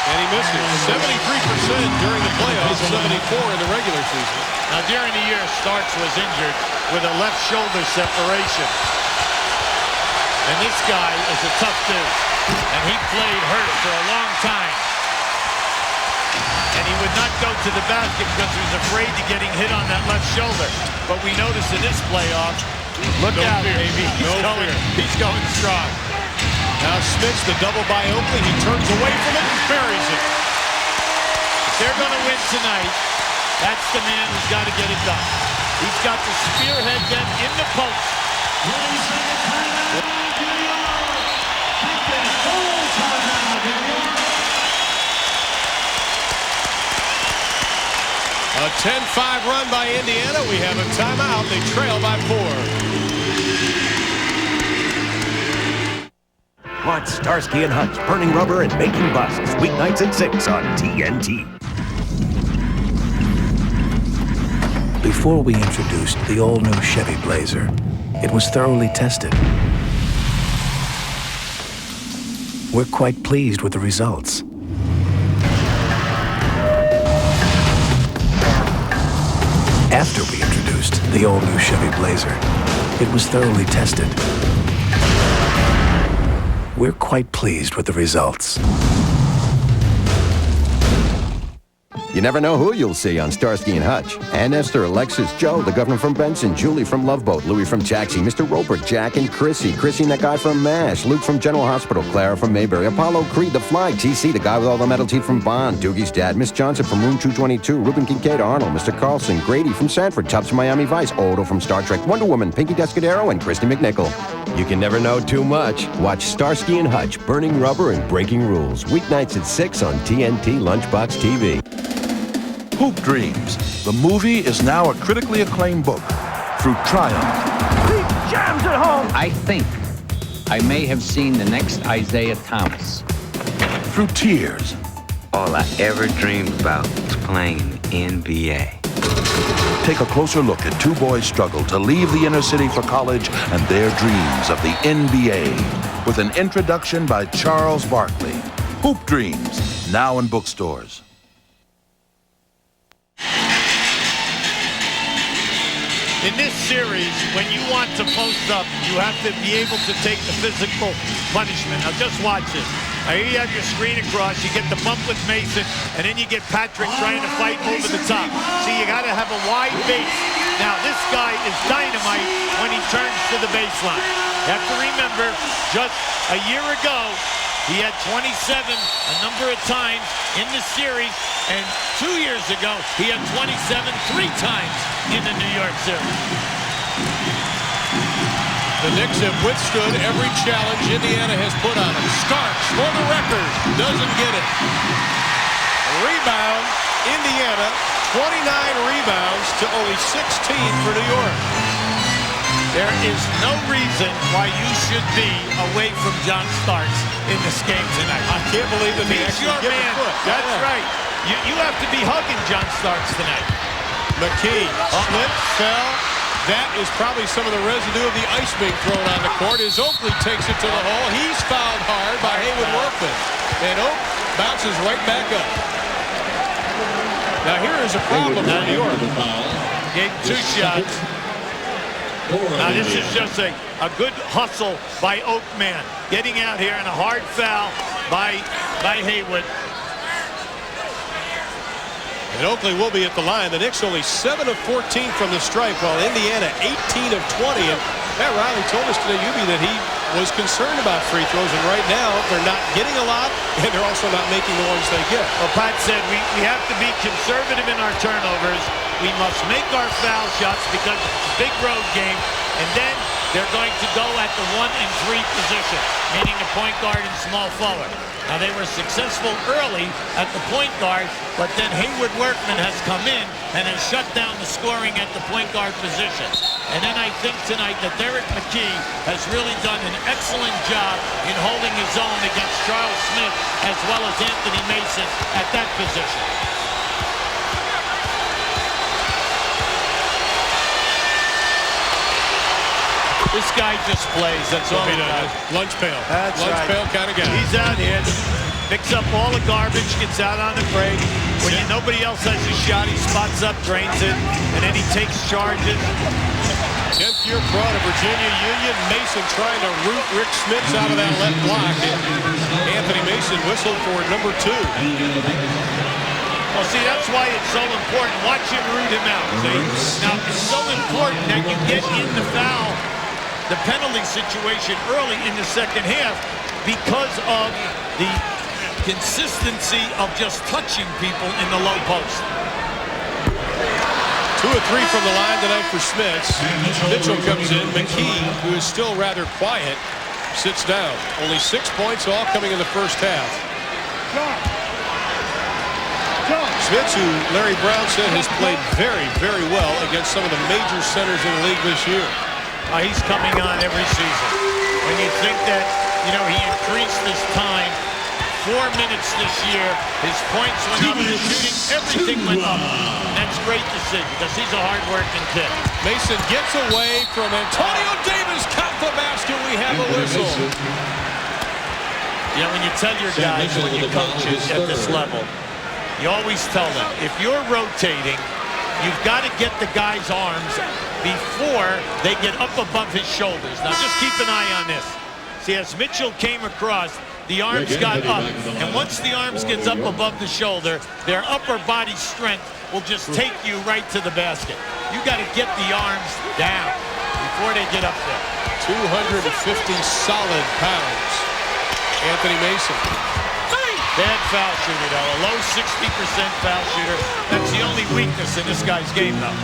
And he missed it. 73% during the playoffs, 74 in the regular season. Now during the year, Starks was injured with a left shoulder separation. And this guy is a tough dude. And he played hurt for a long time. And he would not go to the basket because he was afraid of getting hit on that left shoulder. But we noticed in this playoff, look out, baby. He's going strong. Now Smith, the double by Oakley. He turns away from it and buries it. If they're going to win tonight, that's the man who's got to get it done. He's got to spearhead them in the post. A 10-5 run by Indiana. We have a timeout. They trail by 4. Watch Starsky and Hutch burning rubber and making busts weeknights at 6 on TNT. Before we introduced the all-new Chevy Blazer, it was thoroughly tested. We're quite pleased with the results. After we introduced the all-new Chevy Blazer, it was thoroughly tested. We're quite pleased with the results. You never know who you'll see on Starsky and Hutch. Ann, Esther, Alexis, Joe, the governor from Benson, Julie from Love Boat, Louie from Taxi, Mr. Roper, Jack and Chrissy and that guy from MASH, Luke from General Hospital, Clara from Mayberry, Apollo Creed, the Fly, TC, the guy with all the metal teeth from Bond, Doogie's dad, Miss Johnson from Room 222, Ruben Kincaid, Arnold, Mr. Carlson, Grady from Sanford, Tubbs from Miami Vice, Odo from Star Trek, Wonder Woman, Pinky Descadero, and Christy McNichol. You can never know too much. Watch Starsky and Hutch, burning rubber and breaking rules. Weeknights at 6 on TNT Lunchbox TV. Hoop Dreams. The movie is now a critically acclaimed book. Through triumph. He jams it home! I think I may have seen the next Isaiah Thomas. Through tears. All I ever dreamed about was playing NBA. Take a closer look at two boys' struggle to leave the inner city for college and their dreams of the NBA. With an introduction by Charles Barkley. Hoop Dreams. Now in bookstores. In this series, when you want to post up, you have to be able to take the physical punishment. Now just watch this. Now here you have your screen across, you get the bump with Mason, and then you get Patrick trying to fight over the top. See, you got to have a wide base. Now this guy is dynamite when he turns to the baseline. You have to remember, just a year ago, He had 27 a number of times in the series, and 2 years ago, he had 27 3 times in the New York series. The Knicks have withstood every challenge Indiana has put on them. Starks, for the record, doesn't get it. Rebound, Indiana, 29 rebounds to only 16 for New York. There is no reason why you should be away from John Starks in this game tonight. I can't believe that He's your man. That's right. You have to be hugging John Starks tonight. McKee slipped, fell. That is probably some of the residue of the ice being thrown on the court as Oakley takes it to the hole. He's fouled hard by Haywood Workman. And Oak bounces right back up. Now here is a problem for New York. Gave 2 shots. Now this is just a good hustle by Oakman. Getting out here and a hard foul by Haywood. And Oakley will be at the line. The Knicks only 7 of 14 from the stripe, while Indiana 18 of 20. And Pat Riley told us today, Ubi, that he was concerned about free throws. And right now, they're not getting a lot, and they're also not making the ones they get. Well, Pat said we have to be conservative in our turnovers. We must make our foul shots because it's a big road game. And then they're going to go at the 1 and 3 position, meaning the point guard and small forward. Now, they were successful early at the point guard, but then Haywood Workman has come in and has shut down the scoring at the point guard position. And then I think tonight that Derek McKee has really done an excellent job in holding his own against Charles Smith as well as Anthony Mason at that position. This guy just plays. That's all he does. Lunch pail. That's lunch right. pail kind of guy. He's out here, picks up all the garbage, gets out on the break. When nobody else has a shot, he spots up, drains it, and then he takes charges. 10th year pro out of Virginia Union. Mason trying to root Rick Smits out of that left block. And Anthony Mason whistled for number 2. Well, see, that's why it's so important. Watch him root him out. See? Now, it's so important that you get in the foul, the penalty situation early in the second half because of the consistency of just touching people in the low post. 2 of 3 from the line tonight for Smits. Mitchell comes in. McKee, who is still rather quiet, sits down. Only 6 points, all coming in the first half. Smits, who Larry Brown said has played very, very well against some of the major centers in the league this year. He's coming on every season. When you think that, he increased his time 4 minutes this year, his points went up, his shooting, everything went up. And that's great to see because he's a hard-working kid. Mason gets away from Antonio Davis. Count the basket. We have a whistle. When you tell your guys, when you coach at this level, you always tell them, if you're rotating, you've got to get the guy's arms before they get up above his shoulders. Now, just keep an eye on this. See, as Mitchell came across, the arms got up. And once the arms gets up above the shoulder, their upper body strength will just take you right to the basket. You got to get the arms down before they get up there. 250 solid pounds. Anthony Mason. Bad foul shooter, though. A low 60% foul shooter. That's the only weakness in this guy's game, though.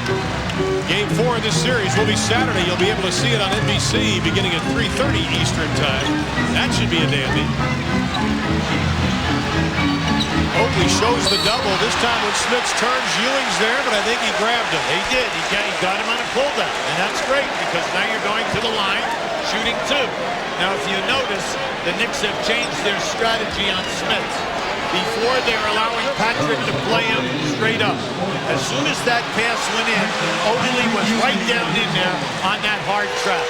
Game 4 of this series will be Saturday. You'll be able to see it on NBC beginning at 3:30 Eastern Time. That should be a dandy. Oakley shows the double. This time when Smits turns, Ewing's there, but I think he grabbed him. He did. He got him on a pull-down. And that's great because now you're going to the line, shooting 2. Now, if you notice, the Knicks have changed their strategy on Smits. Before, they were allowing Patrick to play him straight up. As soon as that pass went in, Oakley was right down in there on that hard trap.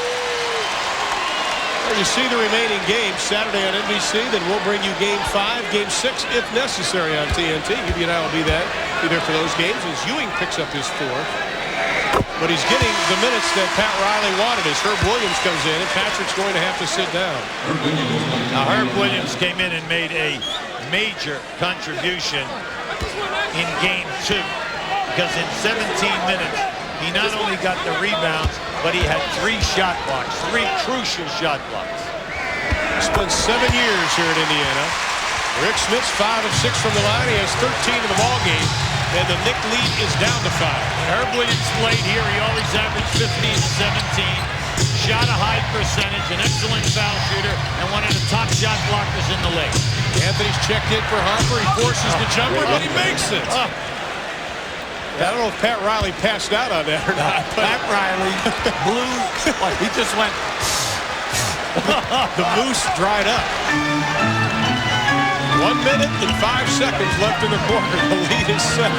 Well, you see the remaining games Saturday on NBC, then we'll bring you Game 5, Game 6, if necessary on TNT. You and I will be there for those games as Ewing picks up his 4th. But he's getting the minutes that Pat Riley wanted as Herb Williams comes in, and Patrick's going to have to sit down. Now, Herb Williams came in and made a major contribution in Game 2 because in 17 minutes, he not only got the rebounds, but he had 3 shot blocks, 3 crucial shot blocks. Spent 7 years here at Indiana. Rick Smith's 5 of 6 from the line. He has 13 in the ball game, and the Knick lead is down to 5. Herb Williams played here. He always averaged 15 to 17. Shot a high percentage, an excellent foul shooter, and one of the top shot blockers in the league. Anthony's checked in for Harper. He forces the jumper, but he makes it. I don't know if Pat Riley passed out on that or not. Pat Riley blew. He just went. The moose dried up. 1 minute and 5 seconds left in the quarter. The lead is 7.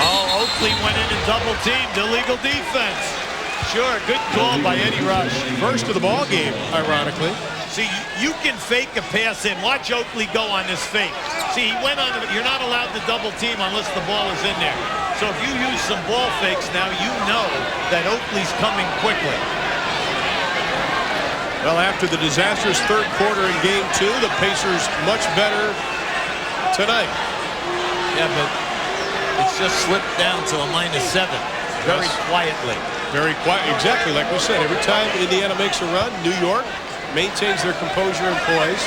Oh, Oakley went in and double teamed. Illegal defense. Sure, good call by Eddie Rush. First of the ball game, ironically. See, you can fake a pass in. Watch Oakley go on this fake. See, he went on. You're not allowed to double team unless the ball is in there. So if you use some ball fakes now, you know that Oakley's coming quickly. Well, after the disastrous third quarter in Game 2, the Pacers much better tonight. Yeah, but it's just slipped down to a -7 very quietly. Very quiet, exactly like we said. Every time Indiana makes a run, New York maintains their composure and poise,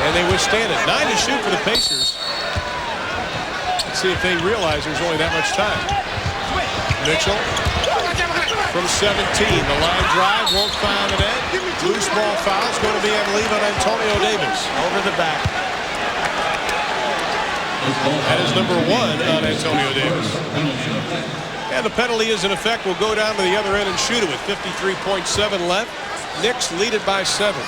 and they withstand it. 9 to shoot for the Pacers. Let's see if they realize there's only that much time. Mitchell from 17. The line drive won't find the net. Loose ball foul is going to be, I believe, on Antonio Davis. Over the back. That is number 1 on Antonio Davis. And the penalty is in effect. Will go down to the other end and shoot it with 53.7 left. Knicks lead it by 7.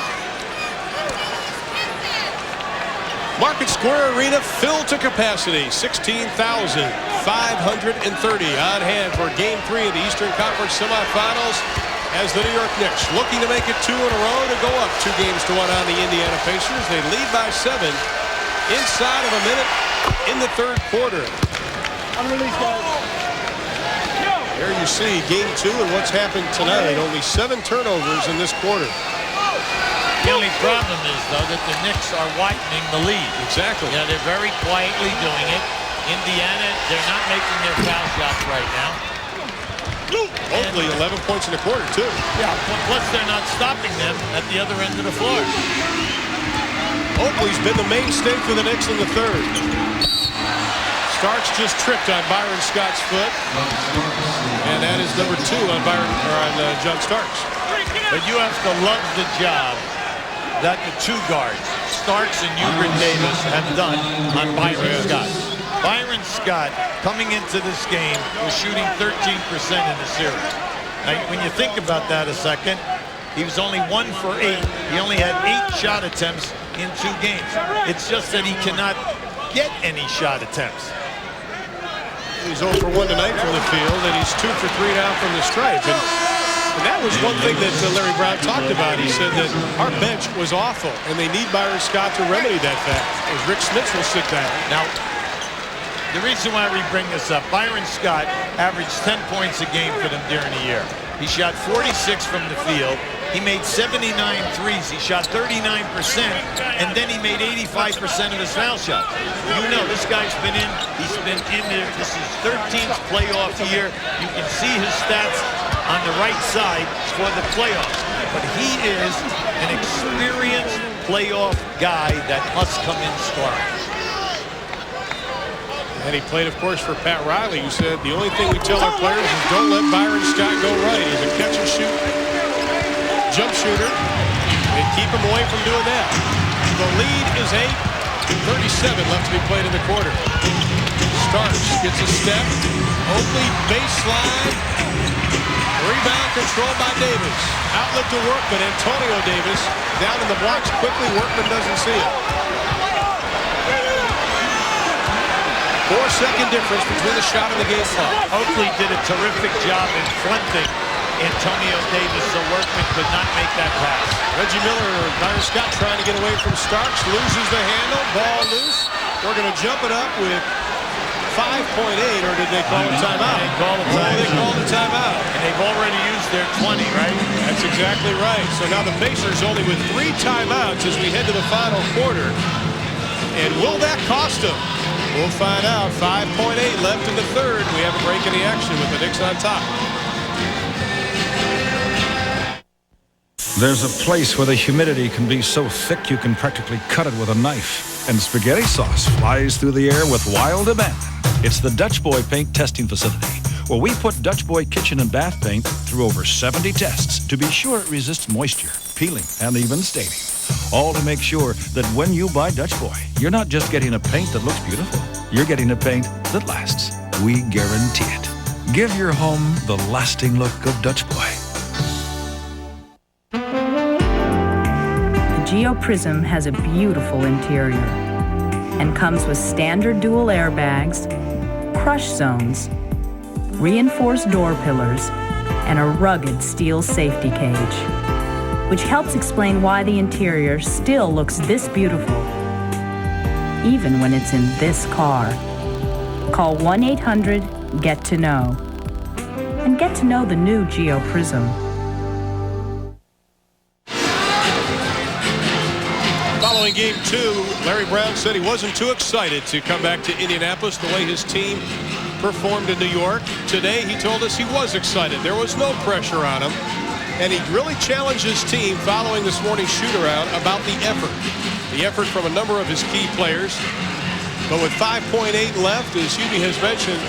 Market Square Arena filled to capacity. 16,530 on hand for Game 3 of the Eastern Conference semifinals as the New York Knicks looking to make it 2 in a row to go up 2 games to 1 on the Indiana Pacers. They lead by 7 inside of a minute in the third quarter. There you see Game 2 and what's happened tonight. Only 7 turnovers in this quarter. The only problem is, though, that the Knicks are widening the lead. Exactly. Yeah, they're very quietly doing it. Indiana, they're not making their foul shots right now. Hopefully 11 points in the quarter, too. Yeah, plus they're not stopping them at the other end of the floor. Oakley's been the mainstay for the Knicks in the third. Starks just tripped on Byron Scott's foot. And that is number 2 on John Starks. But you have to love the job that the 2 guards, Starks and Hubert Davis, have done on Byron Scott. Byron Scott, coming into this game, was shooting 13% in the series. Now, when you think about that a second, he was only 1 for 8. He only had 8 shot attempts in 2 games. It's just that he cannot get any shot attempts. He's 0 for 1 tonight from the field, and he's 2 for 3 now from the stripe. And that was one thing that Larry Brown talked about. He said that our bench was awful, and they need Byron Scott to remedy that fact, as Rick Smith will sit down. Now, the reason why we bring this up, Byron Scott averaged 10 points a game for them during the year. He shot 46 from the field. He made 79 threes. He shot 39%, and then he made 85% of his foul shots. You know, this guy's been in. He's been in there. This is 13th playoff year. You can see his stats on the right side for the playoffs. But he is an experienced playoff guy that must come in scoring. And he played, of course, for Pat Riley, who said the only thing we tell our players is don't let Byron Scott go right. He's a catch and shoot jump shooter, and keep him away from doing that. The lead is 8, 37 left to be played in the quarter. Starks gets a step. Oakley baseline. Rebound controlled by Davis. Outlet to Workman. Antonio Davis down in the blocks quickly. Workman doesn't see it. 4-second difference between the shot and the game clock. Oakley did a terrific job in fronting Antonio Davis, so Workman could not make that pass. Reggie Miller, Byron Scott trying to get away from Starks, loses the handle, ball loose. We're going to jump it up with 5.8, or did they call a timeout? They called a timeout. They called a timeout. And they've already used their 20, right? That's exactly right. So now the Pacers only with 3 timeouts as we head to the final quarter. And will that cost them? We'll find out. 5.8 left in the third. We have a break in the action with the Knicks on top. There's a place where the humidity can be so thick you can practically cut it with a knife. And spaghetti sauce flies through the air with wild abandon. It's the Dutch Boy Paint Testing Facility, where we put Dutch Boy kitchen and bath paint through over 70 tests to be sure it resists moisture, peeling, and even staining. All to make sure that when you buy Dutch Boy, you're not just getting a paint that looks beautiful. You're getting a paint that lasts. We guarantee it. Give your home the lasting look of Dutch Boy. Geo Prism has a beautiful interior and comes with standard dual airbags, crush zones, reinforced door pillars, and a rugged steel safety cage, which helps explain why the interior still looks this beautiful, even when it's in this car. Call 1-800-GET-TO-KNOW and get to know the new Geo Prism. Following game 2, Larry Brown said he wasn't too excited to come back to Indianapolis the way his team performed in New York. Today, he told us he was excited. There was no pressure on him, and he really challenged his team following this morning's shoot-around about the effort from a number of his key players. But with 5.8 left, as Hubie has mentioned,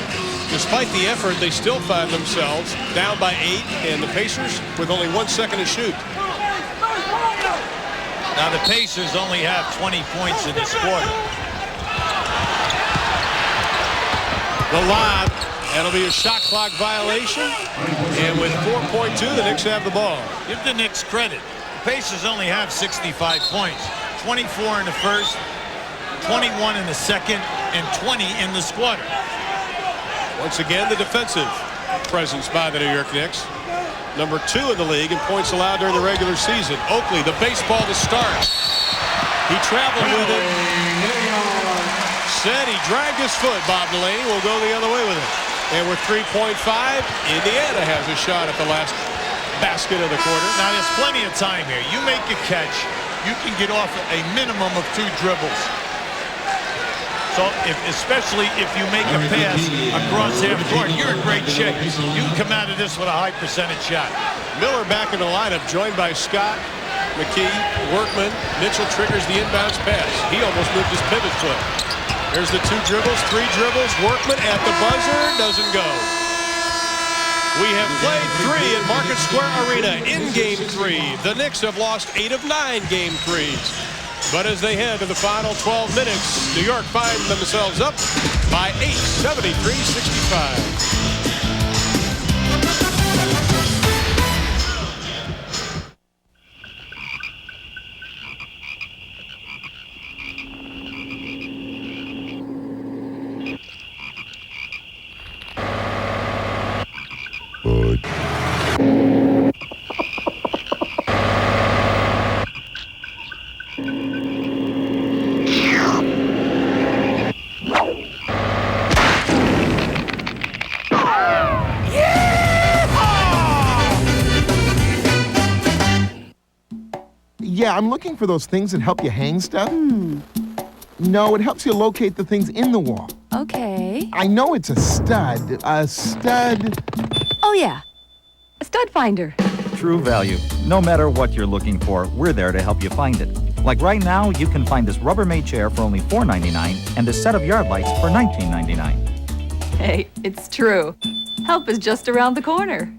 despite the effort, they still find themselves down by 8, and the Pacers with only 1 second to shoot. Now the Pacers only have 20 points in this quarter. The lob, that'll be a shot clock violation, and with 4.2, the Knicks have the ball. Give the Knicks credit. The Pacers only have 65 points. 24 in the first, 21 in the second, and 20 in this quarter. Once again, the defensive presence by the New York Knicks. Number 2 in the league in points allowed during the regular season. Oakley, the baseball to start. He traveled with it. Said he dragged his foot. Bob Delaney will go the other way with it. And with 3.5, Indiana has a shot at the last basket of the quarter. Now there's plenty of time here. You make a catch, you can get off a minimum of 2 dribbles. So, especially if you make a pass across half court, you're in great shape. You can come out of this with a high percentage shot. Miller back in the lineup, joined by Scott, McKee, Workman. Mitchell triggers the inbounds pass. He almost moved his pivot foot. There's the 2 dribbles, 3 dribbles. Workman at the buzzer, doesn't go. We have played 3 at Market Square Arena in Game 3. The Knicks have lost 8 of 9 Game 3s. But as they head to the final 12 minutes, New York find themselves up by 8, 73-65. Yeah, I'm looking for those things that help you hang stuff. No, it helps you locate the things in the wall. Okay. I know it's a stud. Oh, yeah. A stud finder. True value. No matter what you're looking for, we're there to help you find it. Like right now, you can find this Rubbermaid chair for only $4.99 and this set of yard lights for $19.99. Hey, it's true. Help is just around the corner.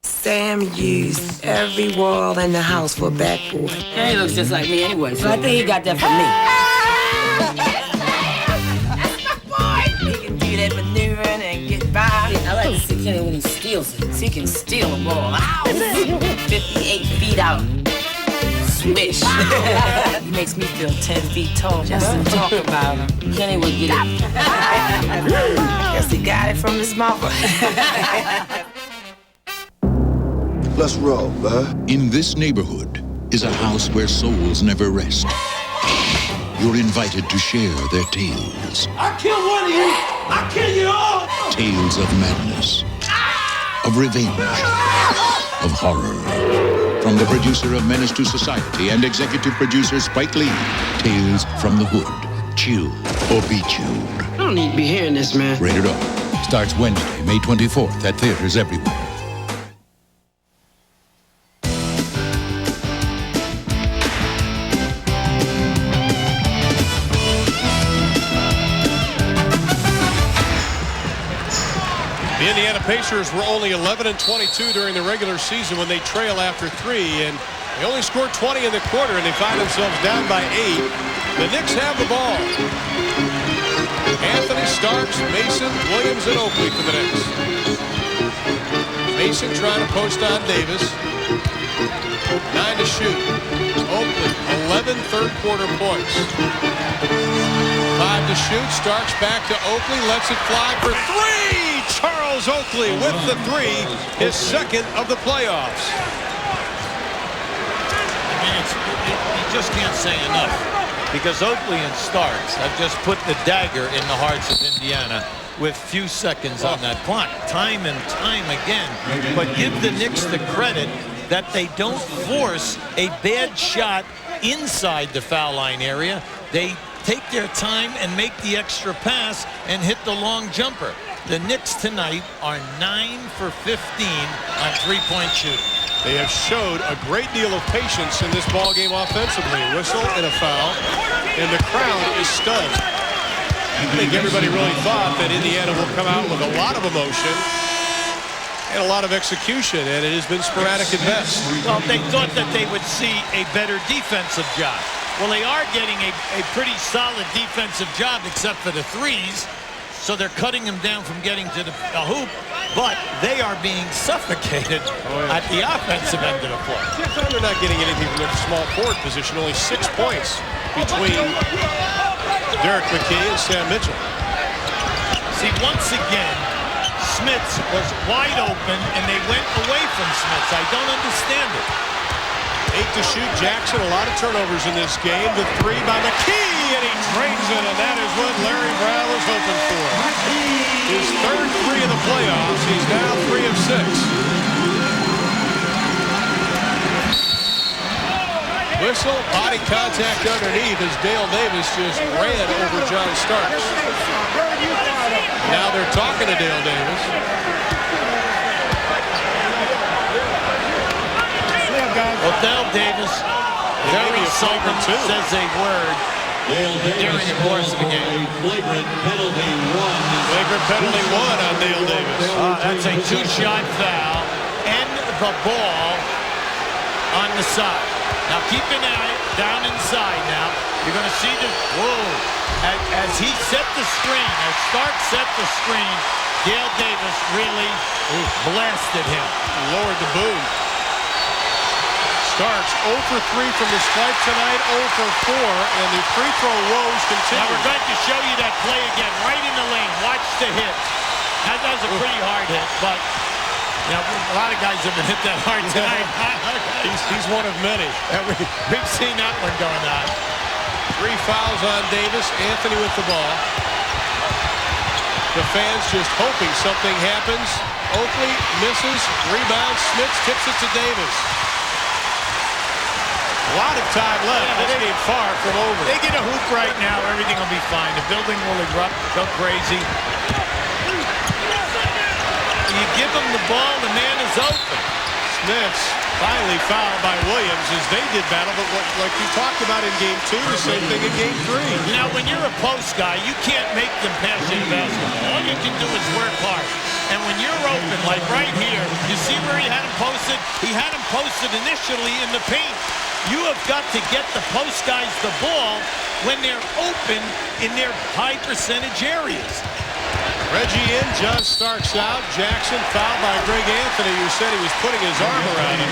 Sam used every wall in the house for a backboard. Yeah, he looks just like me anyway, so I think he got that from me. He can do that maneuvering and get by. I like to see Kenny when he steals it. He can steal a ball. Ow! 58 feet out. Swish. He makes me feel 10 feet tall just to talk about him. Kenny would get it. Guess he got it from his mother. Let's roll, bud. In this neighborhood is a house where souls never rest. You're invited to share their tales. I kill one of you. I kill you all. Tales of madness, of revenge, of horror. From the producer of Menace to Society and executive producer Spike Lee, Tales from the Hood. Chew or be chewed. I don't need to be hearing this, man. Rated R. Starts Wednesday, May 24th at theaters everywhere. Pacers were only 11-22 during the regular season when they trail after 3, and they only scored 20 in the quarter, and they find themselves down by 8. The Knicks have the ball. Anthony, Starks, Mason, Williams, and Oakley for the Knicks. Mason trying to post on Davis. 9 to shoot. Oakley, 11 third-quarter points. 5 to shoot. Starks back to Oakley. Lets it fly for 3. Charles Oakley with the 3. His second of the playoffs. I mean, you just can't say enough. Because Oakley and Starks have just put the dagger in the hearts of Indiana with few seconds on that clock. Time and time again. But give the Knicks the credit that they don't force a bad shot inside the foul line area. They take their time and make the extra pass and hit the long jumper. The Knicks tonight are 9 for 15 on three-point shooting. They have showed a great deal of patience in this ball game offensively. Whistle and a foul, and the crowd is stunned. I think everybody really thought that Indiana will come out with a lot of emotion and a lot of execution, and it has been sporadic at best. Well, they thought that they would see a better defensive job. Well, they are getting a pretty solid defensive job except for the threes, so they're cutting them down from getting to the hoop, but they are being suffocated at the offensive end of the floor. They're not getting anything from their small forward position, only 6 points between Derek McKay and Sam Mitchell. See, once again, Smits was wide open, and they went away from Smits. I don't understand it. 8 to shoot. Jackson, a lot of turnovers in this game. The 3 by McKee, and he drains it, and that is what Larry Brown was hoping for. His third 3 of the playoffs. He's now 3 of 6. Whistle, body contact underneath as Dale Davis just ran over John Starks. Now they're talking to Dale Davis. Well, Dale Davis very seldom says a word during the course of the game. Flagrant penalty 1. Flagrant penalty 1 on Dale Davis. That's a 2-shot foul. And the ball on the side. Now keep an eye down inside now. You're going to see the, as he set the screen, as Stark set the screen, Dale Davis really blasted him. Lowered the boom. Starks 0 for 3 from the stripe tonight, 0 for 4, and the free throw woes continue. Now we're going to show you that play again, right in the lane. Watch the hit. That was a pretty hard hit, but you know, a lot of guys have been hit that hard tonight. He's one of many. We've seen that one going on. 3 fouls on Davis. Anthony with the ball. The fans just hoping something happens. Oakley misses. Rebound. Smits tips it to Davis. A lot of time left. This game far from over. They get a hoop right now. Everything will be fine. The building will erupt, go crazy. You give them the ball, the man is open. Smits finally fouled by Williams as they did battle, but like you talked about in game 2, the same thing in game 3. Now, when you're a post guy, you can't make them pass you the basketball. All you can do is work hard. And when you're open, like right here, you see where he had him posted? He had him posted initially in the paint. You have got to get the post guys the ball when they're open in their high percentage areas. Reggie in, John Starks out. Jackson fouled by Greg Anthony, who said he was putting his arm around him.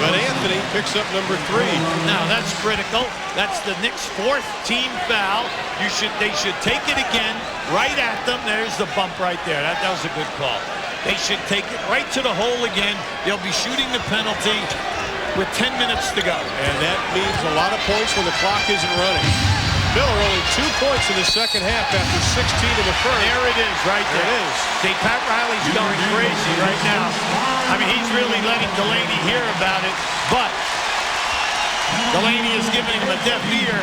But Anthony picks up number 3. Now that's critical. That's the Knicks' 4th team foul. They should take it again right at them. There's the bump right there. That was a good call. They should take it right to the hole again. They'll be shooting the penalty with 10 minutes to go. And that means a lot of points when the clock isn't running. Miller only 2 points in the second half after 16 in the first. There it is, right there. There it is. See, Pat Riley's going crazy right now. I mean, he's really letting Delaney hear about it, but Delaney is giving him a deaf ear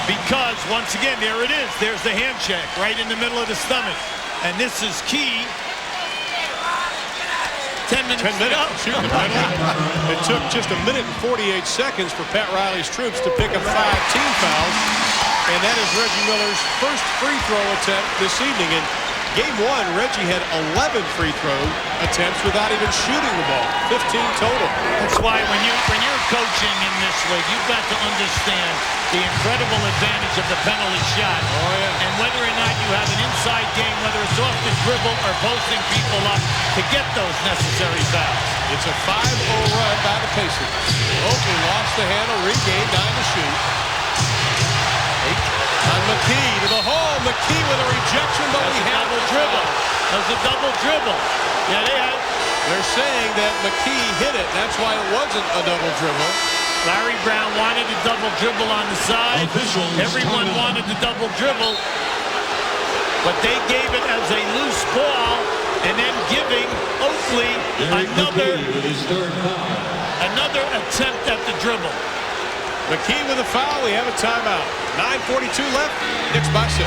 because, once again, there it is. There's the handshake right in the middle of the stomach. And this is key. 10 minutes. 10 minutes. Shoot the penalty. It took just a minute and 48 seconds for Pat Riley's troops to pick up 5 team fouls. And that is Reggie Miller's first free throw attempt this evening. And Game 1, Reggie had 11 free throw attempts without even shooting the ball. 15 total. That's why when you're coaching in this league, you've got to understand the incredible advantage of the penalty shot. Oh, yeah. And whether or not you have an inside game, whether it's off the dribble or posting people up to get those necessary fouls. It's a 5-0 run by the Pacers. Oakley lost the handle, regained 9 to shoot. On McKee to the hole. McKee with a rejection, but he had a dribble. That's a double dribble. Yeah, they're saying that McKee hit it. That's why it wasn't a double dribble. Larry Brown wanted a double dribble on the side. Everyone wanted the double dribble. But they gave it as a loose ball and then giving Oakley another attempt at the dribble. McKee with a foul. We have a timeout. 9:42 left. Knicks by 6.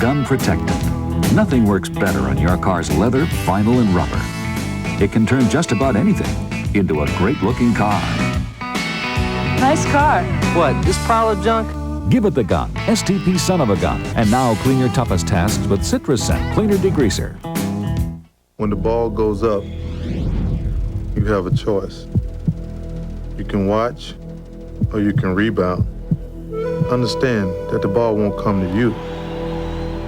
Gun protected. Nothing works better on your car's leather, vinyl, and rubber. It can turn just about anything into a great-looking car. Nice car. What, this pile of junk? Give it the gun. STP Son of a Gun. And now clean your toughest tasks with Citrus Scent Cleaner Degreaser. When the ball goes up, you have a choice. You can watch or you can rebound. Understand that the ball won't come to you.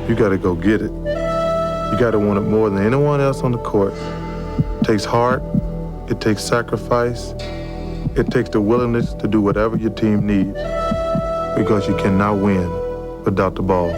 You gotta go get it. You gotta want it more than anyone else on the court. It takes heart, it takes sacrifice, it takes the willingness to do whatever your team needs, because you cannot win without the ball.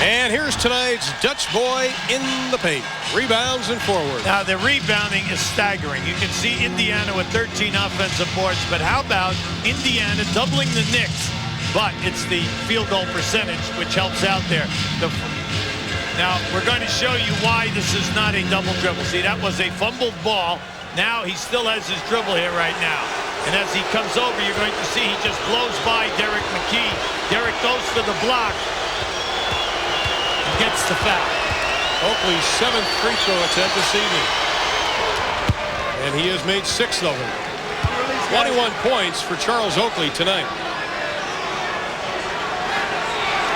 And here's tonight's Dutch boy in the paint. Rebounds and forward. Now, the rebounding is staggering. You can see Indiana with 13 offensive boards, but how about Indiana doubling the Knicks? But it's the field goal percentage which helps out there. Now, we're going to show you why this is not a double dribble. See, that was a fumbled ball. Now he still has his dribble here right now. And as he comes over, you're going to see he just blows by Derek McKee. Derek goes for the block. Gets the foul. Oakley's 7th free throw attempt this evening. And he has made 6 of them. 21 points for Charles Oakley tonight.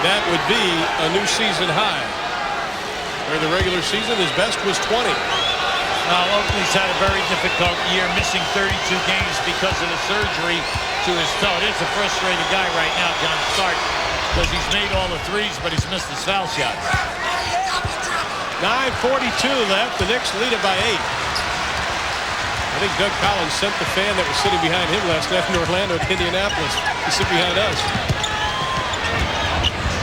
That would be a new season high. During the regular season, his best was 20. Now, Oakley's had a very difficult year, missing 32 games because of the surgery to his toe. It is a frustrated guy right now, John Stark, because he's made all the threes, but he's missed his foul shots. 9:42 left. The Knicks lead it by 8. I think Doug Collins sent the fan that was sitting behind him last night in Orlando to Indianapolis to sit behind us.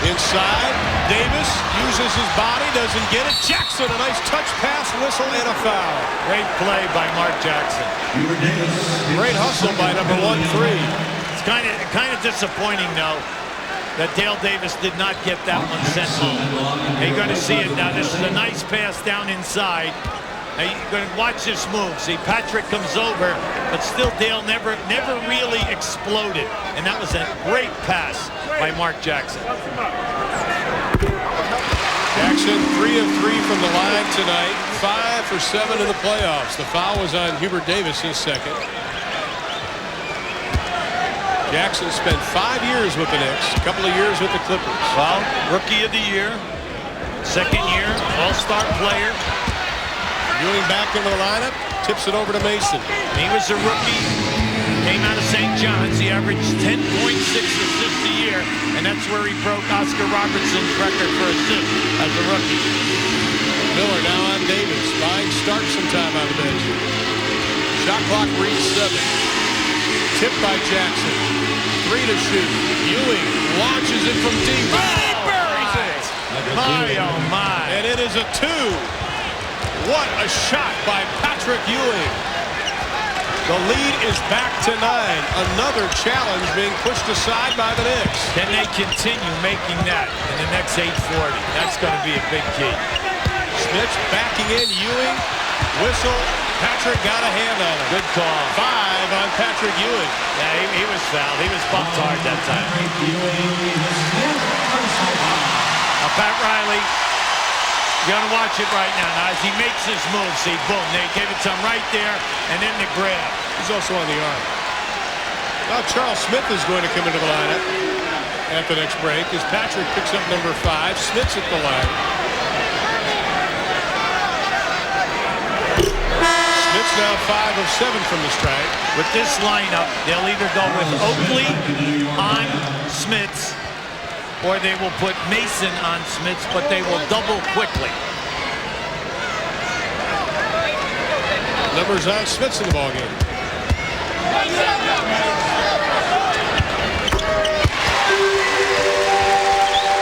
Inside, Davis uses his body, doesn't get it. Jackson, a nice touch pass, whistle, and a foul. Great play by Mark Jackson. Great hustle by number 1-3. It's kind of disappointing, though, that Dale Davis did not get that one sent home. Now you're going to see it now. This is a nice pass down inside. Now you're going to watch this move. See, Patrick comes over, but still Dale never really exploded. And that was a great pass by Mark Jackson. Jackson 3 of 3 from the line tonight. 5 for 7 in the playoffs. The foul was on Hubert Davis, his second. Jackson spent 5 years with the Knicks, a couple of years with the Clippers. Well, Rookie of the Year, second year, All-Star player. Ewing back into the lineup, tips it over to Mason. He was a rookie, came out of St. John's. He averaged 10.6 assists a year, and that's where he broke Oscar Robertson's record for assists as a rookie. Miller now on Davis, buying Stark some time on the bench. Shot clock reads 7. Tipped by Jackson. 3 to shoot. Ewing launches it from deep. He buries it. My, oh my. And it is a 2. What a shot by Patrick Ewing. The lead is back to 9. Another challenge being pushed aside by the Knicks. Can they continue making that in the next 8:40? That's going to be a big key. Smith's backing in. Ewing. Whistle. Patrick got a hand on him. Good call. 5 on Patrick Ewing. Yeah, he was fouled. He was bumped hard that time. Pat Riley, you're going to watch it right now. Now, as he makes his move, see, boom, they gave it to him right there, and then the grab. He's also on the arm. Now Charles Smith is going to come into the lineup at the next break as Patrick picks up number 5. Smith's at the line. Smith's now 5 of 7 from the stripe. With this lineup, they'll either go with Oakley on Smith's, or they will put Mason on Smith's, but they will double quickly. Numbers on Smith's in the ballgame.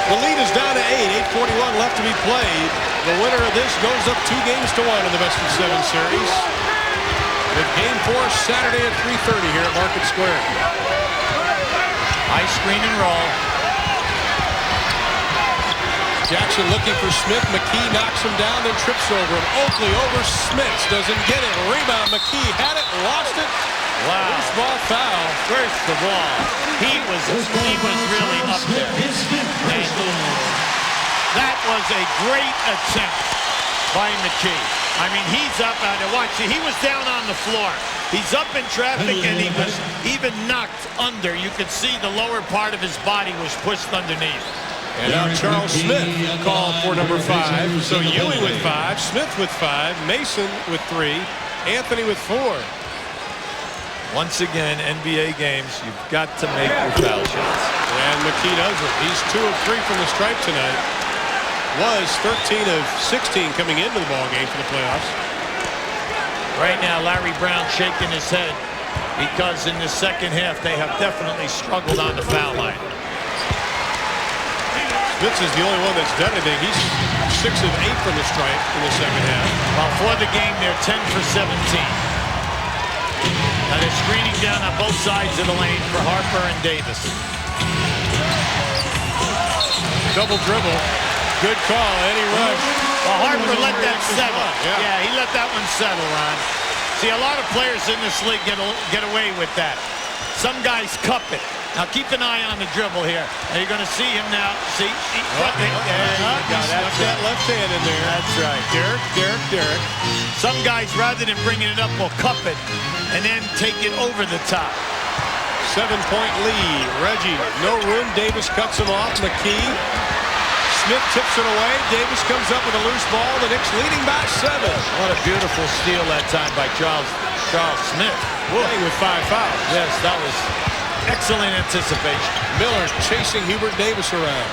The lead is down to 8. 8:41 left to be played. The winner of this goes up 2 games to 1 in the best-of-7 series. With Game 4 Saturday at 3:30 here at Market Square. High screen and roll. Jackson looking for Smith. McKee knocks him down, then trips over him. Oakley over Smith. Doesn't get it. Rebound. McKee had it, lost it. Wow. Loose ball foul. First of all, he was really up there. And that was a great attempt by McKee. I mean, he's up out there. Watch, see, he was down on the floor. He's up in traffic, and he was even knocked under. You could see the lower part of his body was pushed underneath. And now Charles Smith called for number 5. So Ewing with 5, Smith with 5, Mason with 3, Anthony with 4. Once again, NBA games, you've got to make your foul shots. And McKee does it. He's 2 of 3 from the stripe tonight. Was 13 of 16 coming into the ballgame for the playoffs. Right now, Larry Brown shaking his head because in the second half, they have definitely struggled on the foul line. Smith is the only one that's done anything. He's 6 of 8 from the stripe in the second half. Well, for the game, they're 10 for 17. Now they're screening down on both sides of the lane for Harper and Davis. Double dribble. Good call, Eddie Rush. Well, Harper let that settle. Yeah, he let that one settle, Ron. See, a lot of players in this league get away with that. Some guys cup it. Now keep an eye on the dribble here. Now you're going to see him now. See, That's that left hand in there. That's right. Derek. Some guys, rather than bringing it up, will cup it and then take it over the top. 7-point lead. Reggie, no room. Davis cuts him off. McKee. Smith tips it away. Davis comes up with a loose ball. The Knicks leading by 7. What a beautiful steal that time by Charles Smith. Playing with 5 fouls. Yes, that was excellent anticipation. Miller chasing Hubert Davis around.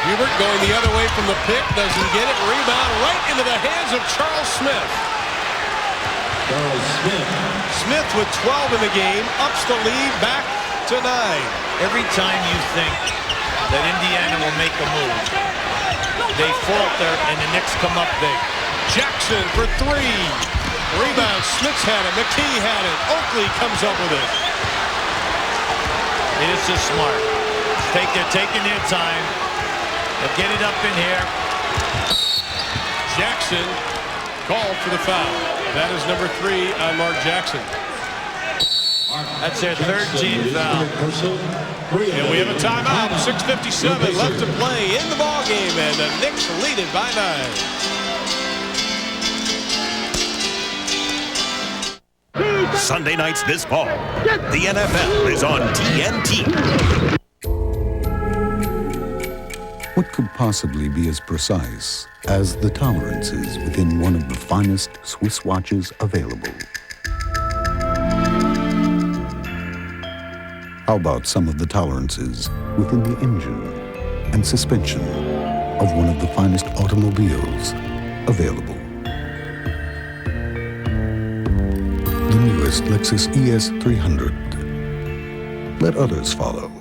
Hubert going the other way from the pick. Doesn't get it. Rebound right into the hands of Charles Smith. Smith with 12 in the game. Ups the lead back to 9. Every time you think that Indiana will make a move, they falter and the Knicks come up big. Jackson for 3. Rebound. Smith's had it. McKee had it. Oakley comes up with it. This is smart. They're taking their time. They'll get it up in here. Jackson called for the foul. That is number 3 on Mark Jackson. That's their 13th foul. And we have a timeout. 6:57 left to play in the ball game, and the Knicks lead it by 9. Sunday nights this fall, the NFL is on TNT. What could possibly be as precise as the tolerances within one of the finest Swiss watches available? How about some of the tolerances within the engine and suspension of one of the finest automobiles available? The newest newest Lexus ES 300. Let others follow.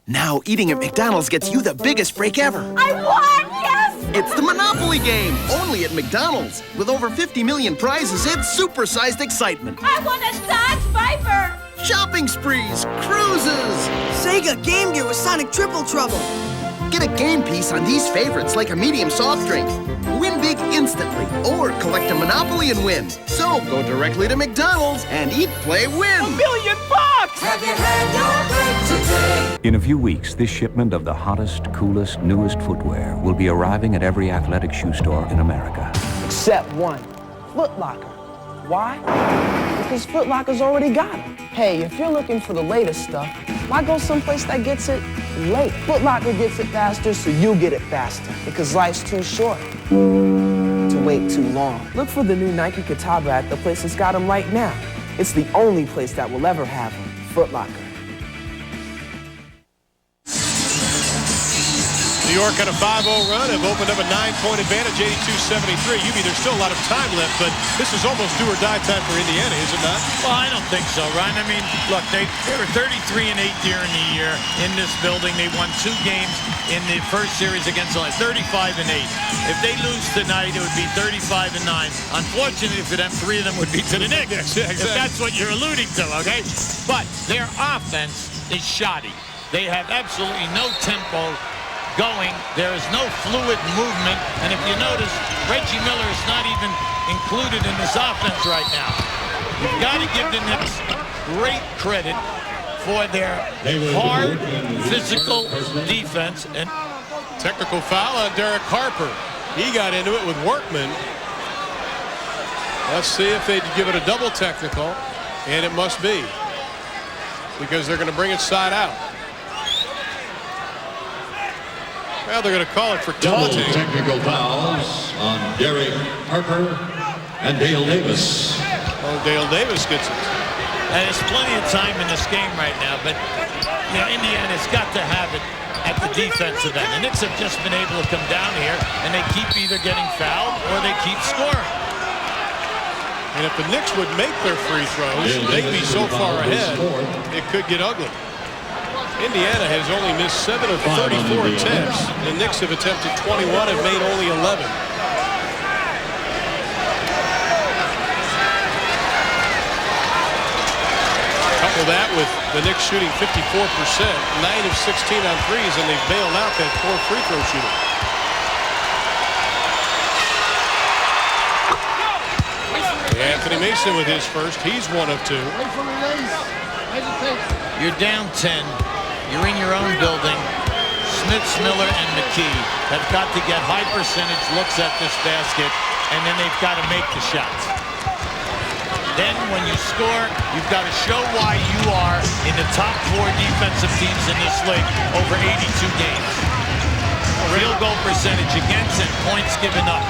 Now eating at McDonald's gets you the biggest break ever. I won! Yes! It's the Monopoly game, only at McDonald's. With over 50 million prizes, it's supersized excitement. I won a Dodge Viper! Shopping sprees, cruises. Sega Game Gear with Sonic Triple Trouble. Get a game piece on these favorites like a medium soft drink. Win big instantly, or collect a Monopoly and win. So go directly to McDonald's and eat, play, win. $1 million! Have you had your break today? In a few weeks, this shipment of the hottest, coolest, newest footwear will be arriving at every athletic shoe store in America. Except one, Foot Locker. Why? Because Foot Locker's already got it. Hey, if you're looking for the latest stuff, why go someplace that gets it late? Foot Locker gets it faster, so you'll get it faster. Because life's too short to wait too long. Look for the new Nike Catawba at the place that's got them right now. It's the only place that will ever have them. Foot Locker. New York on a 5-0 run have opened up a 9-point advantage, 82-73. There's still a lot of time left, but this is almost do or die time for Indiana, is it not? Well, I don't think so, Ryan. I mean, look, they were 33-8 during the year in this building. They won 2 games in the first series against Illinois, 35-8. If they lose tonight, it would be 35-9. Unfortunately for them, 3 of them would be to the Knicks. Yeah, exactly. If that's what you're alluding to, okay? But their offense is shoddy. They have absolutely no tempo going. There is no fluid movement. And if you notice, Reggie Miller is not even included in this offense right now. You've got to give the Knicks great credit for their hard, physical defense. And technical foul on Derek Harper. He got into it with Workman. Let's see if they give it a double technical. And it must be, because they're going to bring it side out. Well, they're going to call it for taunting. Double technical fouls on Derek Harper and Dale Davis. Oh, Dale Davis gets it. And there's plenty of time in this game right now, but you know, Indiana's got to have it at the defensive end. The Knicks have just been able to come down here, and they keep either getting fouled or they keep scoring. And if the Knicks would make their free throws, they'd be so far ahead, it could get ugly. Indiana has only missed 7 of 34 attempts. The Knicks have attempted 21 and made only 11. Couple that with the Knicks shooting 54%, 9 of 16 on threes, and they've bailed out that poor free throw shooting. Anthony Mason with his first. He's 1 of 2. You're down 10. You're in your own building. Smith, Miller, and McKee have got to get high percentage looks at this basket, and then they've got to make the shots. Then when you score, you've got to show why you are in the top 4 defensive teams in this league over 82 games. Field goal percentage against and points given up.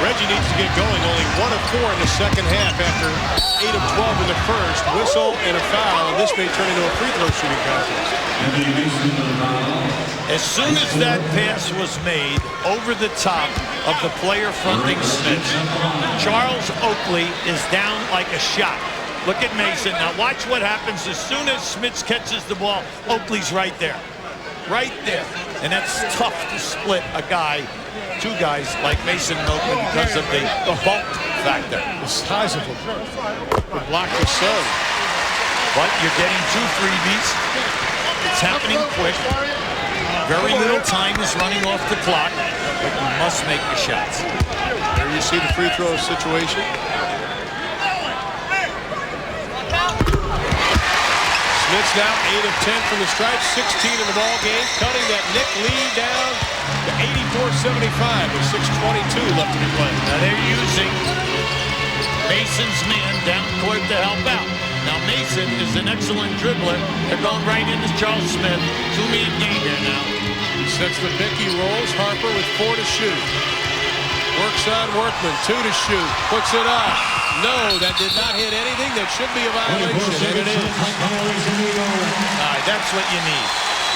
Reggie needs to get going. Only 1 of 4 in the second half after 8 of 12 in the first. Whistle and a foul, and this may turn into a free throw shooting contest. As soon as that pass was made over the top of the player fronting Smith, Charles Oakley is down like a shot. Look at Mason. Now watch what happens as soon as Smith catches the ball. Oakley's right there. Right there. And that's tough to split a guy, 2 guys like Mason and Oakley because of the bulk factor. The size of him. The block the sun. But you're getting 2 freebies. It's happening quick. Very little time is running off the clock, but you must make the shots. There you see the free throw situation. Smith's now 8 of 10 from the stripe, 16 in the ball game, cutting that Knick lead down to 84-75 with 6:22 left to be played. Now they're using Mason's man down court to help out. Now Mason is an excellent dribbler. They're going right into Charles Smith. 2-man game here now. He sets the pick, he rolls. Harper with 4 to shoot. Works on Workman, 2 to shoot. Puts it up. No, that did not hit anything. That should be a violation, and it is. All right, that's what you need.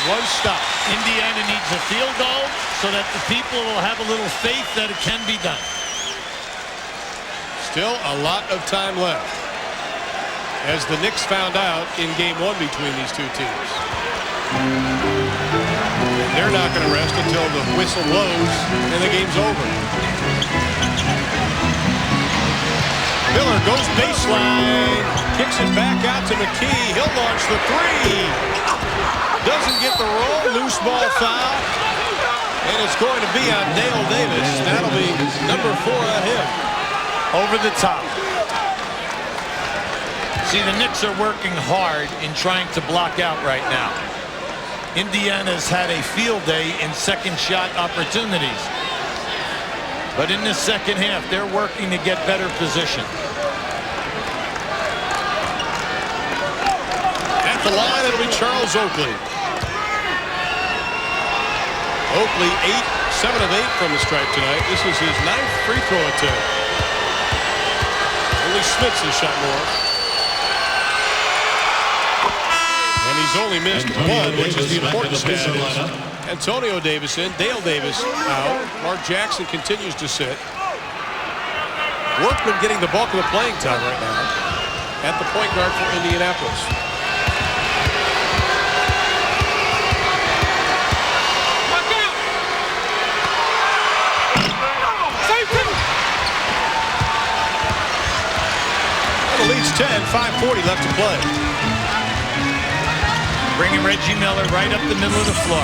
1 stop. Indiana needs a field goal so that the people will have a little faith that it can be done. Still a lot of time left. as the Knicks found out in Game 1 between these two teams. And they're not going to rest until the whistle blows and the game's over. Miller goes baseline, kicks it back out to McKee. He'll launch the three. Doesn't get the roll. Loose ball foul. And it's going to be on Dale Davis. That'll be number 4 on him. Over the top. See, the Knicks are working hard in trying to block out right now. Indiana's had a field day in second shot opportunities. But in the second half, they're working to get better position. At the line, it'll be Charles Oakley. Oakley 7 of 8 from the stripe tonight. This is his 9th free throw attempt. Only Smith has shot more. And he's only missed one, which is the important stat. Antonio Davis in, Dale Davis out. Mark Jackson continues to sit. Workman getting the bulk of the playing time right now at the point guard for Indianapolis. The lead's 10, 5:40 left to play. Bringing Reggie Miller right up the middle of the floor.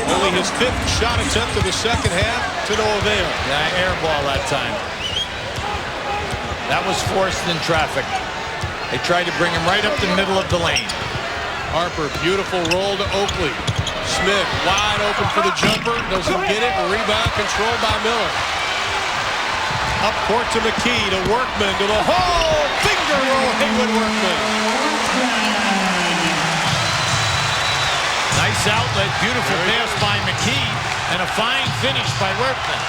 Only his 5th shot attempt of the second half to no avail. Yeah, air ball that time. That was forced in traffic. They tried to bring him right up the middle of the lane. Harper, beautiful roll to Oakley. Smith wide open for the jumper. Doesn't get it. Rebound controlled by Miller. Up court to McKee, to Workman, to the hole. Finger roll, Haywood Workman. Nice outlet, beautiful pass by McKee, and a fine finish by Workman.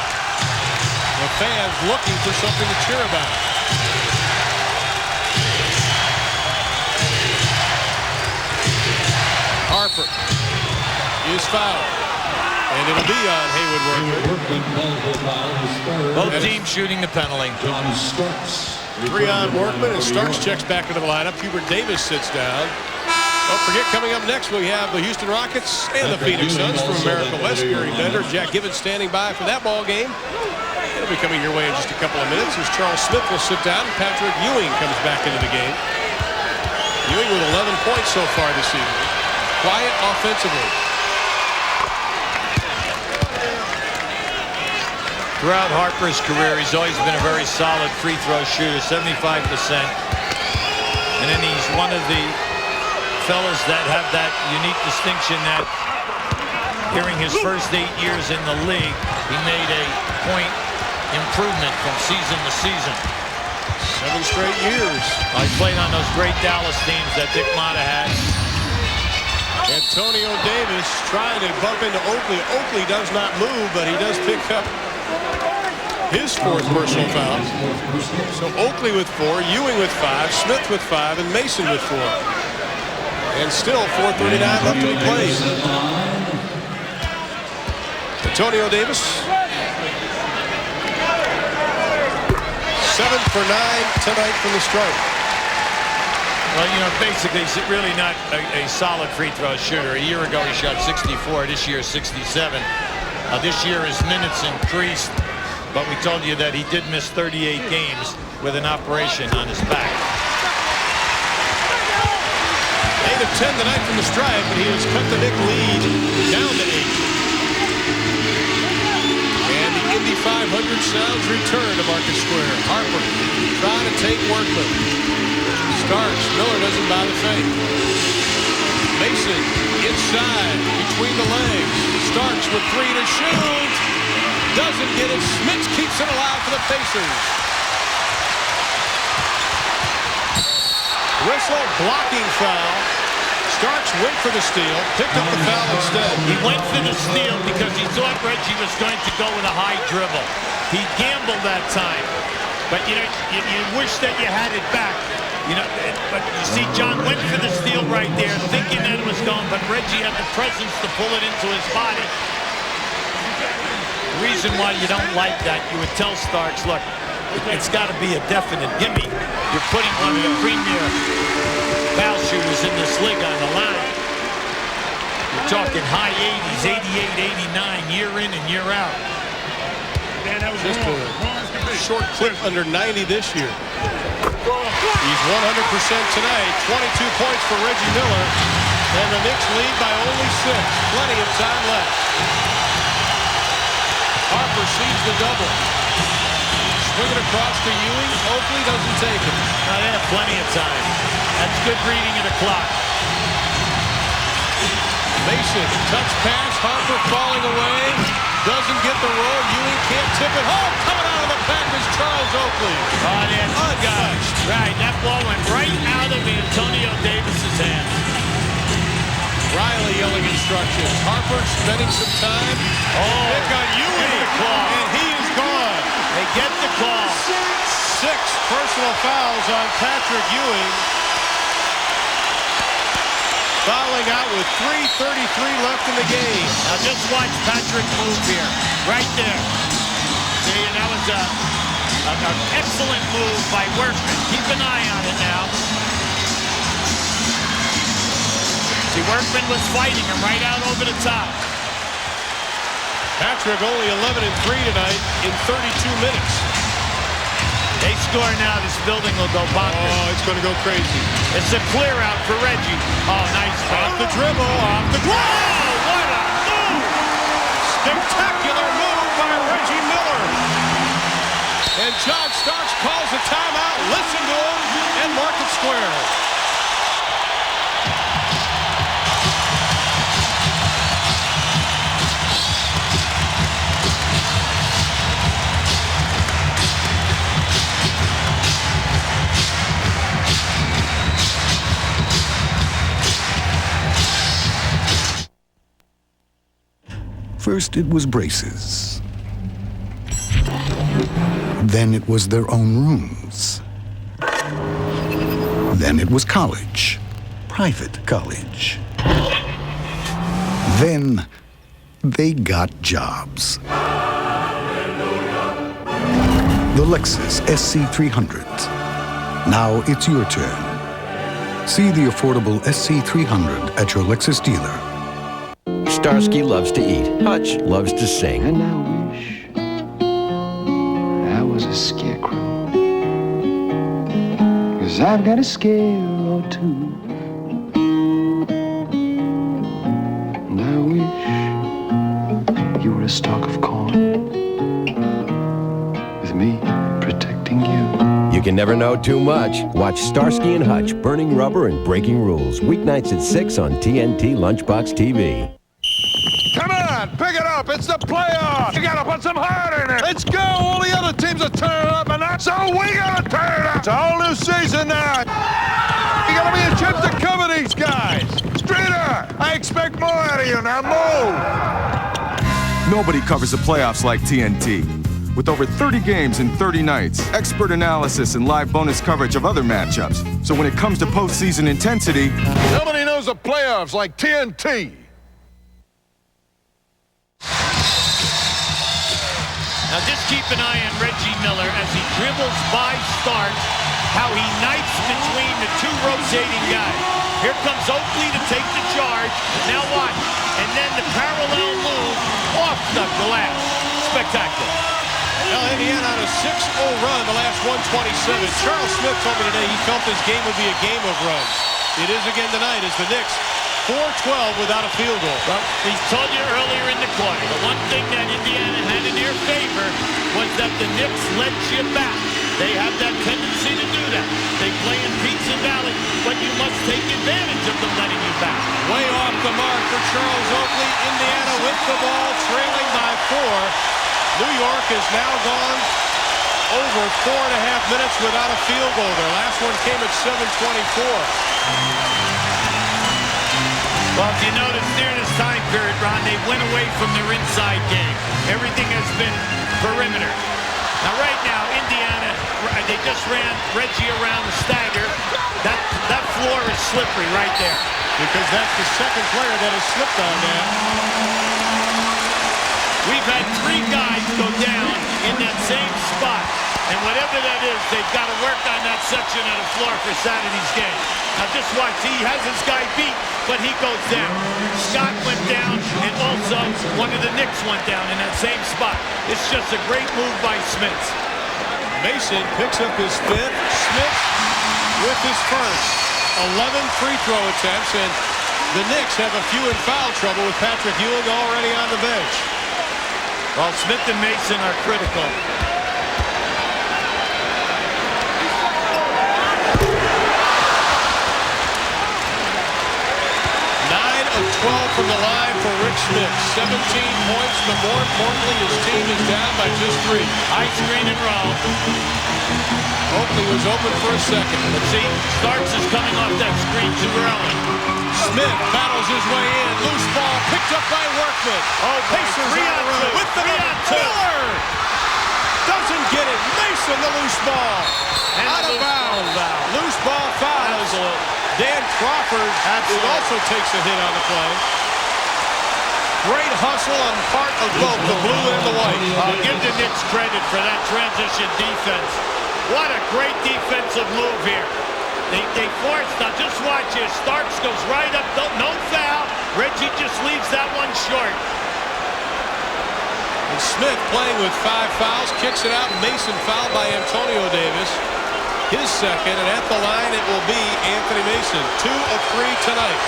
The fans looking for something to cheer about. Harper is fouled. And it'll be on Haywood Workman. Both teams shooting the penalty. 3 on Workman, and Starks checks back into the lineup. Hubert Davis sits down. Don't forget, coming up next, we have the Houston Rockets and the Phoenix Suns from America West. Gary Bender, Jack Gibbons standing by for that ball game. It'll be coming your way in just a couple of minutes as Charles Smith will sit down and Patrick Ewing comes back into the game. Ewing with 11 points so far this season. Quiet offensively. Throughout Harper's career, he's always been a very solid free throw shooter, 75%. And then he's one of the fellas that have that unique distinction that during his first 8 years in the league, he made a point improvement from season to season. 7 straight years. He played on those great Dallas teams that Dick Motta had. Antonio Davis trying to bump into Oakley. Oakley does not move, but he does pick up his 4th personal foul. So Oakley with 4, Ewing with 5, Smith with 5, and Mason with 4. And still 4:39 left to be played. Antonio Davis. 7 for 9 tonight from the stripe. Well, you know, basically, he's really not a solid free throw shooter. A year ago, he shot 64. This year, 67. This year, his minutes increased. But we told you that he did miss 38 games with an operation on his back. 8 of 10 tonight from the stripe, but he has cut the Knick lead down to 8. And the Indy 500 sounds return to Market Square. Harper trying to take Workman. Starks. Miller doesn't buy the fake. Mason inside between the legs. Starks with 3 to shoot. Doesn't get it. Smith keeps it alive for the Pacers. Whistle, blocking foul. Starks went for the steal, picked up the foul instead. He went for the steal because he thought Reggie was going to go with a high dribble. He gambled that time. But, you know, you wish that you had it back. You know, but you see, John went for the steal right there, thinking that it was gone, but Reggie had the presence to pull it into his body. The reason why you don't like that, you would tell Starks, look, It's got to be a definite gimme. You're putting one of the premier foul shooters in this league on the line. You're talking high 80s, 88, 89, year in and year out. Just a short clip under 90 this year. He's 100% tonight. 22 points for Reggie Miller. And the Knicks lead by only 6. Plenty of time left. Harper sees the double. Swing it across to Ewing. Oakley doesn't take it. They have plenty of time. That's good reading of the clock. Mason, touch pass. Harper falling away. Doesn't get the roll. Ewing can't tip it home. Coming out of the pack is Charles Oakley. Oh, that's untouched. Right, that ball went right out of Antonio Davis's hands. Riley yelling instructions. Harper spending some time. Oh, they've got Ewing. And he is gone. They get the call. 6 personal fouls on Patrick Ewing. Fouling out with 3:33 left in the game. Now just watch Patrick move here. Right there. See, and that was an excellent move by Workman. Keep an eye on it now. See, Workman was fighting him right out over the top. Patrick only 11 and 3 tonight in 32 minutes. They score now, this building will go bonkers. Oh, it's going to go crazy. It's a clear out for Reggie. Oh, nice. Off the dribble, off the dribble. Oh, what a move! Spectacular move by Reggie Miller. And John Starks calls a timeout. Listen to him and Market Square. First it was braces. Then it was their own rooms. Then it was college, private college. Then they got jobs. The Lexus SC300. Now it's your turn. See the affordable SC300 at your Lexus dealer. Starsky loves to eat. Hutch loves to sing. And I wish I was a scarecrow, 'cause I've got a scare or two. And I wish you were a stalk of corn, with me protecting you. You can never know too much. Watch Starsky and Hutch, Burning Rubber and Breaking Rules. Weeknights at 6 on TNT Lunchbox TV. Come on, pick it up. It's the playoffs. You gotta put some heart in it. Let's go. All the other teams are turning up, and that's so we gotta turn it up. It's a whole new season now. You gotta be a chip to cover these guys. Streeter, I expect more out of you. Now move. Nobody covers the playoffs like TNT. With over 30 games in 30 nights, expert analysis and live bonus coverage of other matchups. So when it comes to postseason intensity, nobody knows the playoffs like TNT. Now just keep an eye on Reggie Miller as he dribbles by Starks, how he knifes between the two rotating guys. Here comes Oakley to take the charge. Now watch. And then the parallel move off the glass. Spectacular. Well, Indiana on a 6-0 run, the last 127. Charles Smith told me today he felt this game would be a game of runs. It is again tonight as the Knicks 4-12 without a field goal. Well, he told you earlier in the quarter, the one thing that Indiana had in their favor was that the Knicks let you back. They have that tendency to do that. They play in Pizza Valley, but you must take advantage of them letting you back. Way off the mark for Charles Oakley. Indiana with the ball, trailing by 4. New York has now gone over 4.5 minutes without a field goal. Their last one came at 7:24. Well, if you notice, during this time period, Ron, they went away from their inside game. Everything has been perimeter. Now, right now, Indiana, they just ran Reggie around the stagger. That floor is slippery right there. Because that's the second player that has slipped on that. We've had 3 guys go down in that same spot. And whatever that is, they've got to work on that section of the floor for Saturday's game. Now just watch, he has his guy beat, but he goes down. Scott went down, and also one of the Knicks went down in that same spot. It's just a great move by Smith. Mason picks up his fifth. Smith with his first. 11 free throw attempts, and the Knicks have a few in foul trouble with Patrick Ewing already on the bench. Well, Smith and Mason are critical. 12 from the line for Rick Smith. 17 points, but more importantly, his team is down by just 3. High screen and roll. Oakley was open for a second. But see, Starks is coming off that screen too early. Smith battles his way in. Loose ball picked up by Workman. Oh, Pacers on the run with the Miller. Doesn't get it. Mason the loose ball. And out of bounds. Loose ball fouls. Dan Crawford also takes a hit on the play. Great hustle on the part of both the blue and the white. Give the Knicks credit for that transition defense. What a great defensive move here. They forced. Now just watch here. Starks goes right up. No foul. Reggie just leaves that one short. And Smith playing with 5 fouls. Kicks it out. Mason fouled by Antonio Davis. His second, and at the line it will be Anthony Mason. 2 of 3 tonight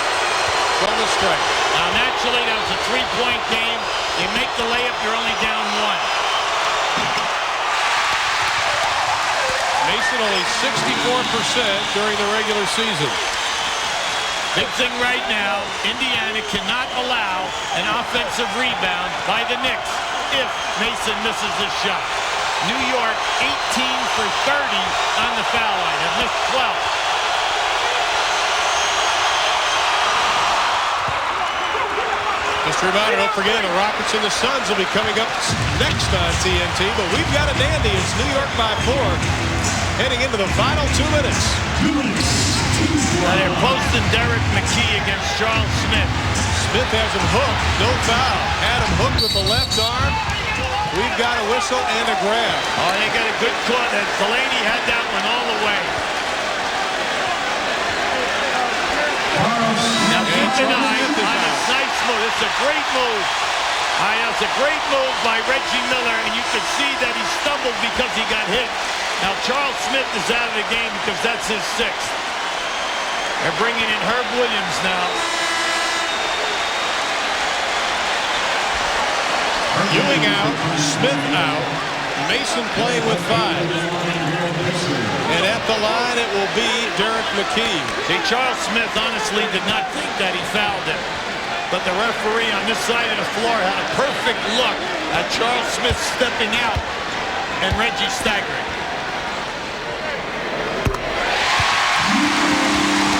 from the strike. Now naturally that was a 3-point game. You make the layup, you're only down 1. Mason only 64% during the regular season. Big thing right now, Indiana cannot allow an offensive rebound by the Knicks if Mason misses his shot. New York 18 for 30 on the foul line. Have missed 12. Just a reminder, don't forget, the Rockets and the Suns will be coming up next on TNT, but we've got a dandy. It's New York by 4, heading into the final 2 minutes. Now they're posting Derek McKee against Charles Smith. Smith has him hooked, no foul. Had him hooked with the left arm. We've got a whistle and a grab. Oh, they got a good call. Delaney had that one all the way. Now keep an eye on this nice move. It's a great move. It's a great move by Reggie Miller, and you can see that he stumbled because he got hit. Now Charles Smith is out of the game because that's his 6th. They're bringing in Herb Williams now. Ewing out, Smith out, Mason playing with 5. And at the line it will be Derek McKee. See, Charles Smith honestly did not think that he fouled him. But the referee on this side of the floor had a perfect look at Charles Smith stepping out and Reggie staggering.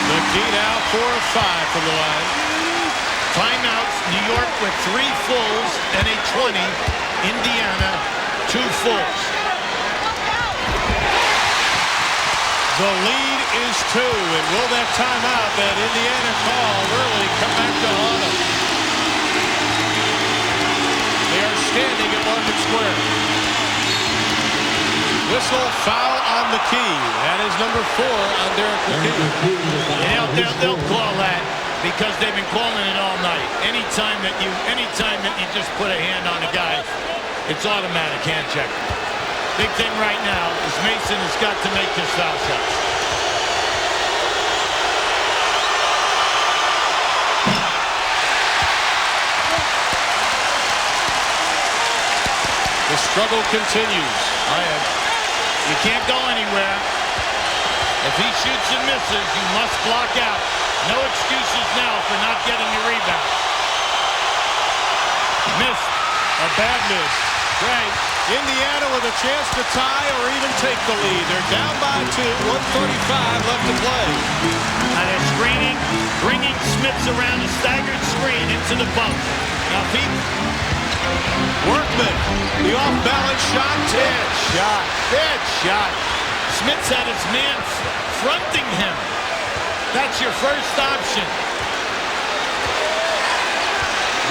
McKee now 4 of 5 from the line. Timeouts, New York with 3 fulls and a 20. Indiana, 2 fulls. The lead is 2, and will that timeout that Indiana called early come back to haunt them? They are standing at Market Square. Whistle, foul on McKee. That is number 4 on Derek McKee. They'll call that. Because they've been calling it all night. Anytime that you just put a hand on a guy, it's automatic hand check. Big thing right now is Mason has got to make his foul shots. The struggle continues. You can't go anywhere. If he shoots and misses, you must block out. No excuses now for not getting your rebound. Missed. A bad miss. Right. Indiana with a chance to tie or even take the lead. They're down by 2, 1:35 left to play. Now they're screening, bringing Smiths around a staggered screen into the bump. Now Pete. Workman, the off-balance shot. Dead shot. Smiths had his man fronting him. That's your first option.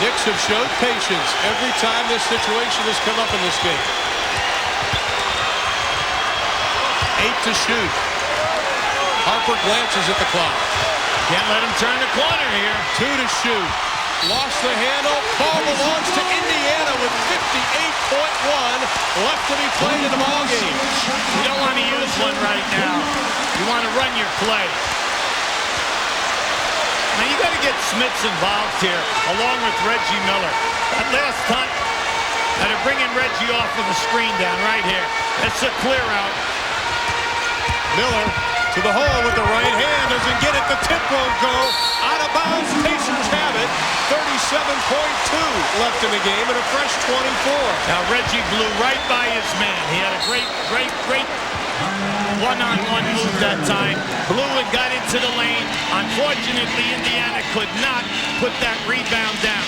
Knicks have showed patience every time this situation has come up in this game. 8 to shoot. Harper glances at the clock. Can't let him turn the corner here. 2 to shoot. Lost the handle. Ball belongs to Indiana with 58.1 left to be played in the ball game. You don't want to use one right now. You want to run your play. Now you got to get Smits involved here, along with Reggie Miller. That last time, now they're bringing Reggie off of the screen down right here. It's a clear out. Miller to the hole with the right hand. Doesn't get it. The tip won't go. Out of bounds. Pacers have it. 37.2 left in the game and a fresh 24. Now Reggie blew right by his man. He had a great one-on-one move that time. Blew and got into the lane. Unfortunately, Indiana could not put that rebound down.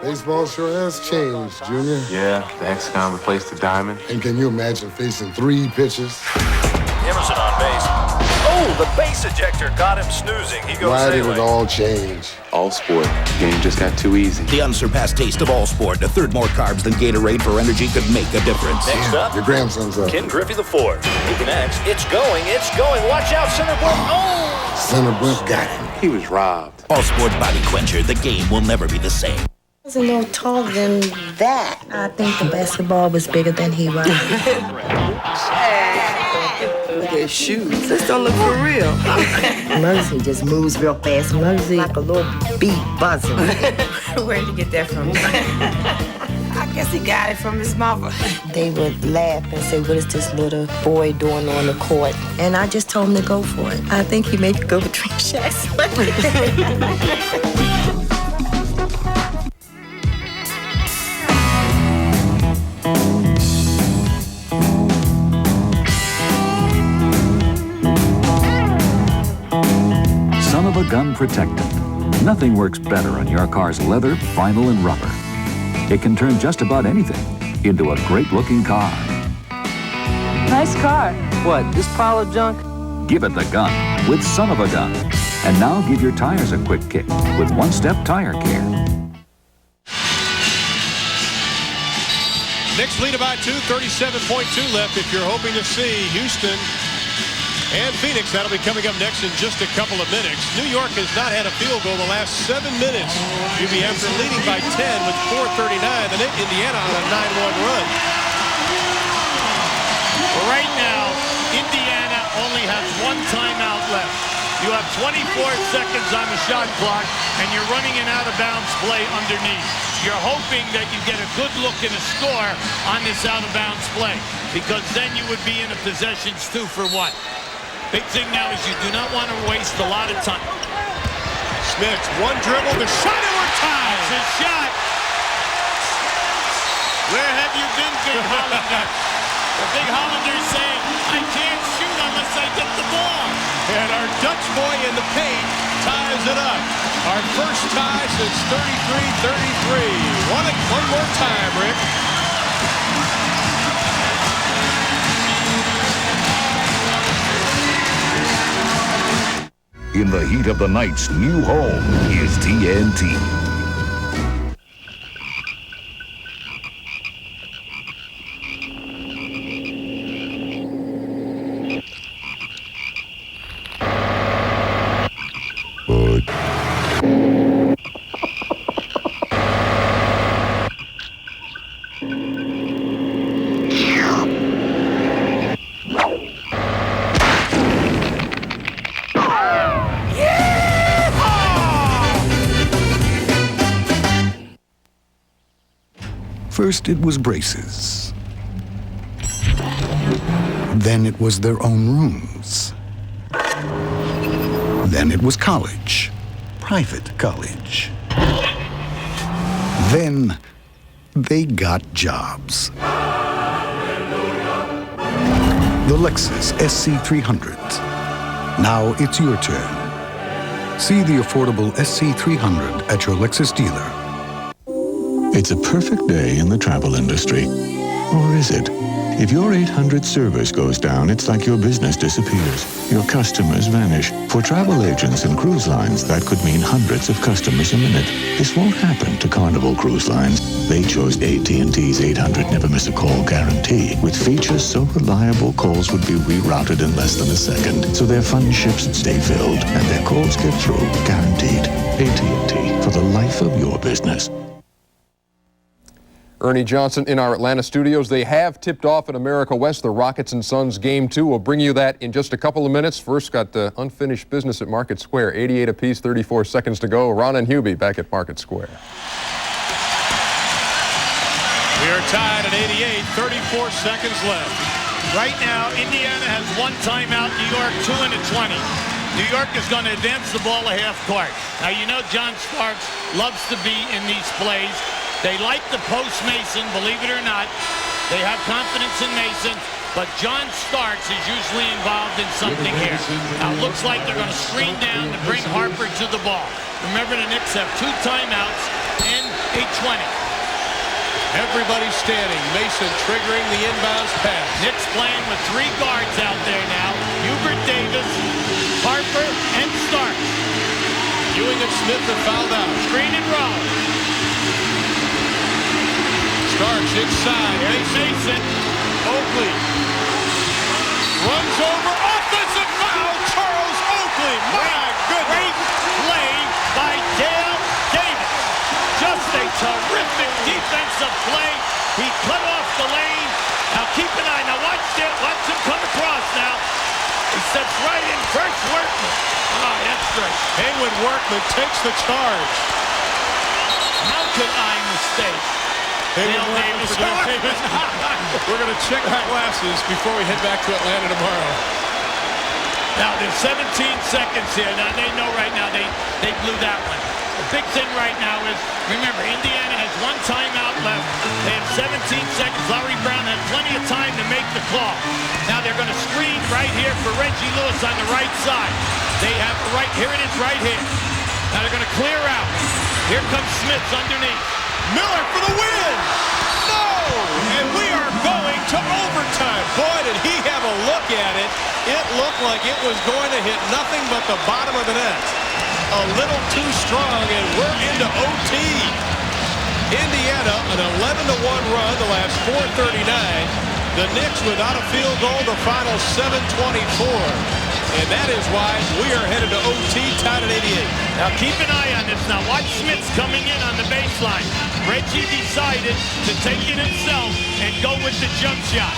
Baseball sure has changed, Junior. Yeah, the hexagon replaced the diamond. And can you imagine facing 3 pitches? Emerson on base. Oh, the base ejector got him snoozing. He goes Why did it all change? All sport. The game just got too easy. The unsurpassed taste of all sport. A third more carbs than Gatorade for energy could make a difference. Next up, your grandson's up. Ken Griffey IV. He connects. It's going. Watch out, center blimp. Oh! Center blimp got him. He was robbed. All sport body quencher. The game will never be the same. Wasn't no taller than that. I think the basketball was bigger than he was. Look at his shoes. This don't look for real. Mercy just moves real fast. Mercy like a little bee buzzing. Where'd you get that from? I guess he got it from his mother. They would laugh and say, what is this little boy doing on the court? And I just told him to go for it. I think he made me go between Shaq's Son of a gun protectant. Nothing works better on your car's leather, vinyl, and rubber. It can turn just about anything into a great-looking car. Nice car. What, this pile of junk? Give it the gun with Son of a Gun. And now give your tires a quick kick with one-step tire care. Knicks lead by 2, 37.2 left. If you're hoping to see Houston and Phoenix, that'll be coming up next in just a couple of minutes. New York has not had a field goal the last 7 minutes. You'll be after leading by 10 with 4:39, and Indiana on a 9-1 run. Right now, Indiana only has 1 timeout left. You have 24 seconds on the shot clock, and you're running an out-of-bounds play underneath. You're hoping that you get a good look and a score on this out-of-bounds play, because then you would be in a possessions 2 for 1. Big thing now is you do not want to waste a lot of time. Smith, one dribble, the shot overtime. It's a shot. Where have you been, Big Hollander? The Big Hollander saying, I can't shoot unless I get the ball. And our Dutch boy in the paint ties it up. Our first tie since 33-33. One more time, Rick. In the heat of the night's new home is TNT. First it was braces. Then it was their own rooms. Then it was college, private college. Then they got jobs. The Lexus SC300. Now it's your turn. See the affordable SC300 at your Lexus dealer. It's a perfect day in the travel industry. Or is it? If your 800 service goes down, it's like your business disappears. Your customers vanish. For travel agents and cruise lines, that could mean hundreds of customers a minute. This won't happen to Carnival Cruise Lines. They chose AT&T's 800 Never Miss a Call guarantee, with features so reliable calls would be rerouted in less than a second, so their fund ships stay filled and their calls get through, guaranteed. AT&T, for the life of your business. Ernie Johnson in our Atlanta studios. They have tipped off in America West, the Rockets and Suns Game 2. We'll bring you that in just a couple of minutes. First, got the unfinished business at Market Square. 88 apiece, 34 seconds to go. Ron and Hubie back at Market Square. We are tied at 88, 34 seconds left. Right now, Indiana has one timeout, New York 2 and a 20. New York is going to advance the ball a half court. Now, you know John Starks loves to be in these plays. They like the post Mason, believe it or not. They have confidence in Mason, but John Starks is usually involved in something here. Now, it looks like they're going to screen down to bring Harper to the ball. Remember, the Knicks have 2 timeouts and a 20. Everybody's standing. Mason triggering the inbounds pass. Knicks playing with 3 guards out there now. Hubert Davis, Harper, and Starks. Ewing and Smith are fouled out. Screen and roll. Starks inside. Mason. Oakley runs over. Offensive foul. Charles Oakley. My goodness. Great play by Dale Davis. Just a terrific defensive play. He cut off the lane. Now keep an eye. Now watch him come across now. He steps right in. First Workman. Oh, that's great. Haywood Workman takes the charge. How could I mistake? Dale Davis. We're going to check our glasses before we head back to Atlanta tomorrow. Now there's 17 seconds here. Now they know right now they blew that one. The big thing right now is, remember, Indiana has 1 timeout left. They have 17 seconds. Larry Brown had plenty of time to make the call. Now they're going to screen right here for Reggie Lewis on the right side. They have here it is right here. Now they're going to clear out. Here comes Smith underneath. Miller for the win! No! And we are going to overtime. Boy, did he have a look at it. It looked like it was going to hit nothing but the bottom of the net. A little too strong, and we're into OT. Indiana, an 11-1 run the last 4:39. The Knicks without a field goal, the final 7:24. And that is why we are headed to OT, tied at 88. Now keep an eye on this. Now watch Smith's coming in on the baseline. Reggie decided to take it himself and go with the jump shot.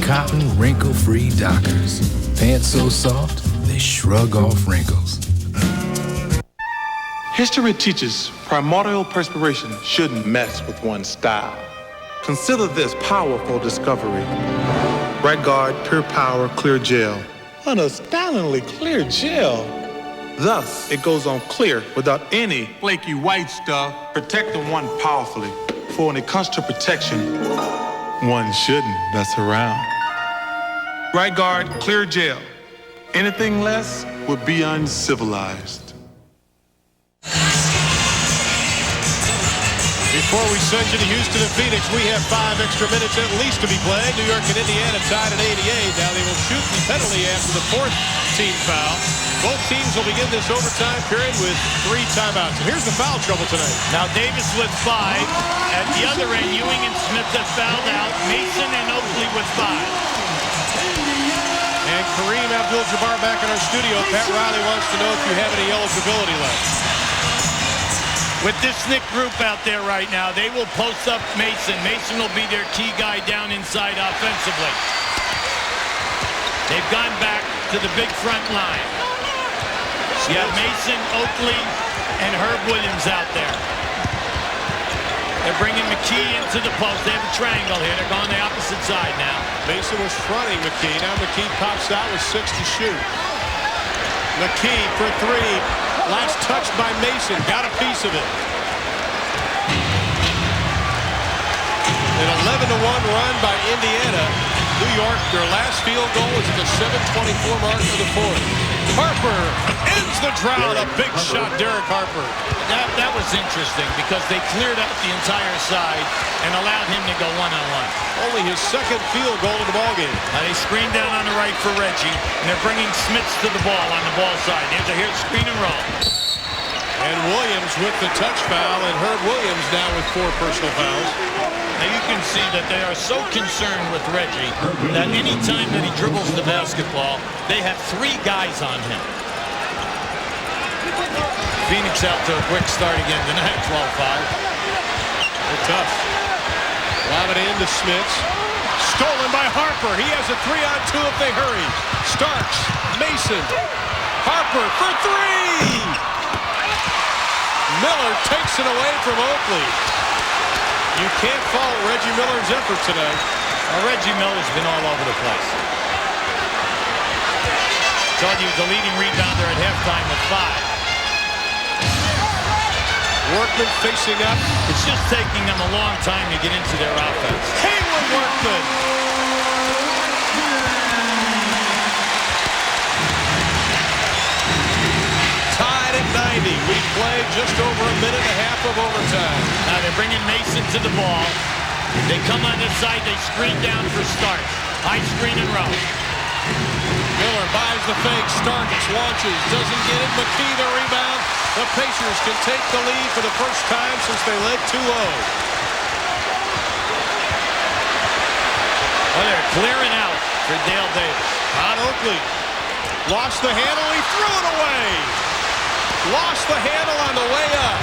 Cotton, wrinkle-free Dockers. Pants so soft, they shrug off wrinkles. History teaches primordial perspiration shouldn't mess with one's style. Consider this powerful discovery. Right Guard Pure Power Clear Gel. An astoundingly clear gel. Thus, it goes on clear without any flaky white stuff, protecting one powerfully. For when it comes to protection, one shouldn't mess around. Right Guard Clear Gel. Anything less would be uncivilized. Before we send you to Houston and Phoenix, we have 5 extra minutes at least to be played. New York and Indiana tied at 88. Now they will shoot the penalty after the 4th team foul. Both teams will begin this overtime period with 3 timeouts. And here's the foul trouble tonight. Now Davis with 5. At the other end, Ewing and Smith have fouled out. Mason and Oakley with 5. And Kareem Abdul-Jabbar back in our studio. Pat Riley wants to know if you have any eligibility left. With this Knick group out there right now, they will post up Mason. Mason will be their key guy down inside offensively. They've gone back to the big front line. You have Mason, Oakley, and Herb Williams out there. They're bringing McKee into the post. They have a triangle here. They're going the opposite side now. Mason was fronting McKee. Now McKee pops out with 6 to shoot. McKee for 3. Last touched by Mason. Got a piece of it. An 11-1 run by Indiana. New York, their last field goal was at the 7:24 mark of the fourth. Harper ends the drought. A big shot, Derek Harper. That was interesting because they cleared out the entire side and allowed him to go one-on-one. Only his second field goal of the ballgame. Now they screen down on the right for Reggie, and they're bringing Smits to the ball on the ball side. Here's screen and roll. And Williams with the touch foul, and Herb Williams now with 4 personal fouls. Now you can see that they are so concerned with Reggie that any time that he dribbles the basketball, they have 3 guys on him. Phoenix out to a quick start again tonight, 12-5. They're tough. Lob it in to Smits. Stolen by Harper. He has a 3-on-2 if they hurry. Starks, Mason, Harper for 3! Miller takes it away from Oakley. You can't fault Reggie Miller's effort today. Reggie Miller's been all over the place. Told you the leading rebounder at halftime with 5. Workman facing up. It's just taking them a long time to get into their offense. Haywood Workman. Tied at 90. We played just over a minute and a half of overtime. Now they're bringing Mason to the ball. They come on this side. They screen down for Starks. High screen and roll. Miller buys the fake. Starks launches. Doesn't get it. McKee the rebound. The Pacers can take the lead for the first time since they led 2-0. Well, they're clearing out for Dale Davis. On Oakley. Lost the handle. He threw it away. Lost the handle on the way up.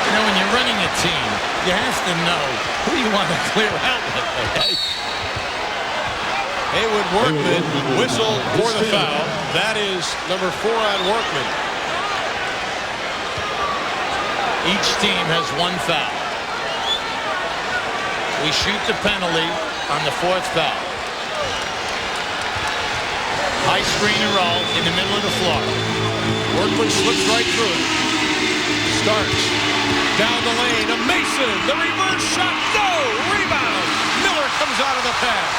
You know, when you're running a team, you have to know who you want to clear out with. Okay? Haywood Workman whistled for the foul. That is number 4 on Workman. Each team has 1 foul. We shoot the penalty on the 4th foul. High screen and roll in the middle of the floor. Workman slips right through it. Starks down the lane to Mason. The reverse shot. No! Rebound. Miller comes out of the pass.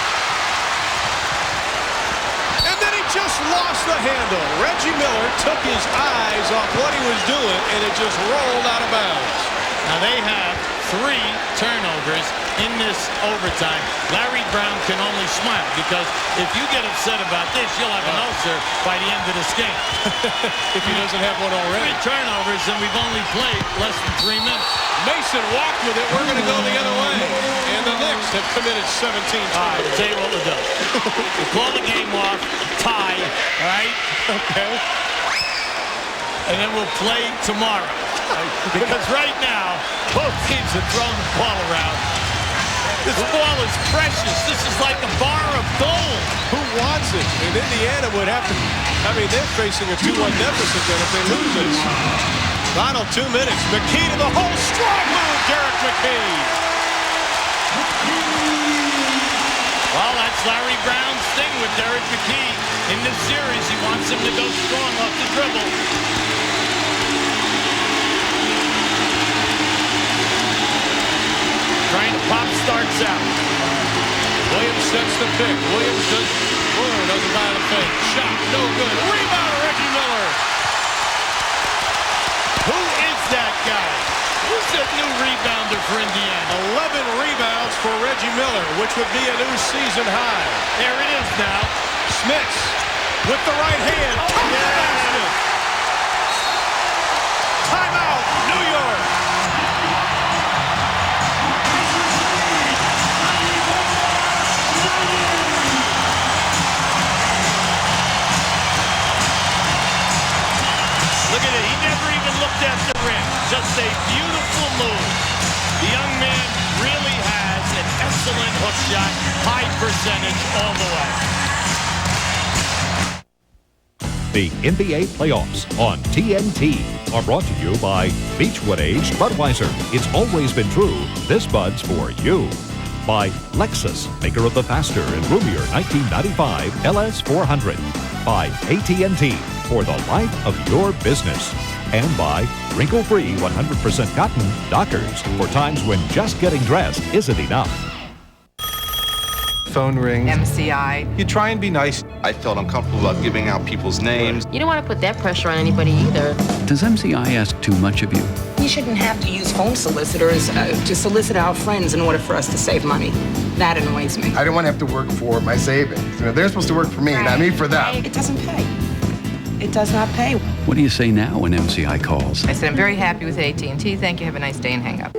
And then he just lost the handle. Reggie Miller took his eyes off what he was doing, and it just rolled out of bounds. Now they have 3 turnovers in this overtime. Larry Brown can only smile because if you get upset about this, you'll have an ulcer by the end of this game. If he doesn't have one already. 3 turnovers, and we've only played less than 3 minutes. Mason walked with it. We're going to go the other way. And the Knicks have committed 17 turnovers. All right, I'll tell you what we'll do. We'll call the game off, tie, all right? Okay. And then we'll play tomorrow. Because right now, both teams are throwing the ball around. This ball is precious. This is like a bar of gold. Who wants it? And Indiana would have to, I mean, they're facing a 2-1 deficit then if they lose this. Final 2 minutes. McKee to the hole. Strong move, Derek McKee. Well, that's Larry Brown's thing with Derek McKee. In this series, he wants him to go strong off the dribble. Trying to pop Starks out. Williams sets the pick. Williams doesn't buy the fake. Shot, no good. Rebound, Reggie Miller. Who is that guy? Who's that new rebounder for Indiana? 11 rebounds for Reggie Miller, which would be a new season high. There it is now. Smits with the right hand. Timeout, New York. Look at it. He never even looked at the rim. Just a beautiful move. The young man really has an excellent hook shot. High percentage all the way. The NBA playoffs on TNT are brought to you by Beechwood Aged Budweiser. It's always been true. This Bud's for you. By Lexus, maker of the faster and roomier 1995 LS400. By AT&T, for the life of your business. And by wrinkle-free 100% cotton Dockers for times when just getting dressed isn't enough. Phone rings. MCI. You try and be nice. I felt uncomfortable about giving out people's names. You don't want to put that pressure on anybody either. Does MCI ask too much of you? You shouldn't have to use phone solicitors to solicit our friends in order for us to save money. That annoys me. I don't want to have to work for my savings. You know, they're supposed to work for me, not me for them. It doesn't pay. It does not pay. What do you say now when MCI calls? I said, I'm very happy with AT&T. Thank you. Have a nice day and hang up.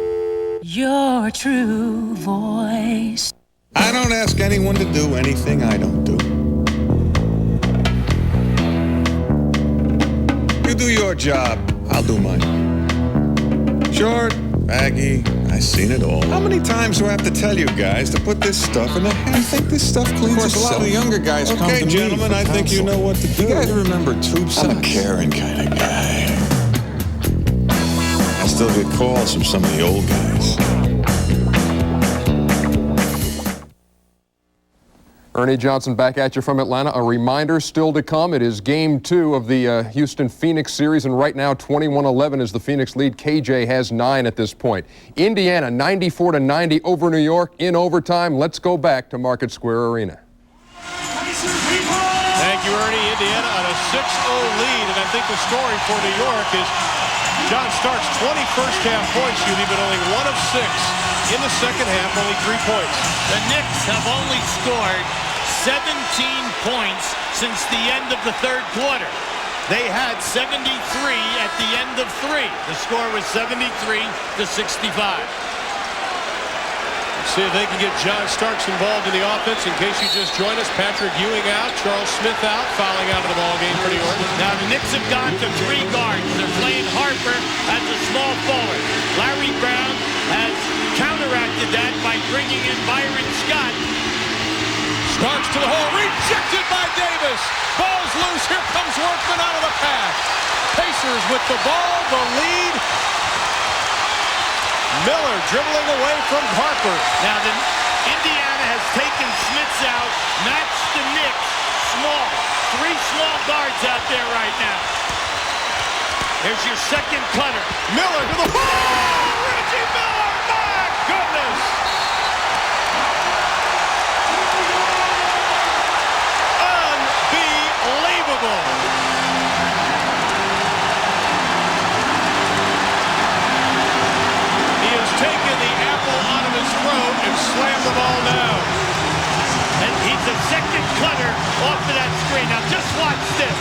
Your true voice. I don't ask anyone to do anything I don't do. You do your job, I'll do mine. Short, baggy, I've seen it all. How many times do I have to tell you guys to put this stuff in the hand? I think this stuff cleans itself. Of course, a lot of the younger guys come to me. Okay, gentlemen, I think you know what to do. You guys remember tube socks? I'm a caring kind of guy. I still get calls from some of the old guys. Ernie Johnson back at you from Atlanta. A reminder still to come. It is Game 2 of the Houston-Phoenix series, and right now 21-11 is the Phoenix lead. KJ has 9 at this point. Indiana 94-90 over New York in overtime. Let's go back to Market Square Arena. Thank you, Ernie. Indiana on a 6-0 lead, and I think the story for New York is John Starks 21st half point shooting, but only 1 of 6 in the second half, only 3 points. The Knicks have only scored 17 points since the end of the third quarter. They had 73 at the end of 3. The score was 73-65. See if they can get John Starks involved in the offense. In case you just joined us, Patrick Ewing out, Charles Smith out, fouling out of the ball game for New York. Now the Knicks have gone to 3 guards. They're playing Harper as a small forward. Larry Brown has counteracted that by bringing in Byron Scott. Starks to the hole, rejected by Davis. Ball's loose, here comes Workman out of the pass. Pacers with the ball, the lead. Miller dribbling away from Harper. Now Indiana has taken Smits out, matched the Knicks. Small, 3 small guards out there right now. Here's your second cutter. Miller to the ball! Reggie Miller, my goodness! Unbelievable! He has taken the apple out of his throat and slammed the ball down. And he's a second cutter off of that screen. Now just watch this.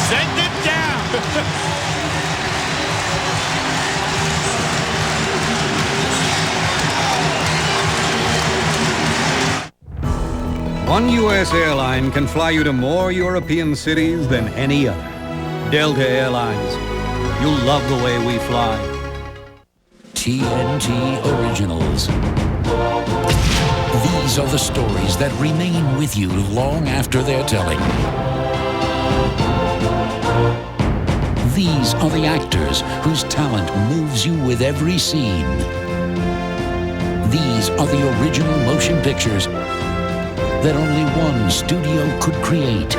Send it down. One U.S. airline can fly you to more European cities than any other. Delta Airlines. You'll love the way we fly. TNT Originals. These are the stories that remain with you long after their telling. These are the actors whose talent moves you with every scene. These are the original motion pictures that only one studio could create.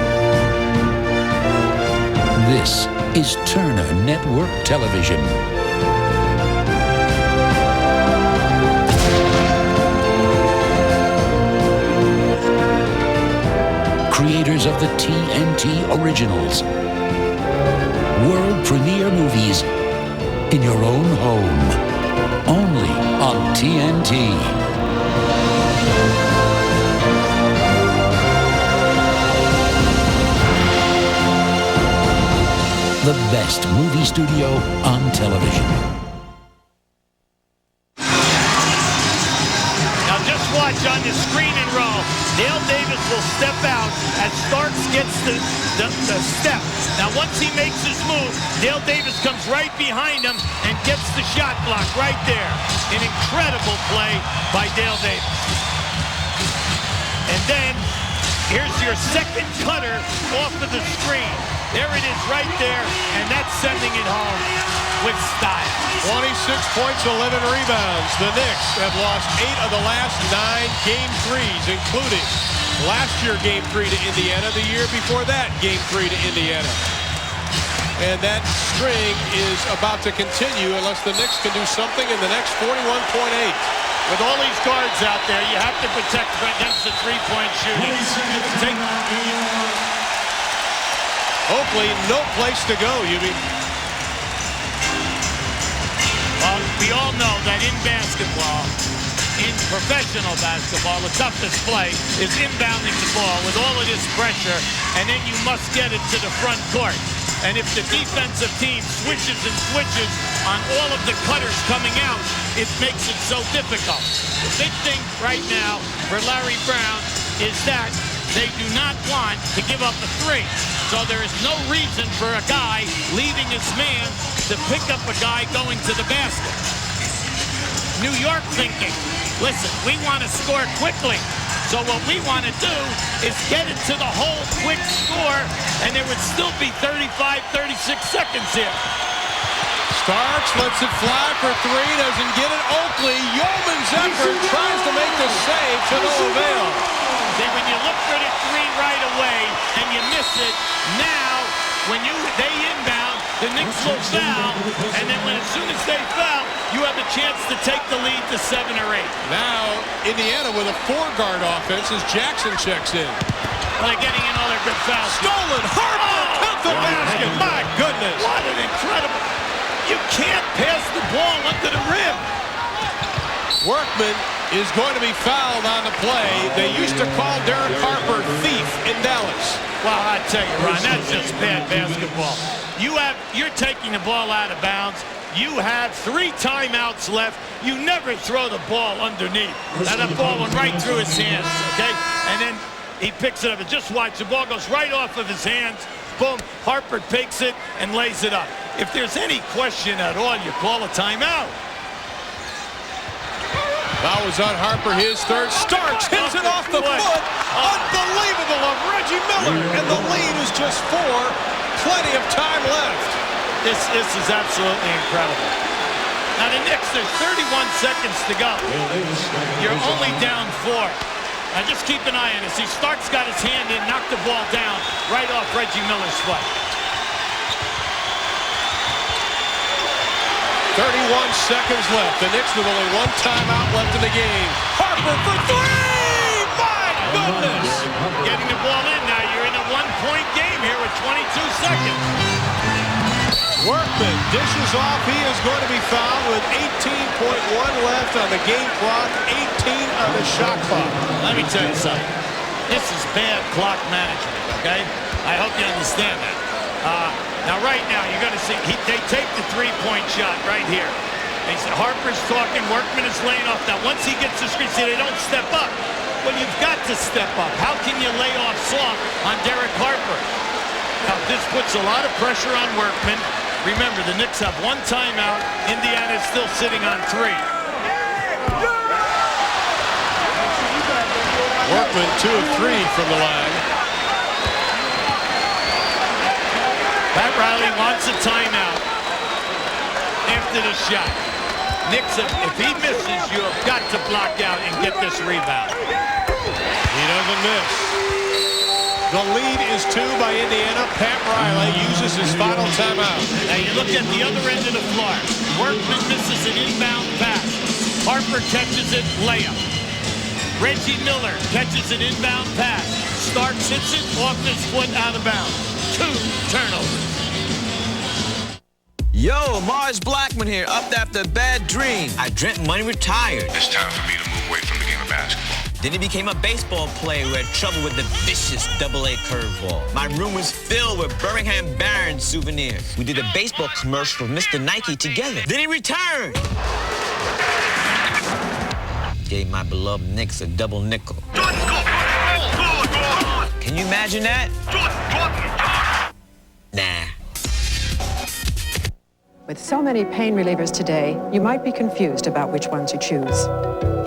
This is Turner Network Television. Creators of the TNT Originals. World premiere movies in your own home. Only on TNT. The best movie studio on television. Now just watch on the screen and roll. Dale Davis will step out as Starks gets the step. Now once he makes his move, Dale Davis comes right behind him and gets the shot block right there. An incredible play by Dale Davis. And then here's your second cutter off of the screen. There it is right there, and that's sending it home with style. 26 points, 11 rebounds. The Knicks have lost 8 of the last 9 game threes, including Last year, Game 3 to Indiana. The year before that, Game 3 to Indiana. And that string is about to continue unless the Knicks can do something in the next 41.8. With all these guards out there, you have to protect against the three-point shooting. Oakley, no place to go, Yubi. Well, we all know that in basketball, in professional basketball, the toughest play is inbounding the ball with all of this pressure, and then you must get it to the front court. And if the defensive team switches and switches on all of the cutters coming out, it makes it so difficult. The big thing right now for Larry Brown is that they do not want to give up a three. So there is no reason for a guy leaving his man to pick up a guy going to the basket. New York thinking, listen, we want to score quickly. So what we want to do is get it to the hole, quick score, and there would still be 35, 36 seconds here. Starks lets it fly for three, doesn't get it. Oakley, yeoman's effort, tries to make the save to no avail. See, when you look for the three right away and you miss it, now when they inbound, the Knicks will foul, and then as soon as they foul, you have a chance to take the lead to 7 or 8. Now, Indiana with a four-guard offense as Jackson checks in. Well, they're getting in all their good fouls. Stolen, Harper, count the basket. My goodness. What an incredible. You can't pass the ball under the rim. Workman is going to be fouled on the play. They used to call Derek Harper thief in Dallas. Well, I tell you, Ron, that's just bad basketball. You're taking the ball out of bounds. You have 3 timeouts left. You never throw the ball underneath. Now that ball went right through his hands, okay? And then he picks it up. And just watch, the ball goes right off of his hands. Boom, Harper takes it and lays it up. If there's any question at all, you call a timeout. Foul was on Harper, his third. Starks hits it off the foot. Unbelievable of Reggie Miller. And the lead is just 4. Plenty of time left. This is absolutely incredible. Now the Knicks, there's 31 seconds to go. You're only down 4. Now just keep an eye on this. Starks got his hand in, knocked the ball down right off Reggie Miller's foot. 31 seconds left. The Knicks with only 1 timeout left in the game. Harper for 3! My goodness! Getting the ball in now. You're in a 1-point game here with 22 seconds. Workman dishes off. He is going to be fouled with 18.1 left on the game clock, 18 on the shot clock. Let me tell you something. This is bad clock management, okay? I hope you understand that. Now, right now, you're going to see, they take the 3-point shot right here. Harper's talking, Workman is laying off. Now, once he gets the screen, see, they don't step up. Well, you've got to step up. How can you lay off soft on Derek Harper? Now, this puts a lot of pressure on Workman. Remember, the Knicks have 1 timeout. Indiana is still sitting on 3. Workman 2 of 3 from the line. Pat Riley wants a timeout after the shot. Knicks, if he misses, you have got to block out and get this rebound. He doesn't miss. The lead is 2 by Indiana. Pat Riley uses his final timeout. Now you look at the other end of the floor. Workman misses an inbound pass. Harper catches it, layup. Reggie Miller catches an inbound pass. Starks hits it off his foot out of bounds. 2 turnovers. Yo, Mars Blackman here, up after a bad dream. I dreamt money retired. It's time for me to move away from the game of basketball. Then he became a baseball player who had trouble with the vicious AA curveball. My room was filled with Birmingham Barons souvenirs. We did a baseball commercial with Mr. Nike together. Then he returned. Gave my beloved Knicks a double nickel. Can you imagine that? Nah. With so many pain relievers today, you might be confused about which ones you choose.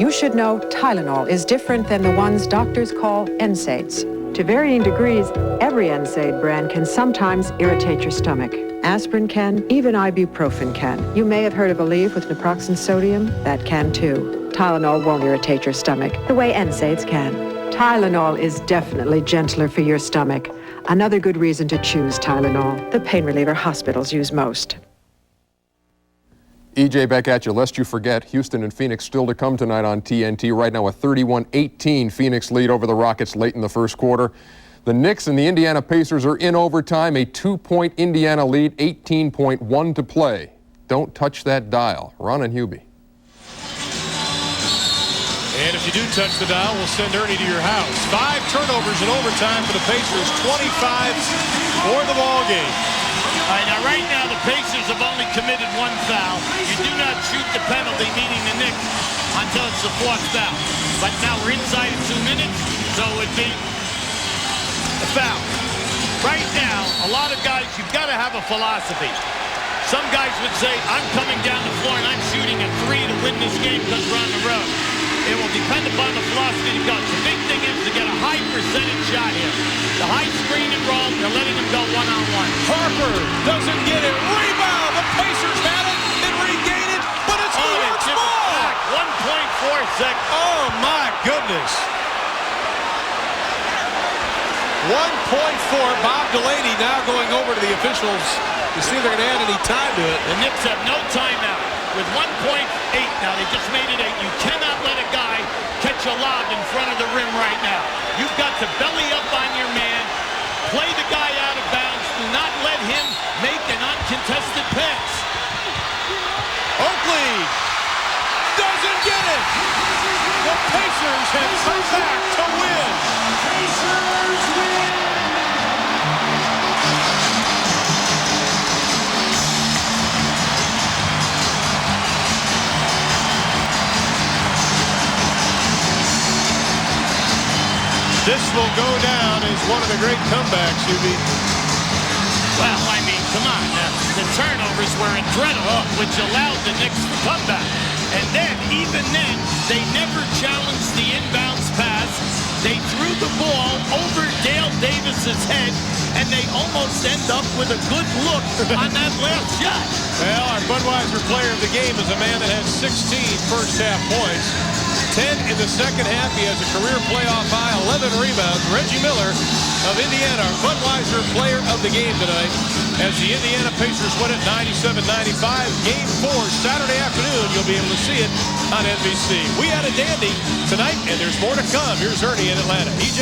You should know Tylenol is different than the ones doctors call NSAIDs. To varying degrees, every NSAID brand can sometimes irritate your stomach. Aspirin can, even ibuprofen can. You may have heard of Aleve with naproxen sodium. That can too. Tylenol won't irritate your stomach the way NSAIDs can. Tylenol is definitely gentler for your stomach. Another good reason to choose Tylenol, the pain reliever hospitals use most. EJ, back at you. Lest you forget, Houston and Phoenix still to come tonight on TNT. Right now a 31-18 Phoenix lead over the Rockets late in the first quarter. The Knicks and the Indiana Pacers are in overtime, a 2-point Indiana lead, 18.1 to play. Don't touch that dial. Ron and Hubie. And if you do touch the dial, we'll send Ernie to your house. 5 turnovers in overtime for the Pacers, 25 for the ball game. All right, now right now the Pacers have only committed 1 foul. You do not shoot the penalty, meaning the Knicks, until it's the 4th foul. But now we're inside of 2 minutes, so it would be a foul. Right now, a lot of guys, you've got to have a philosophy. Some guys would say, I'm coming down the floor and I'm shooting a 3 to win this game because we're on the road. It will depend upon the philosophy of the coach. The big thing is to get a high percentage shot here. The high screen and roll, they're letting him go one-on-one. Harper doesn't get it. Rebound! The Pacers had it and regain it, but it's New York's ball! 1.4 seconds. Oh, my goodness. 1.4. Bob Delaney now going over to the officials to see if they're going to add any time to it. The Knicks have no timeout with 1.8. Now, they just made it 8. You cannot let a guy catch a lob in front of the rim right now. You've got to belly up on your man, play the guy out of bounds. Do not let him make an uncontested pass. Oakley doesn't get it. The Pacers have come back to win. Pacers win. This will go down as one of the great comebacks, Hubie. Well, I mean, come on. The turnovers were incredible, which allowed the Knicks to come back. And then, even then, they never challenged the inbounds pass. They threw the ball over Dale Davis's head, and they almost end up with a good look on that last shot. Well, our Budweiser player of the game is a man that has 16 first-half points. 10 in the second half. He has a career playoff high, 11 rebounds. Reggie Miller of Indiana, our Budweiser player of the game tonight, as the Indiana Pacers win it 97-95. Game 4, Saturday afternoon. You'll be able to see it on NBC. We had a dandy tonight, and there's more to come. Here's Ernie in Atlanta. EJ?